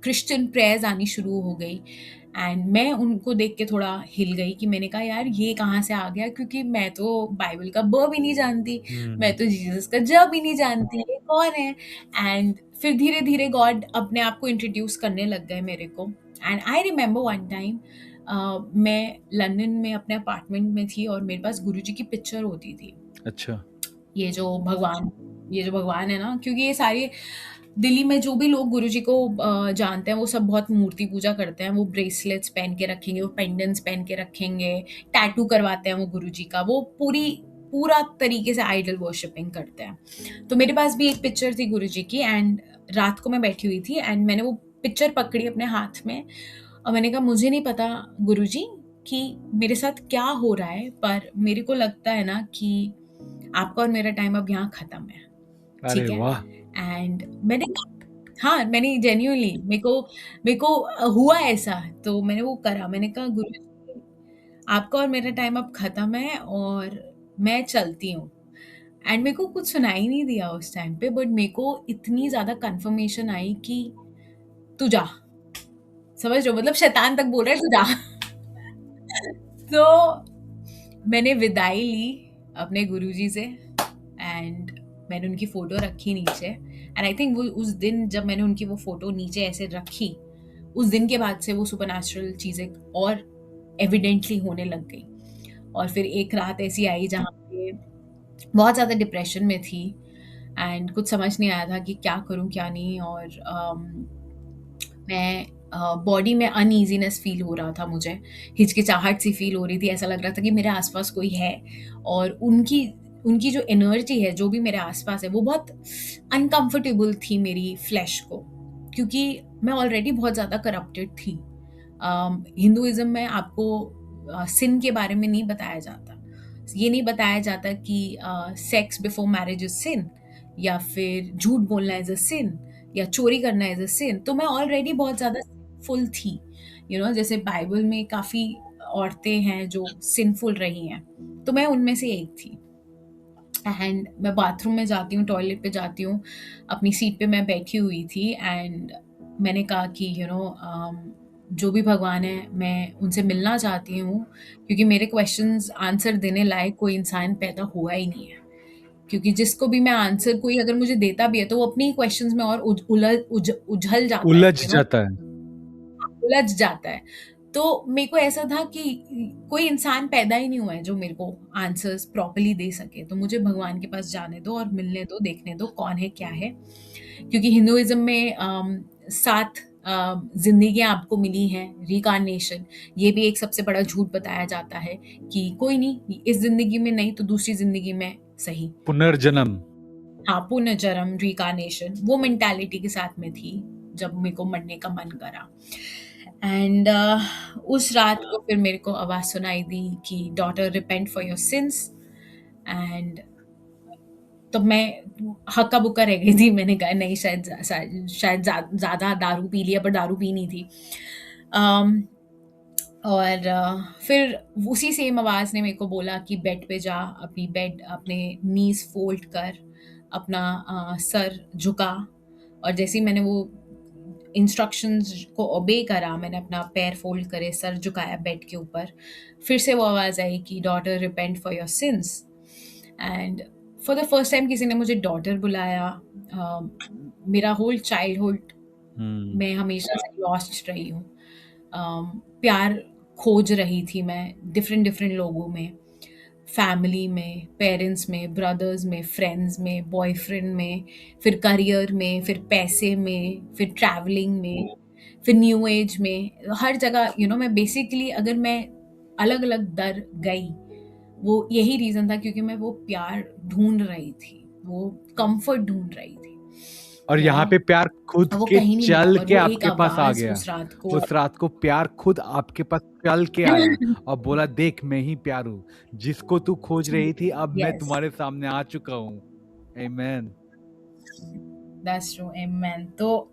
क्रिश्चियन प्रेयर्स आनी शुरू हो गई, एंड मैं उनको देख के थोड़ा हिल गई कि मैंने कहा यार ये कहाँ से आ गया, क्योंकि मैं तो बाइबल का ब भी नहीं जानती, मैं तो जीसस का ज भी नहीं जानती, ये कौन है? एंड फिर धीरे-धीरे गॉड अपने आप को इंट्रोड्यूस करने लग गए मेरे को। And I remember one time मैं लंदन में अपने अपार्टमेंट में थी, और मेरे पास गुरुजी की पिक्चर होती थी। अच्छा। ये जो भगवान है ना, क्योंकि ये सारे दिल्ली में जो भी लोग गुरुजी को जानते हैं, वो सब बहुत मूर्ति पूजा करते हैं। वो ब्रेसलेट्स पहन के रखेंगे, वो पेंडेंट्स पहन के रखेंगे, टैटू करवाते हैं वो गुरुजी का, वो पूरा तरीके से आइडल वर्शिपिंग करते हैं। तो मेरे पास भी एक पिक्चर थी गुरुजी की, एंड रात को मैं बैठी हुई थी, एंड मैंने वो पिक्चर पकड़ी अपने हाथ में, और मैंने कहा मुझे नहीं पता गुरुजी कि मेरे साथ क्या हो रहा है, पर मेरे को लगता है ना कि आपका और मेरा टाइम अब यहाँ खत्म है, अरे ठीक है? वाह! एंड मैंने जेन्युइनली मेरे को हुआ ऐसा, तो मैंने वो करा। मैंने कहा गुरुजी आपका और मेरा टाइम अब खत्म है, और मैं चलती हूँ। एंड मेरे को कुछ सुनाई नहीं दिया उस टाइम पे, बट मेरे को इतनी ज़्यादा कन्फर्मेशन आई कि तू जा, समझ रहे हो? मतलब शैतान तक बोल रहा है तू जा। तो मैंने विदाई ली अपने गुरुजी से, एंड मैंने उनकी फ़ोटो रखी नीचे, एंड आई थिंक वो उस दिन जब मैंने उनकी वो फ़ोटो नीचे ऐसे रखी, उस दिन के बाद से वो सुपरनैचुरल चीज़ें और एविडेंटली होने लग गई। और फिर एक रात ऐसी आई जहाँ पे बहुत ज़्यादा डिप्रेशन में थी, एंड कुछ समझ नहीं आया था कि क्या करूँ क्या नहीं, और मैं बॉडी में अनईज़ीनेस फ़ील हो रहा था मुझे, हिचकिचाहट सी फ़ील हो रही थी, ऐसा लग रहा था कि मेरे आस-पास कोई है, और उनकी जो एनर्जी है, जो भी मेरे आस-पास है, वो बहुत अनकम्फ़र्टेबल थी मेरी फ्लेश को, क्योंकि मैं ऑलरेडी बहुत ज़्यादा करप्टेड थी। हिंदुइज़्म में आपको सिन के बारे में नहीं बताया जाता। ये नहीं बताया जाता कि सेक्स बिफोर मैरिज इज़ सिन, या फिर झूठ बोलना इज़ अ सिन, या चोरी करना इज़ अ सिन। तो मैं ऑलरेडी बहुत ज़्यादा सिनफुल थी, जैसे बाइबल में काफ़ी औरतें हैं जो सिनफुल रही हैं, तो मैं उनमें से एक थी। एंड मैं बाथरूम में जाती हूँ, टॉयलेट पे जाती हूँ, अपनी सीट पे मैं बैठी हुई थी, एंड मैंने कहा कि जो भी भगवान है, मैं उनसे मिलना चाहती हूँ, क्योंकि मेरे क्वेश्चंस आंसर देने लायक कोई इंसान पैदा हुआ ही नहीं है। क्योंकि जिसको भी मैं आंसर कोई अगर मुझे देता भी है, तो वो अपने ही क्वेश्चंस में और उलझ जाता है, उलझ जाता है। उलझ जाता है। तो मेरे को ऐसा था कि कोई इंसान पैदा ही नहीं हुआ है जो मेरे को आंसर्स प्रॉपर्ली दे सके। तो मुझे भगवान के पास जाने दो और मिलने दो, देखने दो कौन है, क्या है। क्योंकि हिंदुइज़्म में 7 ज़िंदगियाँ आपको मिली हैं, रिकार्नेशन। ये भी एक सबसे बड़ा झूठ बताया जाता है कि कोई नहीं, इस ज़िंदगी में नहीं तो दूसरी ज़िंदगी में सही। पुनर्जन्म। हाँ, पुनर्जन्म, रिकार्नेशन, वो मेंटालिटी के साथ में थी, जब मेरे को मरने का मन करा। एंड उस रात को फिर मेरे को आवाज़ सुनाई दी कि daughter repent for your sins. And तो मैं हक्का-बुक्का रह गई थी। मैंने कहा नहीं, शायद ज़्यादा दारू पी लिया, पर दारू पी नहीं थी। अम, और फिर उसी सेम आवाज़ ने मेरे को बोला कि बेड पे जा, अपने नीज़ फ़ोल्ड कर, अपना सर झुका। और जैसे ही मैंने वो इंस्ट्रक्शंस को ओबे करा, मैंने अपना पैर फ़ोल्ड करे, सर झुकाया बेड के ऊपर, फिर से वो आवाज़ आई कि daughter repent for your sins. And for the first time किसी ने मुझे डॉटर बुलाया। मेरा होल चाइल्डहुड मैं हमेशा से लॉस्ट रही हूँ। प्यार खोज रही थी मैं डिफरेंट डिफरेंट लोगों में, फैमिली में, पेरेंट्स में, ब्रदर्स में, फ्रेंड्स में, बॉयफ्रेंड में, फिर करियर में, फिर पैसे में, फिर ट्रैवलिंग में, फिर न्यू एज में, हर जगह मैं बेसिकली अगर मैं अलग अलग दर गई, वो यही रीज़न था क्योंकि मैं वो प्यार ढूंढ रही थी, वो कंफर्ट ढूंढ रही थी। और यहाँ पे प्यार खुद वो के कहीं नहीं मिला, चल पर के वो एक आपके पास आ आवाज़ गया। उस रात को उस रात को प्यार खुद आपके पास चल के आया और बोला देख मैं ही प्यार हूँ, जिसको तू खोज रही थी अब मैं यस, तुम्हारे सामने आ चुका हूँ। आमेन। दैट्स ट्रू, आमेन। तो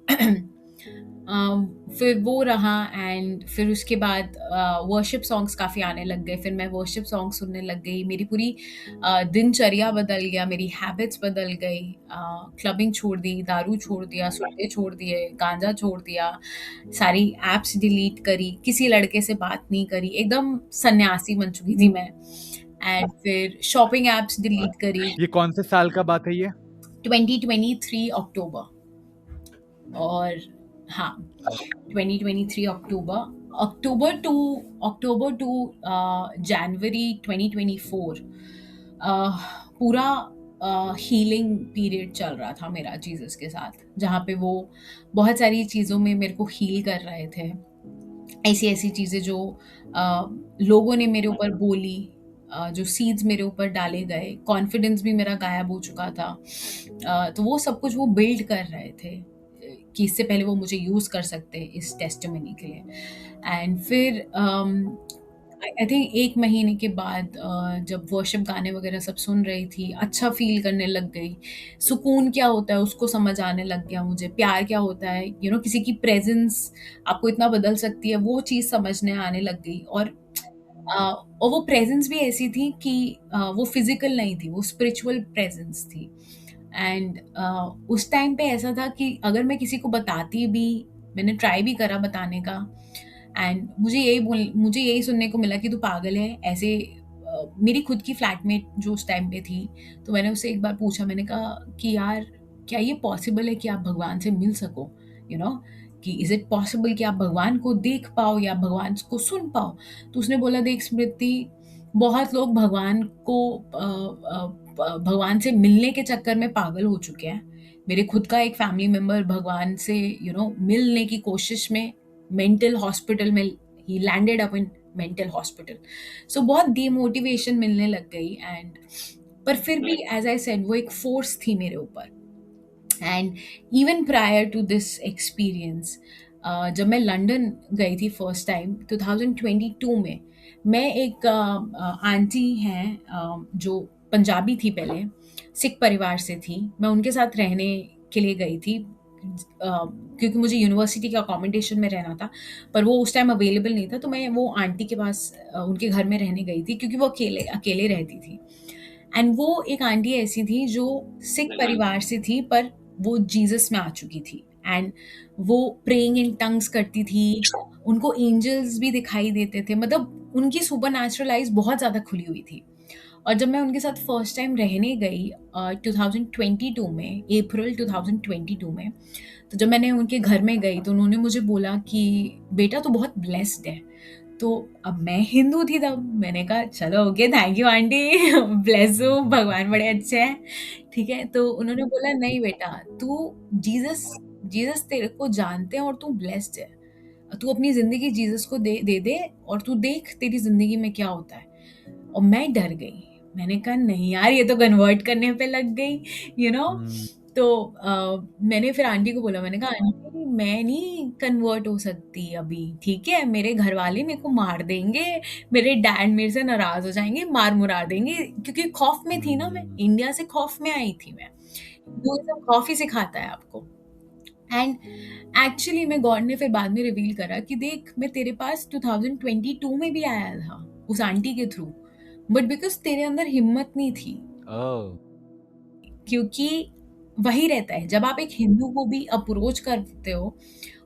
फिर वो रहा। एंड फिर उसके बाद वर्शिप सॉन्ग्स काफ़ी आने लग गए। फिर मैं वर्शिप सॉन्ग सुनने लग गई। मेरी पूरी दिनचर्या बदल गया, मेरी हैबिट्स बदल गई। क्लबिंग छोड़ दी, दारू छोड़ दिया, सुट्टे छोड़ दिए, गांजा छोड़ दिया, सारी ऐप्स डिलीट करी, किसी लड़के से बात नहीं करी, एकदम सन्यासी बन चुकी थी मैं। एंड फिर शॉपिंग ऐप्स डिलीट करी। ये कौन से साल का बात है ये? 2023 अक्टूबर। और हाँ, 2023 अक्टूबर टू जनवरी 2024 पूरा हीलिंग पीरियड चल रहा था मेरा जीसस के साथ, जहाँ पे वो बहुत सारी चीज़ों में मेरे को हील कर रहे थे। ऐसी चीज़ें जो लोगों ने मेरे ऊपर बोली, जो सीड्स मेरे ऊपर डाले गए, कॉन्फिडेंस भी मेरा गायब हो चुका था। तो वो सब कुछ वो बिल्ड कर रहे थे कि इससे पहले वो मुझे यूज़ कर सकते इस टेस्टिमनी के लिए। एंड फिर आई थिंक 1 महीने के बाद जब वर्शिप गाने वगैरह सब सुन रही थी, अच्छा फ़ील करने लग गई। सुकून क्या होता है उसको समझ आने लग गया मुझे। प्यार क्या होता है, किसी की प्रेज़ेंस आपको इतना बदल सकती है, वो चीज़ समझने आने लग गई। और वो प्रेज़ेंस भी ऐसी थी कि वो फ़िज़िकल नहीं थी, वो स्पिरिचुअल प्रेज़ेंस थी। एंड उस टाइम पे ऐसा था कि अगर मैं किसी को बताती भी, मैंने ट्राई भी करा बताने का, एंड मुझे यही सुनने को मिला कि तू पागल है ऐसे। मेरी खुद की फ्लैटमेट जो उस टाइम पे थी, तो मैंने उससे एक बार पूछा, मैंने कहा कि यार क्या ये पॉसिबल है कि आप भगवान से मिल सको, यू नो कि इज़ इट पॉसिबल कि आप भगवान को देख पाओ या भगवान को सुन पाओ? तो उसने बोला, देख स्मृति, बहुत लोग भगवान से मिलने के चक्कर में पागल हो चुके हैं। मेरे खुद का एक फैमिली मेंबर भगवान से मिलने की कोशिश में मेंटल हॉस्पिटल में, he landed up in mental hospital. So बहुत डिमोटिवेशन मिलने लग गई। एंड पर फिर भी एज आई सेड, वो एक फोर्स थी मेरे ऊपर। And even prior to this experience, जब मैं लंदन गई थी फर्स्ट टाइम 2022 में, मैं एक आंटी हैं जो पंजाबी थी, पहले सिख परिवार से थी। मैं उनके साथ रहने के लिए गई थी क्योंकि मुझे यूनिवर्सिटी के अकोमोडेशन में रहना था, पर वो उस टाइम अवेलेबल नहीं था। तो मैं वो आंटी के पास उनके घर में रहने गई थी, क्योंकि वो अकेले अकेले रहती थी। एंड वो एक आंटी ऐसी थी जो सिख परिवार से थी, पर वो जीसस में आ चुकी थी। एंड वो प्रेइंग इन टंग्स करती थी, उनको एंजल्स भी दिखाई देते थे, मतलब उनकी सुपरनैचुरल आइज़ बहुत ज़्यादा खुली हुई थी। और जब मैं उनके साथ फर्स्ट टाइम रहने गई 2022 में, अप्रैल 2022 में, तो जब मैंने उनके घर में गई तो उन्होंने मुझे बोला कि बेटा तू बहुत ब्लेस्ड है। तो अब मैं हिंदू थी तब, मैंने कहा चलो okay thank you aunty bless हूँ, भगवान बड़े अच्छे हैं, ठीक है। तो उन्होंने बोला नहीं बेटा, तू जीसस जीसस तेरे को जानते हैं और तू ब्लेस्ड है, तू अपनी ज़िंदगी जीसस को दे दे दे और तू देख तेरी ज़िंदगी में क्या होता है। और मैं डर गई, मैंने कहा नहीं यार ये तो कन्वर्ट करने पे लग गई, यू नो। तो मैंने फिर आंटी को बोला, मैंने कहा आंटी मैं नहीं कन्वर्ट हो सकती अभी, ठीक है, मेरे घर वाले मेरे को मार देंगे, मेरे डैड मेरे से नाराज हो जाएंगे, मार मुरा देंगे, क्योंकि खौफ में थी ना, मैं इंडिया से खौफ में आई थी मैं, वो सब खौफ ही सिखाता है आपको। एंड एक्चुअली में गॉड ने फिर बाद में रिवील करा कि देख मैं तेरे पास 2022 में भी आया था उस आंटी के थ्रू, बट बिकॉज तेरे अंदर हिम्मत नहीं थी, क्योंकि वही रहता है जब आप एक हिंदू को भी अप्रोच करते हो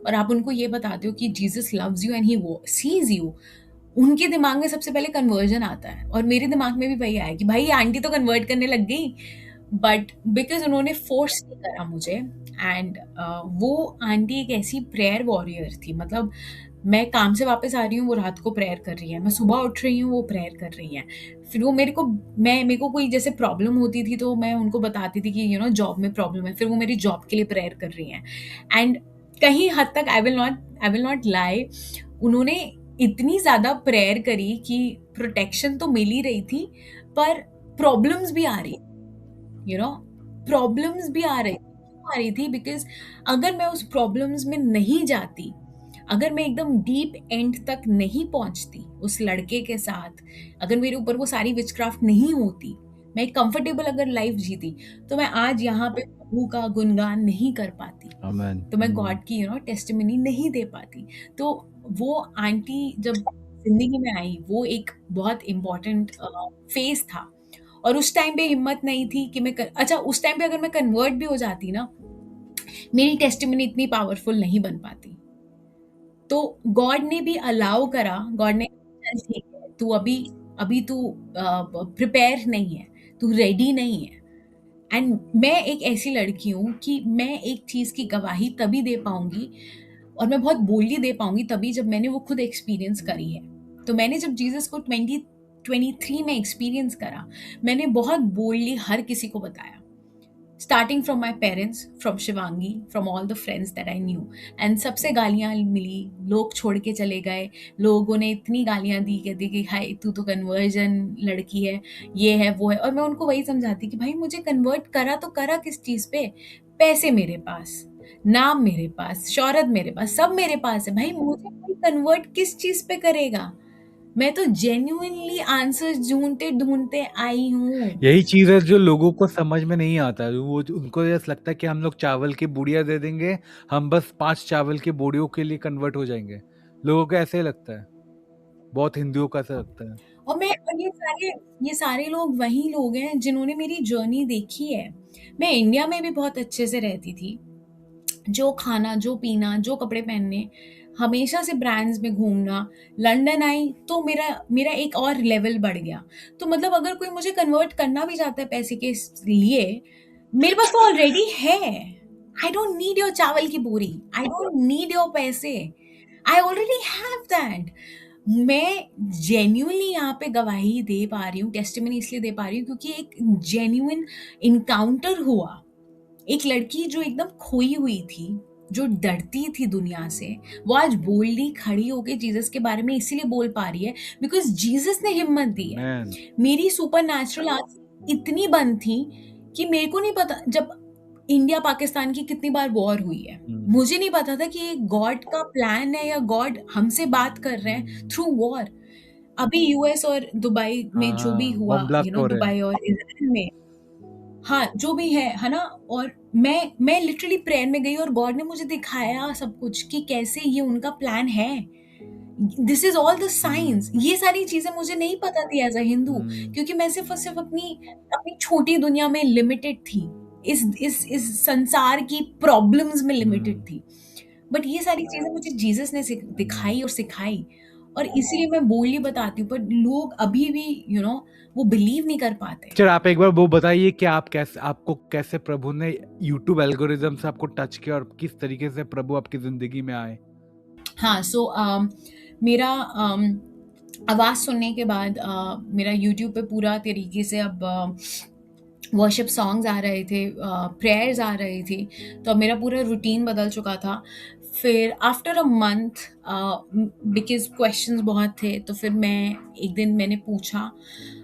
और आप उनको ये बताते हो कि Jesus loves you and he वो सीज यू, उनके दिमाग में सबसे पहले कन्वर्जन आता है, और मेरे दिमाग में भी वही आया कि भाई आंटी तो कन्वर्ट करने लग गई, बट बिकॉज उन्होंने फोर्स नहीं करा मुझे। एंड वो आंटी एक ऐसी प्रेयर वॉरियर थी, मतलब मैं काम से वापस आ रही हूँ वो रात को प्रेयर कर रही है, मैं सुबह उठ रही हूँ वो प्रेयर कर रही है, फिर वो मेरे को कोई जैसे प्रॉब्लम होती थी तो मैं उनको बताती थी कि जॉब में प्रॉब्लम है, फिर वो मेरी जॉब के लिए प्रेयर कर रही हैं। एंड कहीं हद तक आई विल नॉट लाई, उन्होंने इतनी ज़्यादा प्रेयर करी कि प्रोटेक्शन तो मिल ही रही थी, पर प्रॉब्लम्स भी आ रही, प्रॉब्लम्स भी आ रही थी बिकॉज अगर मैं उस प्रॉब्लम्स में नहीं जाती, अगर मैं एकदम डीप एंड तक नहीं पहुंचती उस लड़के के साथ, अगर मेरे ऊपर वो सारी विचक्राफ्ट नहीं होती, मैं एक कंफर्टेबल अगर लाइफ जीती, तो मैं आज यहाँ पे प्रभु का गुणगान नहीं कर पाती, तो मैं गॉड की टेस्टिमनी नहीं दे पाती। तो वो आंटी जब जिंदगी में आई, वो एक बहुत इम्पोर्टेंट फेज था, और उस टाइम पे हिम्मत नहीं थी कि अच्छा उस टाइम पे अगर मैं कन्वर्ट भी हो जाती ना, मेरी टेस्टिमनी इतनी पावरफुल नहीं बन पाती। तो गॉड ने भी अलाउ करा, गॉड ने चल ठीक है, तू अभी तू प्रिपेयर नहीं है, तू रेडी नहीं है। एंड मैं एक ऐसी लड़की हूँ कि मैं एक चीज़ की गवाही तभी दे पाऊंगी और मैं बहुत बोल्डली दे पाऊंगी तभी जब मैंने वो खुद एक्सपीरियंस करी है। तो मैंने जब जीसस को 2023 में एक्सपीरियंस करा, मैंने बहुत बोल्डली हर किसी को बताया, starting from my parents, from Shivangi, from all the friends that I knew. And सबसे गालियाँ मिली, लोग छोड़ के चले गए, लोगों ने इतनी गालियाँ दी, कहती कि हाय तू तो कन्वर्जन लड़की है, ये है वो है, और मैं उनको वही समझाती कि भाई मुझे कन्वर्ट करा तो करा किस चीज़ पे, पैसे मेरे पास, नाम मेरे पास, शौहरत मेरे पास, सब मेरे पास है, भाई मुझे कोई कन्वर्ट किस चीज़ पे करेगा। मैं तो जेन्युइनली आंसर ढूंढते ढूंढते आई हूँ। यही चीज है जो लोगों को समझ में नहीं आता, वो उनको ऐसा लगता है कि हम लोग चावल की बुड़िया दे देंगे, हम बस 5 चावल की बोरियों के लिए कन्वर्ट हो जाएंगे। लोगों को ऐसे लगता है, बहुत हिंदुओं का ऐसा लगता है। और ये सारे लोग वही लोग हैं जिन्होंने मेरी जर्नी देखी है। मैं इंडिया में भी बहुत अच्छे से रहती थी, जो खाना, जो पीना, जो कपड़े पहनने, हमेशा से ब्रांड्स में घूमना। लंदन आई तो मेरा एक और लेवल बढ़ गया। तो मतलब अगर कोई मुझे कन्वर्ट करना भी चाहता है पैसे के लिए, मेरे पास तो ऑलरेडी है। आई डोंट नीड योर चावल की बोरी, आई डोंट नीड योर पैसे, आई ऑलरेडी हैव दैट। मैं जेन्युइनली यहाँ पे गवाही दे पा रही हूँ, टेस्टिमनी इसलिए दे पा रही हूँ क्योंकि एक जेन्युइन इनकाउंटर हुआ। एक लड़की जो एकदम खोई हुई थी, जो डरती थी दुनिया से, वो आज बोल्डली खड़ी होके जीसस के बारे में इसीलिए बोल पा रही है बिकॉज जीसस ने हिम्मत दी है। मैन मेरी सुपरनैचुरल आंख इतनी बंद थी कि मेरे को नहीं पता, जब इंडिया पाकिस्तान की कितनी बार वॉर हुई है, मुझे नहीं पता था कि ये गॉड का प्लान है या गॉड हमसे बात कर रहे हैं थ्रू वॉर। अभी यूएस और दुबई में जो भी हुआ, बम ब्लास्ट हो रहे दुबई हैं। और इजराइल में, हाँ जो भी है ना, और मैं लिटरली प्रेयर में गई और गॉड ने मुझे दिखाया सब कुछ कि कैसे ये उनका प्लान है। This is all the science. ये सारी चीजें मुझे नहीं पता थी एज अ हिंदू, क्योंकि मैं सिर्फ और सिर्फ अपनी छोटी दुनिया में लिमिटेड थी, इस संसार की प्रॉब्लम्स में लिमिटेड थी। बट ये सारी चीज़ें मुझे जीसस ने दिखाई और सिखाई, और इसीलिए मैं बोल्डली बताती हूँ, पर लोग अभी भी वो बिलीव नहीं कर पाते। सिस्टर आप एक बार वो बताइए कि आपको कैसे प्रभु ने यूट्यूब एल्गोरिदम से आपको टच किया और किस तरीके से प्रभु आपकी ज़िंदगी में आए? हाँ, सो मेरा आवाज़ सुनने के बाद मेरा यूट्यूब पे पूरा तरीके से अब वर्शिप सॉन्ग्स आ रहे थे, प्रेयर्स आ रही थी, तो अब मेरा पूरा रूटीन बदल चुका था। फिर after a month, because questions बहुत थे, तो फिर एक दिन मैंने पूछा,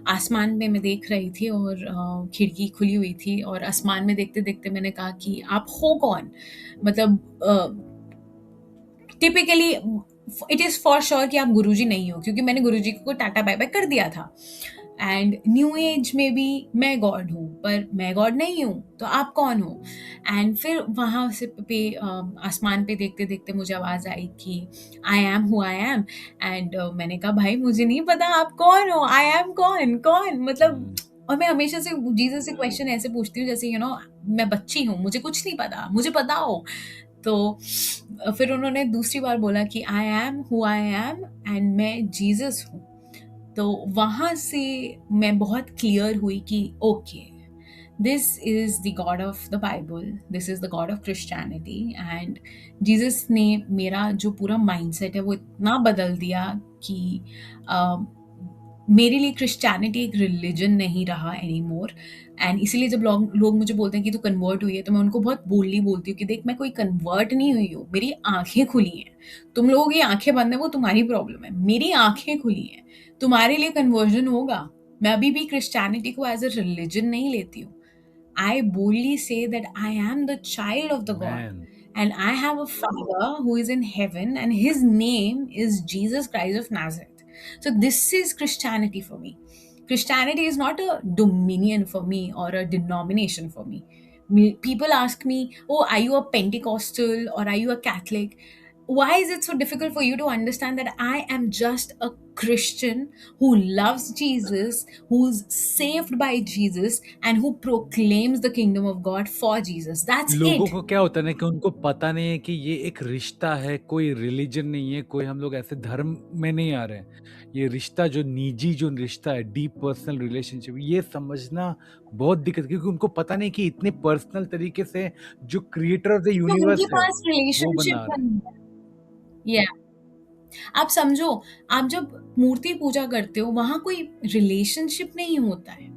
आसमान में मैं देख रही थी और खिड़की खुली हुई थी, और आसमान में देखते-देखते मैंने कहा कि आप हो कौन? मतलब typically it is for sure कि आप गुरुजी नहीं हो, क्योंकि मैंने गुरुजी को टाटा बाय बाय कर दिया था। एंड न्यू एज में भी मैं गॉड हूँ, पर मैं गॉड नहीं हूँ, तो आप कौन हो? एंड फिर वहाँ से आसमान पे देखते देखते मुझे आवाज़ आई कि I am who I am. And मैंने कहा भाई मुझे नहीं पता आप कौन हो, आई एम कौन कौन मतलब। और मैं हमेशा से जीसस से क्वेश्चन ऐसे पूछती हूँ जैसे मैं बच्ची हूँ, मुझे कुछ नहीं पता, मुझे पता हो। तो फिर उन्होंने दूसरी बार बोला कि I am who I am, and मैं जीसस हूँ। तो वहाँ से मैं बहुत क्लियर हुई कि okay, this is the God of the Bible, this is the God of Christianity. And Jesus ने मेरा जो पूरा माइंडसेट है वो इतना बदल दिया कि मेरे लिए क्रिश्चियनिटी एक रिलीजन नहीं रहा एनी मोर। एंड इसीलिए जब लोग मुझे बोलते हैं कि तू कन्वर्ट हुई है, तो मैं उनको बहुत बोलली बोलती हूँ कि देख, मैं कोई कन्वर्ट नहीं हुई हूँ, मेरी आंखें खुली हैं। तुम लोगों की आंखें बंद है वो तुम्हारी प्रॉब्लम है, मेरी आंखें खुली हैं। तुम्हारे लिए कन्वर्जन होगा। मैं अभी भी क्रिश्चियनिटी को एज अ रिलीजन नहीं लेती हूँ। I boldly say that I am the child of the God, man and I have a Father who is in heaven, and His name is Jesus Christ of Nazareth. So, this is Christianity for me. Christianity is not a dominion for me or a denomination for me. People ask me, oh, are you a Pentecostal or are you a Catholic? Why is it so difficult for you to understand that I am just a Christian who loves Jesus, who's saved by Jesus, and who proclaims the kingdom of God for Jesus? That's लोगों it. को क्या होता है ना कि उनको पता नहीं है कि ये एक रिश्ता है, कोई रिलीजन नहीं है, कोई हम लोग ऐसे धर्म में नहीं आ रहे हैं। ये रिश्ता जो निजी जो रिश्ता है, डीप पर्सनल रिलेशनशिप, ये समझना बहुत दिक्कत, क्योंकि उनको पता नहीं कि इतने पर्सनल तरीके से जो क्रिएटर ऑफ द तो उनके यूनिवर्स है, पास वो रिलेशनशिप बना रहे हैं। नहीं है। Yeah. आप समझो, आप जब मूर्ति पूजा करते हो वहां कोई रिलेशनशिप नहीं होता है।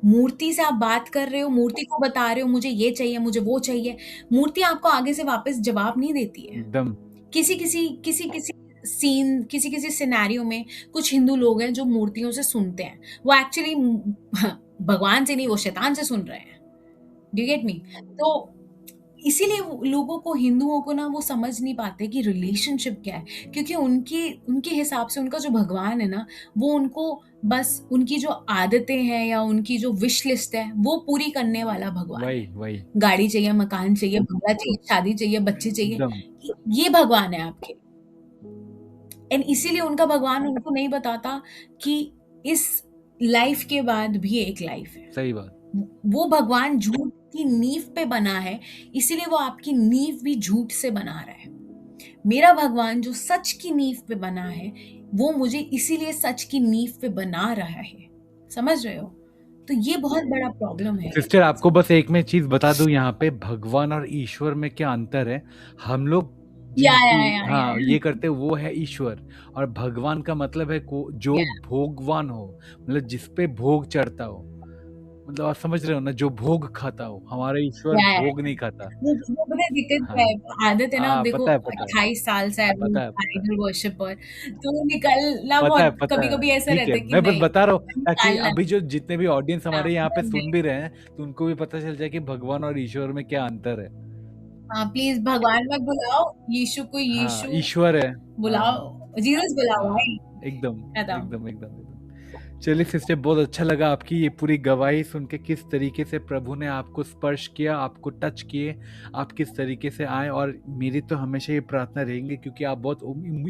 मूर्ति से आप बात कर रहे हो, मूर्ति को बता रहे हो मुझे ये चाहिए, मुझे वो चाहिए। मूर्ति आपको आगे से वापस जवाब नहीं देती है। एकदम किसी सीन, किसी सिनेरियो में कुछ हिंदू लोग हैं जो मूर्तियों से सुनते हैं। वो एक्चुअली भगवान से नहीं, वो शैतान से सुन रहे हैं। Do you get me? तो इसीलिए लोगों को, हिंदुओं को ना, वो समझ नहीं पाते कि रिलेशनशिप क्या है, क्योंकि उनके उनके हिसाब से उनका जो भगवान है ना, वो उनको बस उनकी जो आदतें हैं या उनकी जो विश लिस्ट है वो पूरी करने वाला भगवान है। वही गाड़ी चाहिए, मकान चाहिए, बंगला चाहिए, शादी चाहिए, बच्चे चाहिए, एकदम ये भगवान है आपके। एंड इसीलिए उनका भगवान उनको नहीं बताता कि इस लाइफ के बाद भी एक लाइफ है। सही बात। वो भगवान झूठ की नींव पे बना है, इसीलिए वो आपकी नींव भी झूठ से बना रहा है। मेरा भगवान जो सच की नींव पे बना है, वो मुझे इसीलिए सच की नींव पे बना रहा है। समझ रहे हो? तो ये बहुत बड़ा प्रॉब्लम है। सिस्टर आपको बस एक मैं चीज बता दूं, यहाँ पे भगवान और ईश्वर में क्या अंतर है। हम लोग या जिनकी हाँ ये करते हैं वो है ईश्वर, और भगवान का मतलब है जो भोगवान हो, मतलब जिसपे भोग चढ़ता हो, मतलब आप समझ रहे हो ना, जो भोग खाता हो। हमारा ईश्वर या भोग नहीं खाता। वो पता है दिक्कत क्या हाँ है? आदत है ना, अब देखो पता है 28 साल से पता है आइडल वर्शिपर, तो निकलना पता है बहुत कभी-कभी ऐसा ठीक रहता है, है कि मैं बस नहीं, बता रहा हूँ ताकि निकालना अभी जो जितने भी ऑडियंस हमारे यहाँ पे है। सुन भी रहे हैं, तो उनको भी पता चल जाए कि भगवान और ईश्वर में क्या अंतर है। हाँ, प्लीज भगवान मत बुलाओ, यीशु को हाँ यीशु ईश्वर है। बुलाओ, जीसस बुलाओ हाँ भाई। एकदम खत्म। एकदम एकदम। चलिए सिस्टर, बहुत अच्छा लगा आपकी ये पूरी गवाही सुन के, किस तरीके से प्रभु ने आपको स्पर्श किया, आपको टच किए, आप किस तरीके से आए। और मेरी तो हमेशा ये प्रार्थना रहेंगी, क्योंकि आप बहुत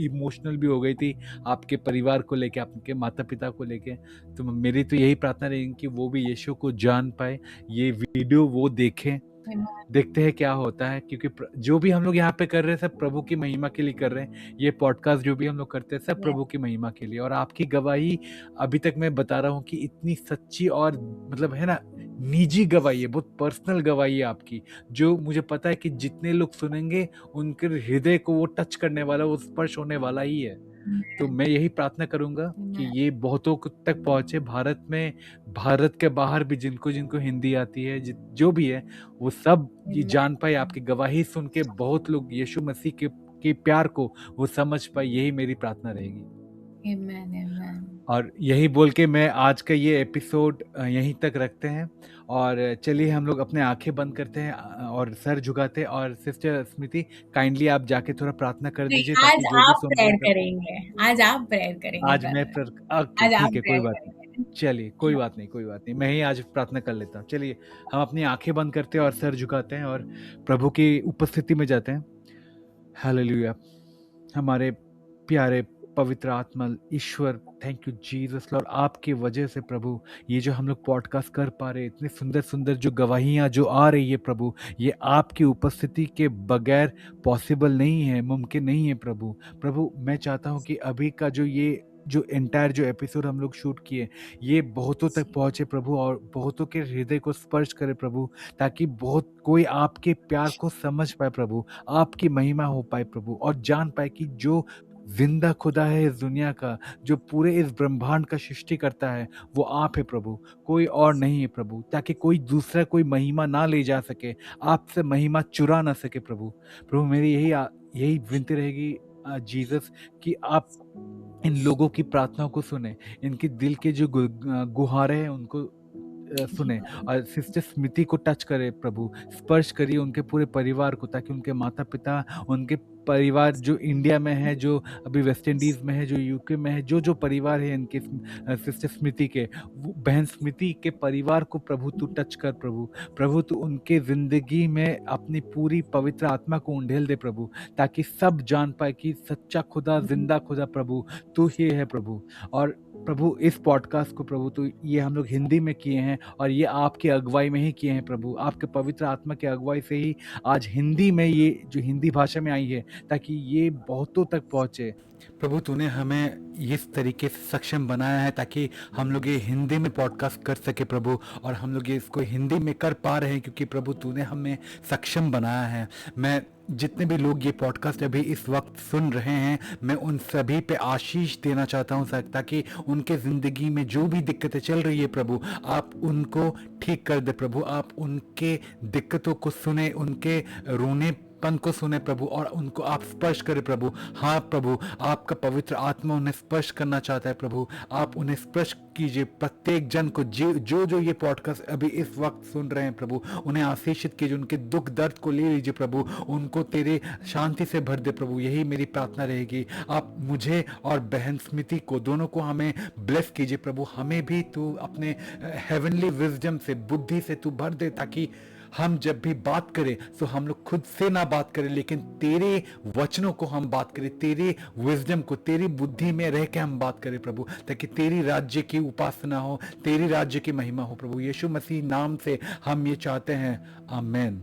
इमोशनल भी हो गई थी आपके परिवार को लेके, आपके माता पिता को लेके, तो मेरी तो यही प्रार्थना रहेगी कि वो भी यीशु को जान पाए, ये वीडियो वो देखें देखते हैं क्या होता है, क्योंकि जो भी हम लोग यहाँ पे कर रहे हैं सब प्रभु की महिमा के लिए कर रहे हैं। ये पॉडकास्ट जो भी हम लोग करते हैं सब प्रभु की महिमा के लिए। और आपकी गवाही अभी तक मैं बता रहा हूँ कि इतनी सच्ची और मतलब है ना, निजी गवाही है, बहुत पर्सनल गवाही है आपकी, जो मुझे पता है कि जितने लोग सुनेंगे उनके हृदय को वो टच करने वाला, वो स्पर्श होने वाला ही है। तो मैं यही प्रार्थना करूंगा कि ये बहुतों तक पहुंचे, भारत में, भारत के बाहर भी जिनको जिनको हिंदी आती है, जो भी है, वो सब ये जान पाए, आपकी गवाही सुन के बहुत लोग यीशु मसीह के प्यार को वो समझ पाए। यही मेरी प्रार्थना रहेगी। और यही बोल के मैं आज का ये एपिसोड यहीं तक रखते हैं। और चलिए हम लोग अपने आंखें बंद करते हैं और सर झुकाते हैं। और सिस्टर स्मृति, काइंडली आप जाके थोड़ा प्रार्थना कर नहीं, दीजिए, आज ताकि जो भी आप सुन रहे प्रेयर हैं करेंगे, आज आप प्रेयर करेंगे आज मैं brother। ओके आज आप ठीक है, कोई प्रेयर बात नहीं। करेंगे। चलिए कोई बात नहीं, कोई बात नहीं, मैं ही आज प्रार्थना कर लेता हूँ। चलिए हम अपनी आंखें बंद करते हैं और सर झुकाते हैं और प्रभु की उपस्थिति में जाते हैं। हालेलुया। हमारे प्यारे पवित्र आत्मा ईश्वर, थैंक यू जीसस लॉर्ड, आपकी वजह से प्रभु ये जो हम लोग पॉडकास्ट कर पा रहे हैं, इतनी सुंदर सुंदर जो गवाहियाँ जो आ रही है प्रभु, ये आपकी उपस्थिति के बगैर पॉसिबल नहीं है, मुमकिन नहीं है प्रभु। प्रभु मैं चाहता हूँ कि अभी का जो एंटायर जो एपिसोड हम लोग शूट किए, ये बहुतों तक पहुँचे प्रभु, और बहुतों के हृदय को स्पर्श करे प्रभु, ताकि बहुत कोई आपके प्यार को समझ पाए प्रभु, आपकी महिमा हो पाए प्रभु, और जान पाए कि जो जिंदा खुदा है इस दुनिया का, जो पूरे इस ब्रह्मांड का सृष्टि करता है, वो आप है प्रभु, कोई और नहीं है प्रभु, ताकि कोई दूसरा कोई महिमा ना ले जा सके, आपसे महिमा चुरा ना सके प्रभु। प्रभु मेरी यही विनती रहेगी जीसस, कि आप इन लोगों की प्रार्थनाओं को सुने, इनके दिल के जो गुहारे हैं उनको सुने, और सिस्टर स्मृति को टच करे प्रभु, स्पर्श करिए उनके पूरे परिवार को, ताकि उनके माता पिता, उनके परिवार जो इंडिया में है, जो अभी वेस्ट इंडीज में है, जो यूके में है, जो परिवार है इनके सिस्टर स्मृति के, वो बहन स्मृति के परिवार को प्रभु तू टच कर प्रभु। प्रभु तू उनके जिंदगी में अपनी पूरी पवित्र आत्मा को उंडेल दे प्रभु, ताकि सब जान पाए कि सच्चा खुदा, जिंदा खुदा प्रभु तू ही है प्रभु। और प्रभु इस पॉडकास्ट को प्रभु तो ये हम लोग हिंदी में किए हैं, और ये आपके अगुवाई में ही किए हैं प्रभु, आपके पवित्र आत्मा के अगुवाई से ही आज हिंदी में ये जो हिंदी भाषा में आई है, ताकि ये बहुतों तक पहुँचे। प्रभु तूने हमें इस तरीके से सक्षम बनाया है ताकि हम लोग ये हिंदी में पॉडकास्ट कर सके प्रभु, और हम लोग ये इसको हिंदी में कर पा रहे हैं क्योंकि प्रभु तूने हमें सक्षम बनाया है। मैं जितने भी लोग ये पॉडकास्ट अभी इस वक्त सुन रहे हैं, मैं उन सभी पे आशीष देना चाहता हूँ ताकि उनके ज़िंदगी में जो भी दिक्कतें चल रही है प्रभु, आप उनको ठीक कर दे प्रभु, आप उनके दिक्कतों को सुने, उनके रोने पन को सुने प्रभु, और उनको आप स्पर्श करें प्रभु। हाँ प्रभु, आपका पवित्र आत्मा उन्हें स्पर्श करना चाहता है प्रभु, आप उन्हें स्पर्श कीजिए, प्रत्येक जन को जो ये पॉडकास्ट अभी इस वक्त सुन रहे हैं प्रभु, उन्हें आशीषित कीजिए, उनके दुख दर्द को ले लीजिए प्रभु, उनको तेरे शांति से भर दे प्रभु। यही मेरी प्रार्थना रहेगी। आप मुझे और बहन स्मृति को, दोनों को हमें ब्लेस कीजिए प्रभु, हमें भी तू अपने हेवनली विजडम से, बुद्धि से तू भर दे, ताकि हम जब भी बात करें तो हम लोग खुद से ना बात करें, लेकिन तेरे वचनों को हम बात करें, तेरे विजडम को, तेरी बुद्धि में रह के हम बात करें प्रभु, ताकि तेरी राज्य की उपासना हो, तेरी राज्य की महिमा हो प्रभु। यीशु मसीह नाम से हम ये चाहते हैं, आमेन।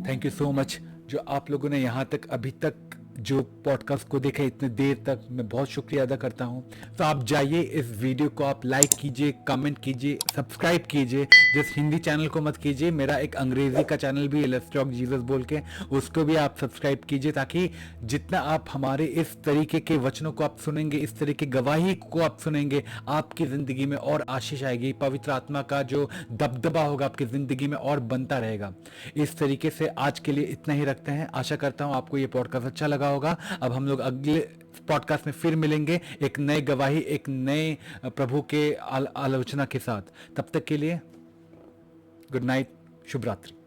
थैंक यू सो मच जो आप लोगों ने यहाँ तक अभी तक जो पॉडकास्ट को देखा इतने देर तक, मैं बहुत शुक्रिया अदा करता हूँ। तो आप जाइए, इस वीडियो को आप लाइक कीजिए, कमेंट कीजिए, सब्सक्राइब कीजिए। जिस हिंदी चैनल को मत कीजिए, मेरा एक अंग्रेजी का चैनल भी है, लेट्स टॉक जीसस बोल के, उसको भी आप सब्सक्राइब कीजिए, ताकि जितना आप हमारे इस तरीके के वचनों को आप सुनेंगे, इस तरीके गवाही को आप सुनेंगे, आपकी ज़िंदगी में और आशीष आएगी, पवित्र आत्मा का जो दबदबा होगा आपकी ज़िंदगी में और बनता रहेगा। इस तरीके से आज के लिए इतना ही रखते हैं। आशा करता हूँ आपको ये पॉडकास्ट अच्छा लगा होगा। अब हम लोग अगले पॉडकास्ट में फिर मिलेंगे, एक नए गवाही, एक नए प्रभु के आलोचना के साथ। तब तक के लिए गुड नाइट, शुभ रात्रि।